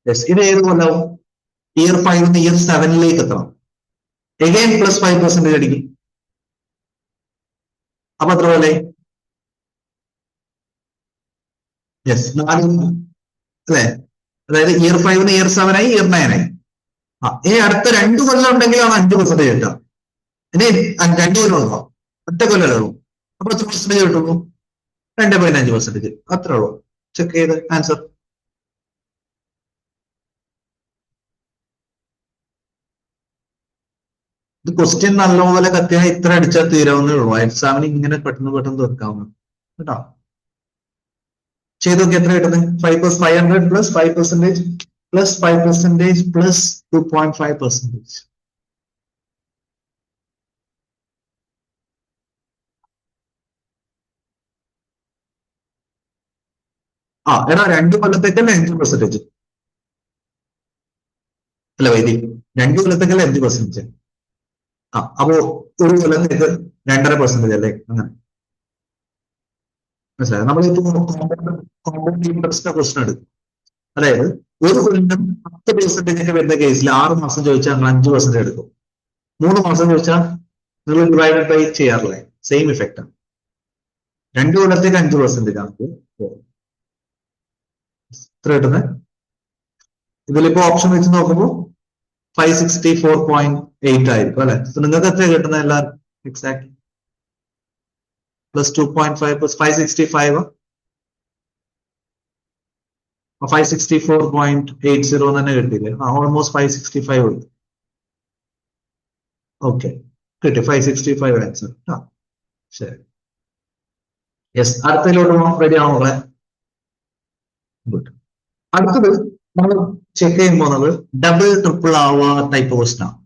യെസ്. ഇത് ഏത് കൊല്ലവും? ഇയർ 5 ഇയർ 7ലേക്ക് എത്തണം. എഗെയിൻ പ്ലസ് 5% അടിക്കും. അപ്പൊ എത്ര പോലെ? യെസ്, 4 അല്ലെ? അതായത് ഇയർ 5 ഇയർ 7 ആയി, ഇയർ 9 ആയി. ഇനി അടുത്ത 2 കൊല്ലം ഉണ്ടെങ്കിലാണ് 5% കിട്ടുക. ഇനി 2 കൊല്ലം ഉള്ളോ? ഒറ്റ കൊല്ലമേ ഉള്ളൂ. അപ്പൊ എത്ര പെർസെന്റേജ് കിട്ടുള്ളൂ? 2.5%. അത്രേ ഉള്ളൂ. ചെക്ക് ചെയ്ത് ആൻസർ. ഇത് ക്വസ്റ്റ്യൻ നല്ലപോലെ കത്തിയാൽ ഇത്ര അടിച്ചാൽ തീരാവുന്നേ ഉള്ളൂ. എക്സാമിന് ഇങ്ങനെ പെട്ടെന്ന് പെട്ടെന്ന് തീർക്കാവുന്നു കേട്ടോ. ചെയ്ത് നോക്കി എത്ര കിട്ടുന്നത്? 5 + 500 പ്ലസ് 5% പ്ലസ് 5% പ്ലസ് 2.5%. എടാ 2 കൊല്ലത്തേക്കല്ല 5%. അല്ല വൈദി, 2 കൊല്ലത്തേക്കല്ല 5%. അപ്പോ ഒരു കൊല്ലത്തേക്ക് 2.5% അല്ലേ? അങ്ങനെ മനസ്സിലായി. നമ്മളിപ്പോ കോമ്പൗണ്ട് ഇൻട്രസ്റ്റ് ക്വസ്റ്റൻ എടുക്കും. അതായത് ഒരു കൊല്ലം 10% വരുന്ന കേസിൽ 6 മാസം ചോദിച്ചാൽ നിങ്ങൾ 5% എടുക്കും. 3 മാസം ചോദിച്ചാൽ നിങ്ങൾ ഡിവൈഡഡ് ബൈ ചെയ്യാറില്ലേ? സെയിം ഇഫക്റ്റ് ആണ്. 2 കൊല്ലത്തേക്ക് 5% ആണ് ഇത്ര കിട്ടുന്നത്. ഇതിലിപ്പോ ഓപ്ഷൻ വെച്ച് നോക്കുമ്പോൾ 564.8 ആയിരിക്കും അല്ലെ? നിങ്ങൾക്ക് എത്ര കിട്ടുന്നത് എല്ലാവർക്കും എക്സാക്ട്? പ്ലസ് 2.5 പ്ലസ് 565 564.80 തന്നെ കിട്ടിയില്ലേ? ഓൾമോസ്റ്റ് 565 കിട്ടും. ഓക്കെ, കിട്ടി 565 ആൻസർ. ശരി, യെസ്. അടുത്തതിലോട്ട് പോകാം. റെഡി ആണോ? ഗുഡ്. അടുത്തത് നമ്മൾ ചെക്ക് ചെയ്യാൻ പോകുന്നത് ഡബിൾ ട്രിപ്പിൾ ആവുക ടൈപ്പ് ക്വസ്റ്റൻ ആണ്.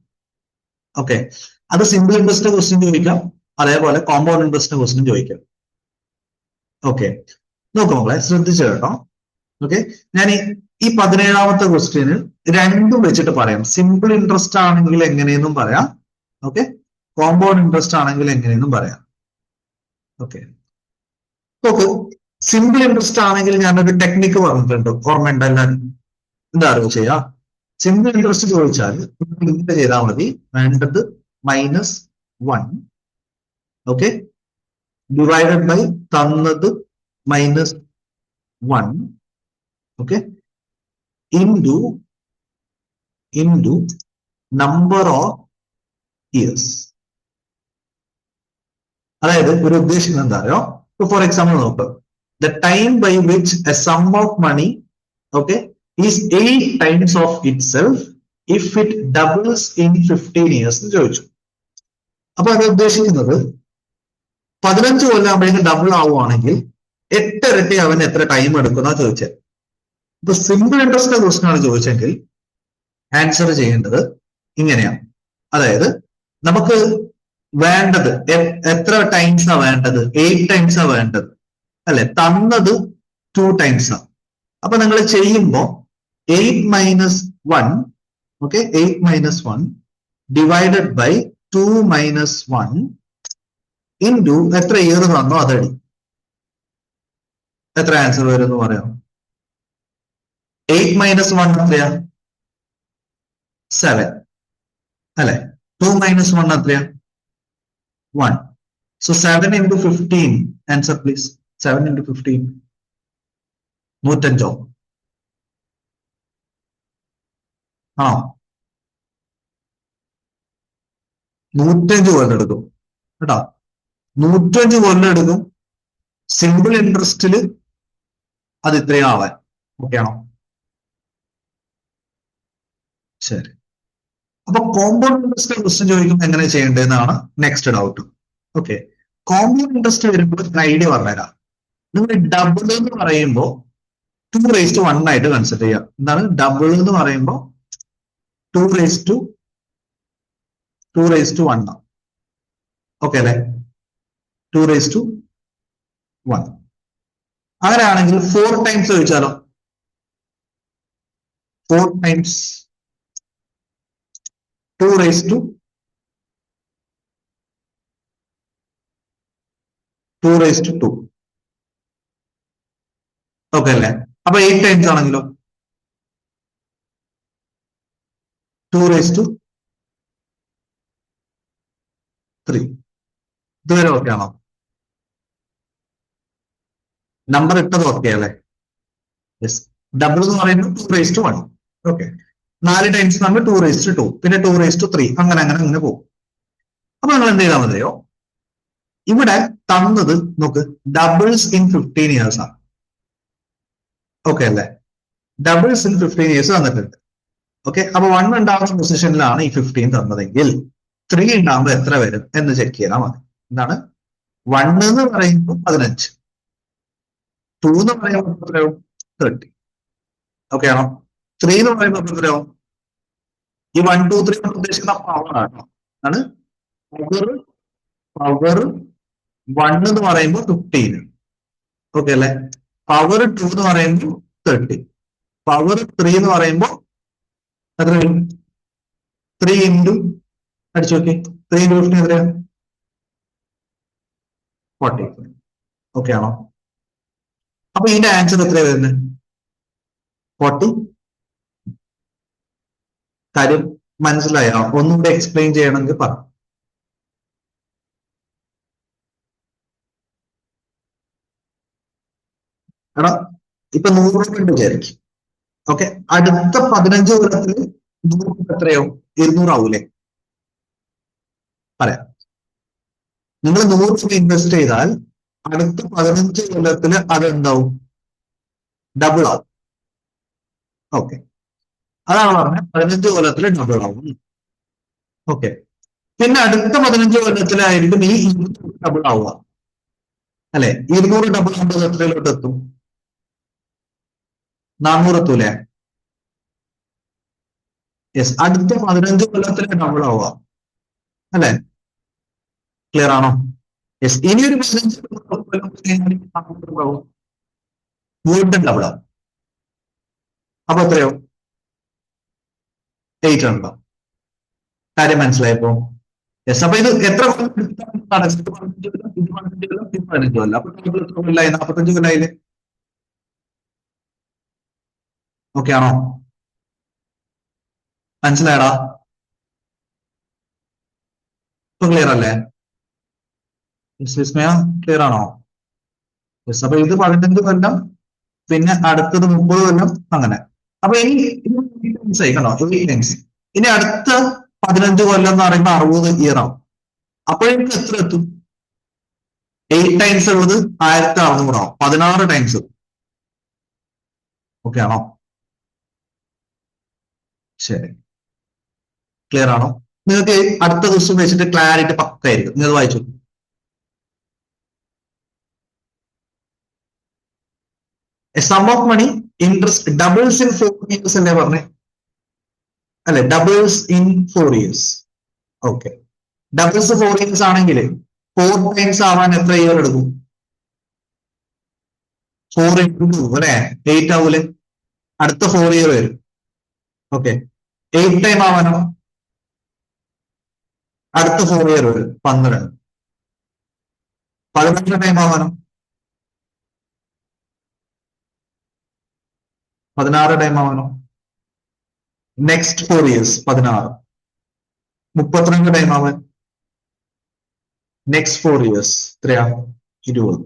ഓക്കെ, അത് സിമ്പിൾ ഇൻട്രസ്റ്റ് ക്വസ്റ്റ്യൻ ചോദിക്കാം, അതേപോലെ കോമ്പൗണ്ട് ഇൻട്രസ്റ്റ് ക്വസ്റ്റ്യൻ ചോദിക്കാം. ഓക്കെ, നോക്കാം മക്കളെ, ശ്രദ്ധിച്ചു കേട്ടോ. ഓക്കെ, ഞാൻ ഈ 17ാമത്തെ ക്വസ്റ്റ്യന് രണ്ടും വെച്ചിട്ട് പറയാം. സിമ്പിൾ ഇൻട്രസ്റ്റ് ആണെങ്കിൽ എങ്ങനെയെന്നും പറയാം, ഓക്കെ, കോമ്പൗണ്ട് ഇൻട്രസ്റ്റ് ആണെങ്കിൽ എങ്ങനെയെന്നും പറയാം. ഓക്കെ, നോക്കൂ, സിമ്പിൾ ഇൻട്രസ്റ്റ് ആണെങ്കിൽ ഞാനൊരു ടെക്നിക്ക് പറഞ്ഞിട്ടുണ്ട്, ഓർമ്മയുണ്ട് എല്ലാവരും? എന്താ അറിവ് ചെയ്യാം. സിമ്പിൾ ഇൻട്രസ്റ്റ് ചോദിച്ചാൽ ഇങ്ങനെ ചെയ്താൽ മതി. വേണ്ടത് -1, ഓക്കെ, ഡിവൈഡഡ് ബൈ തന്നത് -1, okay, into number of years. അതായത് ഒരു ഉദ്ദേശിക്കുന്നത് എന്താ അറിയോ? ഫോർ എക്സാമ്പിൾ നോക്ക്, the time by which a sum of money, okay, is 8 times of itself if it doubles in 15 years എന്ന് ചോദിച്ചു. അപ്പൊ അത് ഉദ്ദേശിക്കുന്നത് 15 കൊല്ലാകുമ്പോഴേക്കും ഡബിൾ ആവുകയാണെങ്കിൽ 8 ഇരട്ടി അവൻ എത്ര ടൈം എടുക്കുന്ന ചോദിച്ചത്. ഇപ്പൊ സിമ്പിൾ ഇൻട്രസ്റ്റ് ക്വസ്റ്റൻ ആണ് ചോദിച്ചെങ്കിൽ ആൻസർ ചെയ്യേണ്ടത് ഇങ്ങനെയാണ്. അതായത് നമുക്ക് വേണ്ടത് എത്ര ടൈംസാ വേണ്ടത്? 8 ടൈംസാ വേണ്ടത് അല്ലെ? തന്നത് 2 ടൈംസാ. അപ്പൊ നിങ്ങൾ ചെയ്യുമ്പോ 8 - 1, ഓക്കെ, 8 - 1 ഡിവൈഡഡ് ബൈ 2 - 1 ഇൻറ്റു എത്ര ഇയർ തന്നോ അതടി. എത്ര ആൻസർ വരും എന്ന് പറയാം? 8 - 1 എത്രയാ? 7 അല്ലെ? 2 - 1 എത്രയാ? 1. So 7 into 15. Answer please. 7 into 15. 105. ആ 105 കൊല്ലം എടുക്കും കേട്ടോ. 105 കൊല്ലം എടുക്കും സിമ്പിൾ ഇൻട്രസ്റ്റിൽ അത് ഇത്രയും ആവാൻ. ഓക്കെ ആണോ? ശരി. അപ്പൊ കോമ്പൗണ്ട് ഇൻട്രസ്റ്റ് ക്വസ്റ്റ്യൻ ചോദിക്കുമ്പോൾ എങ്ങനെ ചെയ്യേണ്ടതെന്നാണ് next doubt. Okay, compound interest വരുമ്പോൾ ഐഡിയ പറഞ്ഞുതരാം. നിങ്ങൾ ഡബിൾ എന്ന് പറയുമ്പോൾ 2⁻1 ആയിട്ട് കൺസിഡർ ചെയ്യുക. എന്താണ് ഡബിൾ എന്ന് പറയുമ്പോൾ 2⁻1. ഓക്കെ അല്ലെ? 2⁻1. അങ്ങനെയാണെങ്കിൽ 4 ടൈംസ് ചോദിച്ചാലോ? 4 ടൈംസ് 2⁻2. ഓക്കെ അല്ലേ? അപ്പൊ 8 ടൈംസ് ആണെങ്കിലോ? 2⁻3. ഇതുവരെ ഓക്കെ ആണോ? നമ്പർ ഇട്ടത് ഓക്കെ അല്ലേ? യെസ്. ഡബിൾ എന്ന് പറയുമ്പോൾ 2⁻1. ഓക്കെ, 4 ടൈംസ് നമ്മൾ 2⁻2, പിന്നെ 2⁻3, അങ്ങനെ പോകും. അപ്പൊ നിങ്ങൾ എന്ത് ചെയ്താൽ മതിയോ? ഇവിടെ തന്നത് നോക്ക്, ഡബിൾസ് ഇൻ 15 years ആണ്. ഓക്കെ അല്ലേ? ഡബിൾസ് ഇൻ 15 years തന്നിട്ടുണ്ട്. ഓക്കെ, അപ്പൊ 1 ഉണ്ടാവുന്ന പൊസിഷനിലാണ് ഈ 15 തന്നതെങ്കിൽ 3 ഉണ്ടാകുമ്പോൾ എത്ര വരും എന്ന് ചെക്ക് ചെയ്താൽ മതി. എന്താണ് 1 എന്ന് പറയുമ്പോൾ 15, 2 എന്ന് പറയുമ്പോൾ എത്രയാവും? 30. ഓക്കെ ആണോ? 3 എന്ന് പറയുമ്പോൾ എത്രയാവും? ഈ 1, 2, 3 ഉദ്ദേശിക്കുന്ന പവർ ആണോ? ആണ് പവർ 1 എന്ന് പറയുമ്പോൾ 15. ഓക്കെ അല്ലെ? പവർ 2 എന്ന് പറയുമ്പോൾ 30. പവർ 3 എന്ന് പറയുമ്പോൾ എത്ര വരും? 3 ഇൻറ്റു അടിച്ചു നോക്കി, 3 ഇൻറ്റു 15 എത്രയാ? 40. ഓക്കെ ആണോ? അപ്പൊ ഇതിന്റെ ആൻസർ എത്രയാ വരുന്നത്? 40. കാര്യം മനസ്സിലായോ? ഒന്നുകൂടെ എക്സ്പ്ലെയിൻ ചെയ്യണമെങ്കിൽ പറ. എടാ ഇപ്പൊ 100 രൂപ ഉണ്ട് വിചാരിക്കും. ഓക്കെ, അടുത്ത 15 കൊല്ലത്തിൽ 100 എത്രയാവും? 200 ആവൂലേ? പറയാം. നിങ്ങൾ 100 രൂപ ഇൻവെസ്റ്റ് ചെയ്താൽ അടുത്ത 15 കൊല്ലത്തിൽ അതെന്താവും? ഡബിൾ ആവും. ഓക്കെ, അതാണ് പറഞ്ഞത് 15 കൊല്ലത്തിൽ ഡബിൾ ആവും. ഓക്കെ, പിന്നെ അടുത്ത 15 കൊല്ലത്തിലായിരിക്കും ഈ 200 ഡബിൾ ആവുക അല്ലെ? 200 ഡബിൾ ആകുമ്പോൾ എത്രയിലോട്ട് എത്തും? 400 എത്തൂലേ? യെസ്, അടുത്ത 15 കൊല്ലത്തിൽ ഡബിൾ ആവുക അല്ലെ? ക്ലിയർ ആണോ? യെസ്. ഇനി ഒരു 15 വീണ്ടും ഡബിൾ ആവും. അപ്പൊ എത്രയോ? 800. കാര്യം മനസ്സിലായപ്പോ? യെസ്. അപ്പൊ ഇത് എത്ര 15 കൊല്ലം, അപ്പൊ 45 കൊല്ലായില്ലേ? ഓക്കെ ആണോ? മനസ്സിലായടാ? ഇപ്പൊ ക്ലിയർ അല്ലേ? വിസ്മയ ക്ലിയർ ആണോ? യെസ്. അപ്പൊ ഇത് 15 കൊല്ലം, പിന്നെ അടുത്തത് 30 കൊല്ലം, അങ്ങനെ. അപ്പൊ ഇനി കണ്ടോ, ഇനി അടുത്ത 15 കൊല്ലം എന്ന് പറയുമ്പോൾ 60 ഇയർ ആവും. അപ്പോഴേക്കും എത്ര എത്തും? 8 ടൈംസ് ഉള്ളത് 1600 ആവും. 16 ടൈംസ്. ഓക്കെ ആണോ? ശരി, ക്ലിയർ ആണോ? നിങ്ങൾക്ക് അടുത്ത ദിവസം വെച്ചിട്ട് ക്ലാരിറ്റി പക്കായിരിക്കും. നിങ്ങൾ വായിച്ചു. A sum of money interest doubles in 4 years അല്ലേ പറഞ്ഞേ? അല്ലെ, doubles in 4 years. Okay, doubles 4 years ആണെങ്കിൽ 4 ടൈംസ് ആവാൻ എത്ര ഇയർ എടുക്കും? 4 into 2 അല്ലെ, 8 ആവൂലെ? അടുത്ത 4 ഇയർ വരും. ഓക്കെ, 8 ടൈം ആവാനോ? അടുത്ത 4 ഇയർ വരും, 12. 11 ടൈം ആവാനോ? 16 ടൈം ആവാനോ? Next 4 years 16. 32 ടൈം ആവാൻ നെക്സ്റ്റ് 4 ഇയേഴ്സ് എത്രയാ? 20.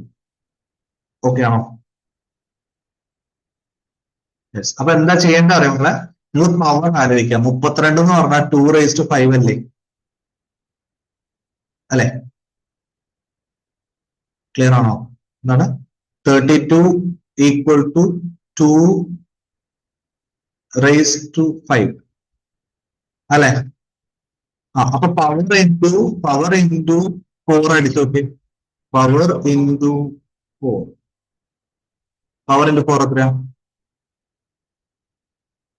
ഓക്കെ ആണോ? യെസ്. അപ്പൊ എന്താ ചെയ്യേണ്ട അറിയുമ്പോൾ നിങ്ങൾ പവർ ആലോചിക്കാം. 32 എന്ന് പറഞ്ഞാൽ 2⁵5 അല്ലേ? അല്ലെ? ക്ലിയർ ആണോ? എന്താണ് 32 ഈക്വൽ ടു 2⁵5 അല്ലെ? അപ്പൊ പവർ ഇൻറ്റു 4 അടിച്ചു നോക്കി. Power into 4. പവർ ഇൻറ്റു 4 എത്രയാ?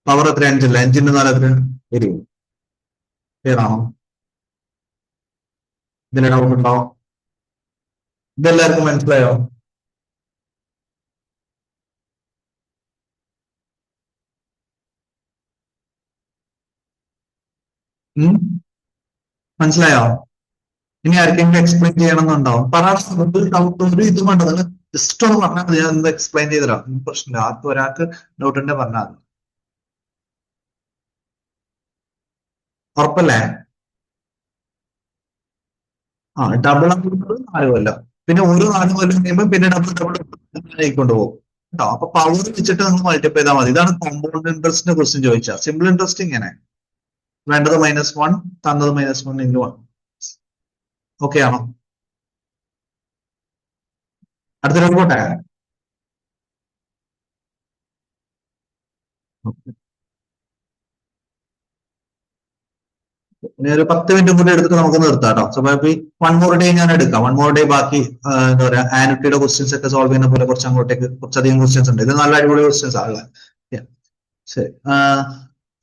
പവർ എത്ര? 5 അല്ല, 5 × 4 എത്ര? 20. ക്ലിയർ ആണോ? ഇതിന് ഡൗട്ട് ഉണ്ടോ? ഇതെല്ലാവർക്കും മനസ്സിലായോ? മനസ്സിലായോ? ഇനി ആർക്കെങ്കിലും എക്സ്പ്ലെയിൻ ചെയ്യണമെന്നുണ്ടാവും. ഒരു ഇത് വേണ്ടത് ജസ്റ്റ് ഒന്ന് പറഞ്ഞാൽ മതി, ഞാൻ എക്സ്പ്ലെയിൻ ചെയ്തരാം. പ്രശ്നമില്ല. ആർക്കും ഒരാൾക്ക് ഡൗട്ട് ഉണ്ടെങ്കിൽ പറഞ്ഞാൽ മതി. ഉറപ്പല്ലേ? ഡബിൾ ആകുന്നത് 4 കൊല്ലം, പിന്നെ ഓരോ 4 കൊല്ലം കഴിയുമ്പോൾ പിന്നെ ഡബിൾ ആയിക്കൊണ്ടുപോകും കേട്ടോ. അപ്പൊ പവർ വെച്ചിട്ട് നിങ്ങൾ മൾട്ടിപ്ലൈ ചെയ്താൽ മതി. ഇതാണ് കോമ്പൗണ്ട് ഇൻട്രസ്റ്റിന്റെ ക്വസ്റ്റ്യൻ ചോദിച്ചാൽ. സിമ്പിൾ ഇൻട്രസ്റ്റ് ഇങ്ങനെ വേണ്ടത് -1, തന്നത് -1 × 1. ഓക്കെ ആണോ? അടുത്ത പോട്ടെ. ഇനി ഒരു 10 മിനിറ്റ് കൂടി എടുത്തിട്ട് നമുക്ക് നിർത്താം കേട്ടോ. സോ 1 മോർ ഡേ ഞാൻ എടുക്കാം. 1 മോർ ഡേ ബാക്കി എന്താ പറയാ, ആനുറ്റിയുടെ ക്വസ്റ്റ്യൻസ് ഒക്കെ സോൾവ് ചെയ്യുന്ന പോലെ കുറച്ച് അങ്ങോട്ടേക്ക് കുറച്ചധികം ക്വസ്റ്റ്യൻസ് ഉണ്ട്. ഇത് നല്ല അടിപൊളി ക്വസ്റ്റ്യൻസ് ആണല്ലേ? ശരി,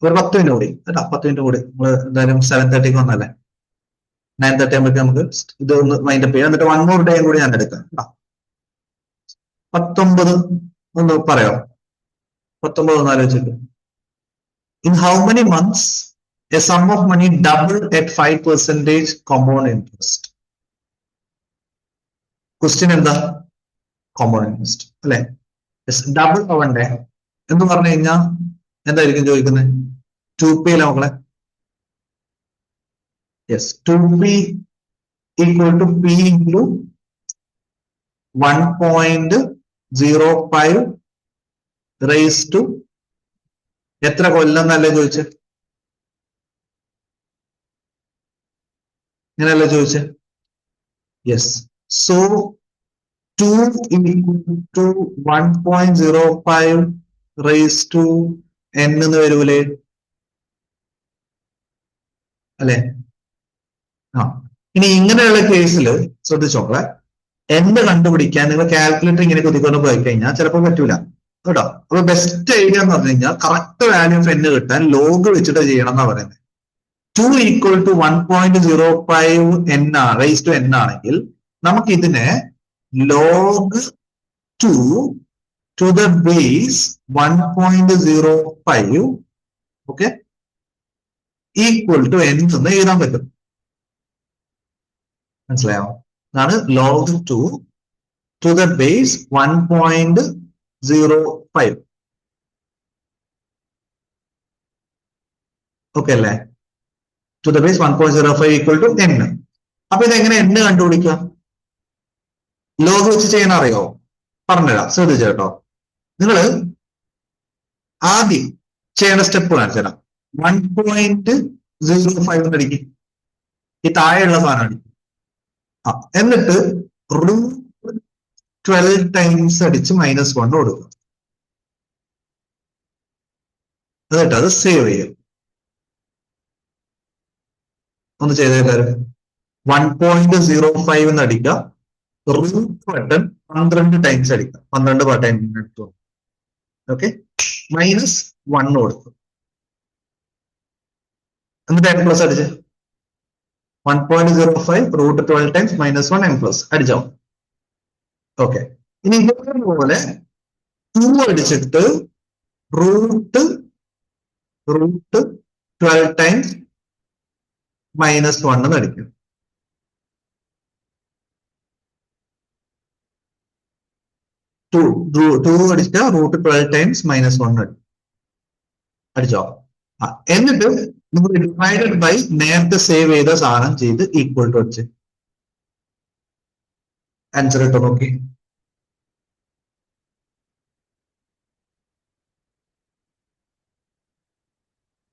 ഒരു 10 മിനിറ്റ് കൂടി കേട്ടോ. 10 മിനിറ്റ് കൂടി നമ്മൾ എന്തായാലും 7:30 വന്നല്ലേ? 9:30 ആകുമ്പോഴേക്കും നമുക്ക് ഇത് ഒന്ന് മൈൻഡ് അപ്പ് ചെയ്യാം. എന്നിട്ട് 1 മോർ ഡേ കൂടി ഞാൻ എടുക്കാം കേട്ടോ. 19 ഒന്ന് പറയാം. 19 ഒന്ന് ആലോചിച്ചിട്ട്. In how many months a sum of money doubled at 5% compound interest? Question എന്താ? കോമ്പൗണ്ട് ഇൻട്രസ്റ്റ് അല്ലെ? ഡബിൾ ആവണ്ടേ എന്ന് പറഞ്ഞു കഴിഞ്ഞാൽ എന്തായിരിക്കും ചോദിക്കുന്നത്? 2p അല്ലേ മക്കളെ? Yes, 2p equal to p into 1.05 raise to എത്ര കൊല്ലം എന്നല്ലേ ചോദിച്ചത്? ഇങ്ങനെയല്ലേ ചോദിച്ചത്? Yes. So 2 equal to 1.05 raise to n എന്ന് വരൂലേ? അല്ലെ? ഇനി ഇങ്ങനെയുള്ള കേസിൽ ശ്രദ്ധിച്ചോളെ, n കണ്ടുപിടിക്കാൻ നിങ്ങൾ കാൽക്കുലേറ്റർ ഇങ്ങനെ കുതിക്കൊണ്ട് പോയി കഴിഞ്ഞാൽ ചിലപ്പോൾ പറ്റൂല കേട്ടോ. അപ്പൊ ബെസ്റ്റ് ഐഡിയ എന്ന് പറഞ്ഞു കഴിഞ്ഞാൽ കറക്റ്റ് വാല്യൂ ഓഫ് n കിട്ടാൻ ലോഗ് വെച്ചിട്ട് ചെയ്യണം എന്നാ പറയുന്നത്. 2 equal to 1.05 n raise to n ആണെങ്കിൽ നമുക്ക് ഇതിനെ log 2 to the base 1.05 okay equal to n എന്ന് എഴുതാൻ പറ്റും. മനസ്സിലായോ? അതാണ് log 2 to the base 1.05. Okay അല്ലേ? To the base 1.05 equal to n. അപ്പൊ ഇതെങ്ങനെ n കണ്ടുപിടിക്കുക? ലോഗ് വെച്ച് ചെയ്യാൻ അറിയോ? പറഞ്ഞുതരാം, ശ്രദ്ധിച്ചു കേട്ടോ. നിങ്ങൾ ആദ്യം ചെയ്യേണ്ട സ്റ്റെപ്പ് കാണിച്ചുതരാം. 1.05 അടിക്കും, ഈ താഴെയുള്ള സാധനം അടിക്കും. എന്നിട്ട് √12 ടൈംസ് അടിച്ച് -1 കൊടുക്കുക. എന്നിട്ട് അത് സേവ് ചെയ്യും. ഒന്ന് ചെയ്തേക്കാരും. 1.05 എന്ന് അടിക്കുക, റൂട്ട് ബട്ടൺ 12 ടൈംസ് അടിക്കുക, 12 ബട്ടൺ എടുത്തു. ഓക്കെ, -1 കൊടുത്തു. എന്നിട്ട് n പ്ലസ് അടിച്ച് 1.05 √12 ടൈംസ് -1 n പ്ലസ് അടിച്ചോ. ഓക്കെ, ഇനി ഇതുപോലെ 2 അടിച്ചിട്ട് √12 ടൈംസ് -1 എന്ന് അടിക്കും. ടു അടിച്ചാൽ √12 ടൈംസ് -1 അടിച്ചോ. എന്നിട്ട് നിങ്ങൾ ഡിവൈഡഡ് ബൈ നേരത്തെ സേവ് ചെയ്ത സാധനം ചെയ്ത് ഈക്വൽ ടു അടിച്ച് ആൻസർ ഇട്ടോ നോക്കി.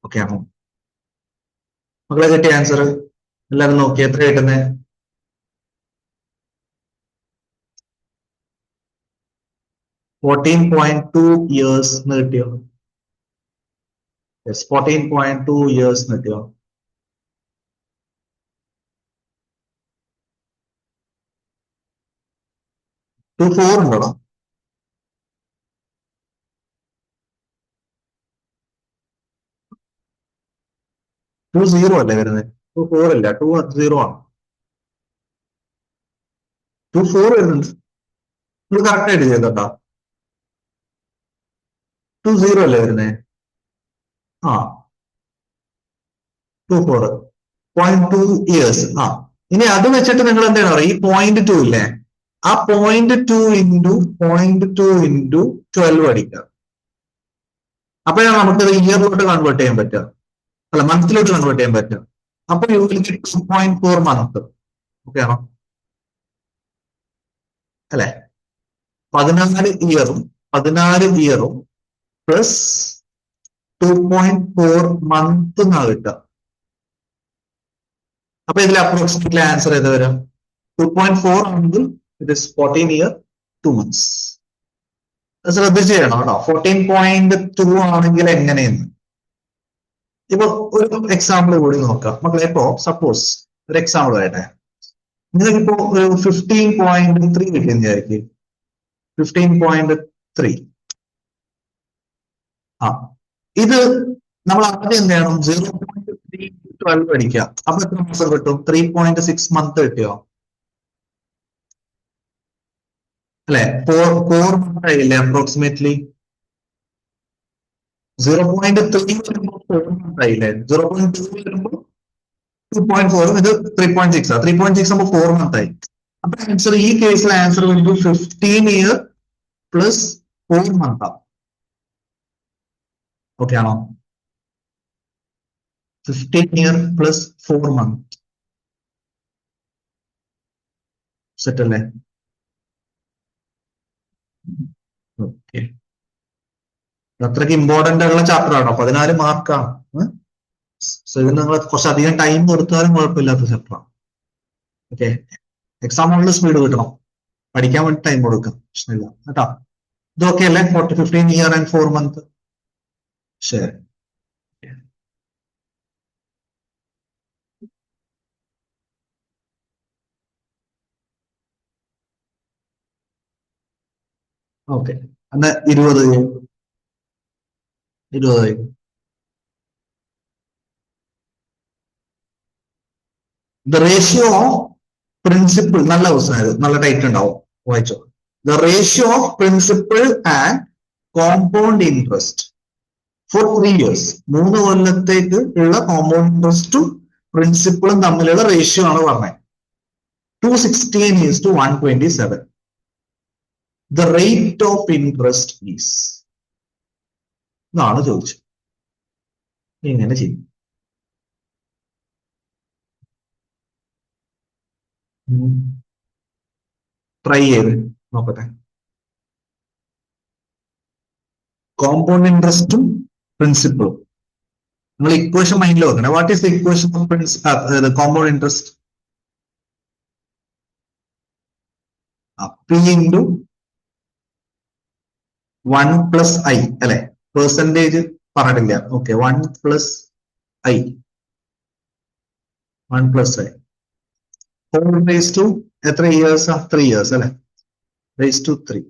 ഓക്കെ ആണോ മക്കളെ? കിട്ടിയ ആൻസർ എല്ലാവരും നോക്കി. എത്ര കിട്ടുന്നേ? 14.2 years എന്ന് കിട്ടിയോ? 14.2 years എന്ന് കിട്ടിയോ? ടു 4 ഉണ്ടോ? ടു 0 അല്ലേ വരുന്നത്? 2 4 അല്ല, 2 0 ആണ്. 2 4 വരുന്നുണ്ട്. നിങ്ങൾ കറക്റ്റ് ആയിട്ട് ചെയ്തോട്ടോ. 2 0 അല്ലേ വരുന്നേ? ആ 2 4 0.2 years. ഇനി അത് വെച്ചിട്ട് നിങ്ങൾ എന്താണ് പറയുക? ഈ 0.2 ഇല്ലേ, ആ 0.2 ഇൻറ്റു 12 അടിക്കുക. അപ്പോഴാണ് നമുക്കത് ഇയറിലോട്ട് കൺവേർട്ട് ചെയ്യാൻ പറ്റുക, അല്ല മന്തിലോട്ട് കൺവേർട്ട് ചെയ്യാൻ പറ്റുക. അപ്പൊ you will get 2.4 month. Okay ആണോ? അല്ലെ? 14 ഇയറും പ്ലസ് 2.4 മന്ത് എന്നാ കിട്ടുക. അപ്പൊ ഇതിൽ അപ്രോക്സിമേറ്റ്ലി ആൻസർ ഏത് വരാം? 2.4 ആണെങ്കിൽ ഇറ്റ് ഇസ് 14 ഇയർ 2 months. ശ്രദ്ധിച്ച് ചെയ്യണം കേട്ടോ. 14.2 ആണെങ്കിൽ എങ്ങനെയെന്ന്. ഇപ്പൊ ഒരു എക്സാമ്പിൾ കൂടി നോക്കാം മക്കളെ. ഇപ്പോ സപ്പോസ് ഒരു എക്സാമ്പിൾ ആയിട്ടെ, നിങ്ങൾക്കിപ്പോ ഒരു 15.3 കിട്ടിയെന്ന് വിചാരിക്കും. 15.3. ഇത് നമ്മൾ ആദ്യം എന്ത് ചെയ്യണം? 0.312 അടിക്കുക. അപ്പൊ എത്ര മാസം കിട്ടും? 3.6 മന്ത് കിട്ടിയോ? അല്ലെ? 4 മന്ത് ആയില്ലേ അപ്രോക്സിമേറ്റ്ലി? 0.3 വരുമ്പോൾ 4 മന്ത് ആയില്ലേ? 0.2 വരുമ്പോൾ 2.4, ഇത് 3.6 3.6 ആകുമ്പോൾ 4 മന്ത് ആയി. അപ്പൊ ആൻസർ ഈ കേസിൽ ആൻസർ വരുമ്പോൾ 15 ഇയർ പ്ലസ് 4 മന്ത് ആണ്. ഓക്കെ ആണോ? 15 ഇയർ പ്ലസ് 4 മന്ത്. സെറ്റ് അല്ലേ? ഓക്കെ, അത്രയ്ക്ക് ഇമ്പോർട്ടന്റ് ആയിട്ടുള്ള ചാപ്റ്റർ ആണോ? 14 മാർക്കാണ്. സോ ഇത് നിങ്ങൾ കുറച്ചധികം ടൈം കൊടുത്താലും കുഴപ്പമില്ലാത്ത ചാപ്റ്ററാണ്. ഓക്കെ, എക്സാം ആണെങ്കിൽ സ്പീഡ് കിട്ടണം, പഠിക്കാൻ വേണ്ടി ടൈം കൊടുക്കാം, പ്രശ്നമില്ല കേട്ടോ. ഇതൊക്കെ അല്ലേ? 15 ഇയർ ആൻഡ് 4 മന്ത്. ശരി, ഓക്കെ. എന്നാ 20 ദ റേഷ്യോ ഓഫ് പ്രിൻസിപ്പിൾ. നല്ല ക്വസ്റ്റൻ, നല്ല ടൈറ്റ് ഉണ്ടാവും, വായിച്ചോ. The ratio of principle and compound interest four 3 years. 3 കൊല്ലത്തേക്ക് ഉള്ള കോമ്പൗണ്ട് ഇൻട്രസ്റ്റും പ്രിൻസിപ്പിളും തമ്മിലുള്ള റേഷ്യോ ആണ് പറഞ്ഞത്. 216:127. The rate of interest is, ഇതാണ് ചോദിച്ചത്. ഇങ്ങനെ ചെയ്യും. ട്രൈ ചെയ്ത് നോക്കട്ടെ. കോമ്പൗണ്ട് ഇൻട്രസ്റ്റും പ്രിൻസിപ്പിളും നിങ്ങൾ ഇക്വേഷൻ മൈൻഡിൽ വെക്കണം. What is the equation of compound interest? P into 1 plus I അല്ലെ, പെർസെൻറ്റേജ് പറഞ്ഞിട്ടില്ല. Okay, 1 plus I, 1 plus I whole raise to എത്ര ഇയേഴ്സ്? 3 ഇയേഴ്സ് അല്ലെ, raise to 3.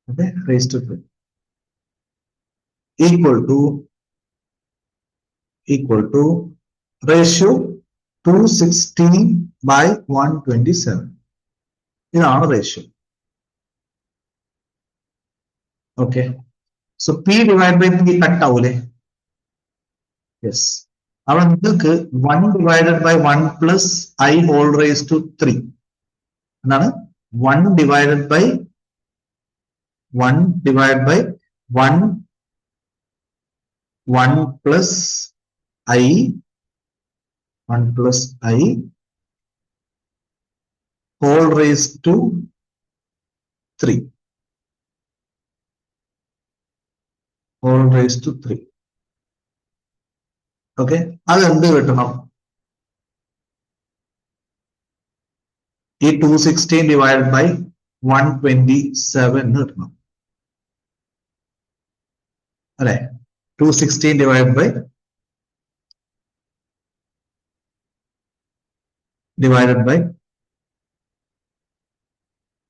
Okay, raise to 3 equal to ratio 216 by 127. ഇതാണ് ratio. Okay, so P divide by P cut ആവൂലേ? യെസ്. അവിടെ നിങ്ങൾക്ക് 1 divided by 1 plus I whole raise to 3 എന്നാണ്. 1 divided by 1 plus I 1 plus I whole raise to 3 whole raise to 3. Okay, അത് എന്ത് കിട്ടണം? ഈ 216 ഡിവൈഡ് ബൈ 127 കിട്ടണം അല്ലെ. 216 ഡിവൈഡ് ബൈ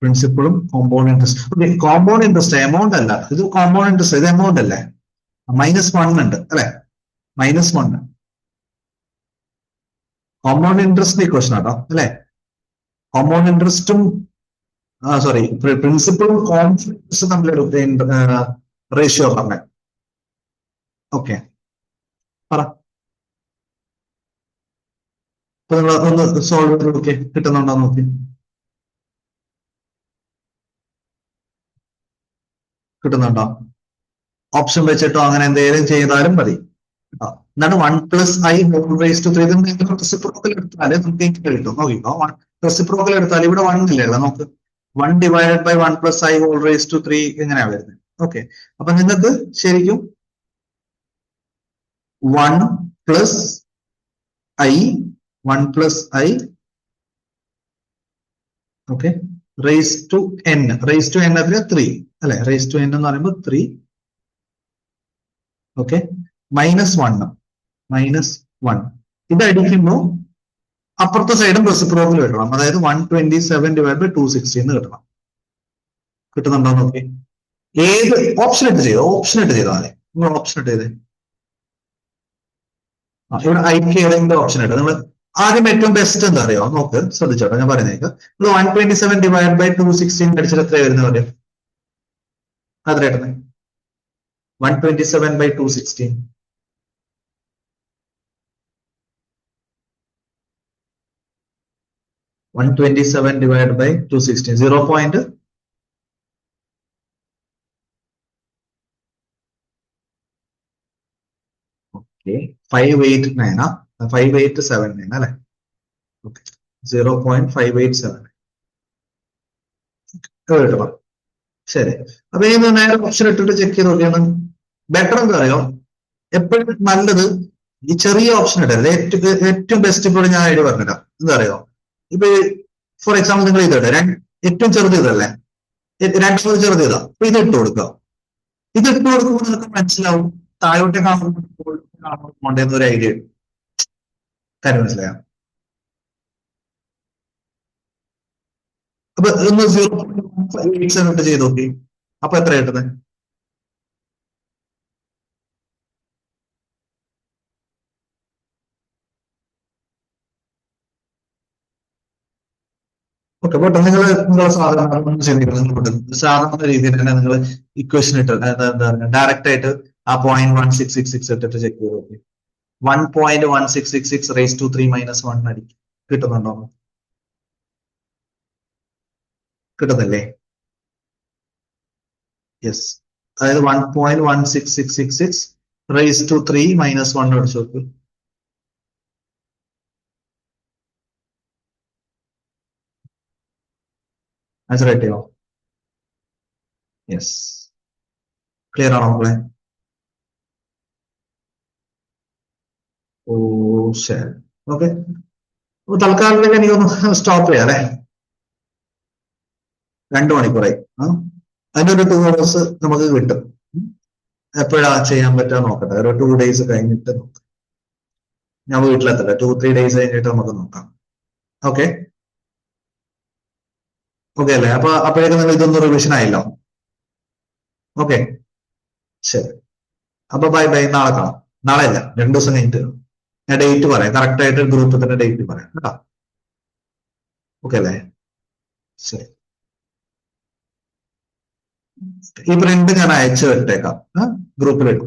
പ്രിൻസിപ്പിളും compound interest. Compound interest amount അല്ല, ഇത് കോമ്പൗണ്ട് ഇൻട്രസ്റ്റ്, ഇത് എമൗണ്ട് അല്ലേ? -1 ഉണ്ട് അല്ലെ, -1. കോമ്പൗണ്ട് ഇൻട്രസ്റ്റ് ഇക്വേഷൻ ആട്ടോ അല്ലെ. കോമ്പൗണ്ട് ഇൻട്രസ്റ്റും സോറി പ്രിൻസിപ്പിളും കോമ്പൗണ്ട് ഇൻട്രസ്റ്റും തമ്മിൽ റേഷ്യോ പറഞ്ഞേ. ഓക്കെ, പറ. അപ്പൊ നിങ്ങൾ ഒന്ന് സോൾവ് ചെയ്ത് നോക്കി, കിട്ടുന്നുണ്ടോ നോക്കി. കിട്ടുന്നുണ്ടോ? ഓപ്ഷൻ വെച്ചിട്ടോ അങ്ങനെ എന്തെങ്കിലും ചെയ്താലും മതി. എന്താണ് 1 plus I whole raise to 3? Reciprocal എടുത്താൽ നമുക്ക് കിട്ടും. നോക്കിക്കോ, റെസിപ്രോക്കൽ എടുത്താൽ ഇവിടെ 1 ഇല്ലല്ലോ. നമുക്ക് 1 divided by 1 plus I whole raise to 3 എങ്ങനെയാ വരുന്നത്? ഓക്കെ, അപ്പൊ നിങ്ങൾക്ക് ശരിക്കും 1 plus I okay raise to N അതിൽ 3 അല്ലെ. റേസ് ടു എൻ എന്ന് പറയുമ്പോൾ 3. ഓക്കെ, -1 ഇത് അടിക്കുമ്പോൾ അപ്പുറത്തെ സൈഡും റെസിപ്രോക്കൽ കിട്ടണം. അതായത് 127 ഡിവൈഡ് ബൈ 216 എന്ന് കിട്ടണം. കിട്ടുന്നുണ്ടോ നോക്കി. ഏത് ഓപ്ഷൻ ഇട്ട് ചെയ്തോ? ഓപ്ഷൻ ഇട്ട് ചെയ്താൽ മതി. നിങ്ങൾ ഓപ്ഷൻ ഇട്ട് ചെയ്തേ. ഇവിടെ ഐക്ക് ഏതെങ്കിലും ഓപ്ഷൻ ഇട്ട്. നിങ്ങൾ ആദ്യം ഏറ്റവും ബെസ്റ്റ് എന്താ അറിയോ നോക്ക്, ശ്രദ്ധിച്ചോട്ടോ ഞാൻ പറയുന്നേക്ക്. നിങ്ങൾ 127 ഡിവൈഡ് ബൈ 216 അടിച്ചിട്ട് എത്ര വരുന്നത് പറയും? അത്ര ഇട്ടുന്നത് 127 by 216. divided by 216 0. Okay, 589 5879 അല്ലെ. ഓക്കെ, 0.587 കേട്ടോ. ശരി, അപ്പൊ ഈ നേരെ ഓപ്ഷൻ ഇട്ടിട്ട് ചെക്ക് ചെയ്ത് നോക്കിയാണ് ബെറ്റർ. എന്താ അറിയോ, എപ്പോഴും നല്ലത് ഈ ചെറിയ ഓപ്ഷൻ ഇടരുത്. ഏറ്റവും ബെസ്റ്റ് ഇപ്പോൾ ഞാൻ ഐഡിയ പറഞ്ഞിടാം. എന്താ അറിയോ, ഇപ്പൊ ഫോർ എക്സാമ്പിൾ നിങ്ങൾ ഇതിട്ടെ ഏറ്റവും ചെറുത് ഇതല്ലേ, 2 ചെറുത് ഇതാ. അപ്പൊ ഇത് ഇട്ട് കൊടുക്കുക. ഇത് ഇട്ട് കൊടുക്കുമ്പോൾ നിങ്ങൾക്ക് മനസ്സിലാവും താഴോട്ടേ കാണുമ്പോണ്ടേന്ന് ഒരു ഐഡിയ ഉണ്ട്. കാര്യം മനസ്സിലായോ? അപ്പൊ ഒന്ന് 0.87 ചെയ്ത് നോക്കി. അപ്പൊ എത്ര കിട്ടുന്നത്? ഓക്കെ, പോട്ടെ. നിങ്ങളെ സാധാരണ രീതിയിൽ തന്നെ നിങ്ങൾ ഇക്വേഷൻ ഇട്ട് ഡയറക്റ്റ് ആയിട്ട് ആ 0.1666 ഇട്ടിട്ട് ചെക്ക് ചെയ്ത് നോക്കി. 1.1666 റേസ് ടു 3 - 1 അടിക്കും. കിട്ടുന്നുണ്ടോ? കിട്ടുന്നില്ലേ? യെസ്, അതായത് 1.1666 റേസ് ടു 3 - 1 അടിച്ചു നോക്ക്. ആൻസർ കിട്ടിയോ? യെസ്. ക്ലിയർ ആണോ മക്കളെ? ഓ ശരി. ഓക്കെ, അപ്പൊ തൽക്കാലത്തേക്ക് എനിക്കൊന്ന് സ്റ്റോപ്പ് ചെയ്യാം അല്ലെ. 2 മണിക്കൂറായി. അതിന്റെ ഒരു 2 hours നമുക്ക് കിട്ടും. എപ്പോഴാ ചെയ്യാൻ പറ്റുക നോക്കട്ടെ, ഒരു 2 days കഴിഞ്ഞിട്ട് നോക്കാം. ഞാൻ വീട്ടിലെത്തട്ടെ, 2-3 days കഴിഞ്ഞിട്ട് നമുക്ക് നോക്കാം. ഓക്കെ ഓക്കെ അല്ലേ? അപ്പൊ അപ്പോഴേക്കും നിങ്ങൾ ഇതൊന്നും റിവിഷൻ ആയില്ലോ. ഓക്കെ ശരി. അപ്പൊ ബൈ ബൈ, നാളെ കാണാം. നാളെ അല്ല, 2 ദിവസം കഴിഞ്ഞിട്ട് ഞാൻ ഡേറ്റ് പറയാം, കറക്റ്റ് ആയിട്ട് ഗ്രൂപ്പിൽ തന്നെ ഡേറ്റ് പറയാം കേട്ടോ. ഓക്കെ അല്ലേ? ശരി. ഈ പ്രിന്റ് ഞാൻ അയച്ചു വിട്ടേക്കാം ഗ്രൂപ്പിലിട്ട്.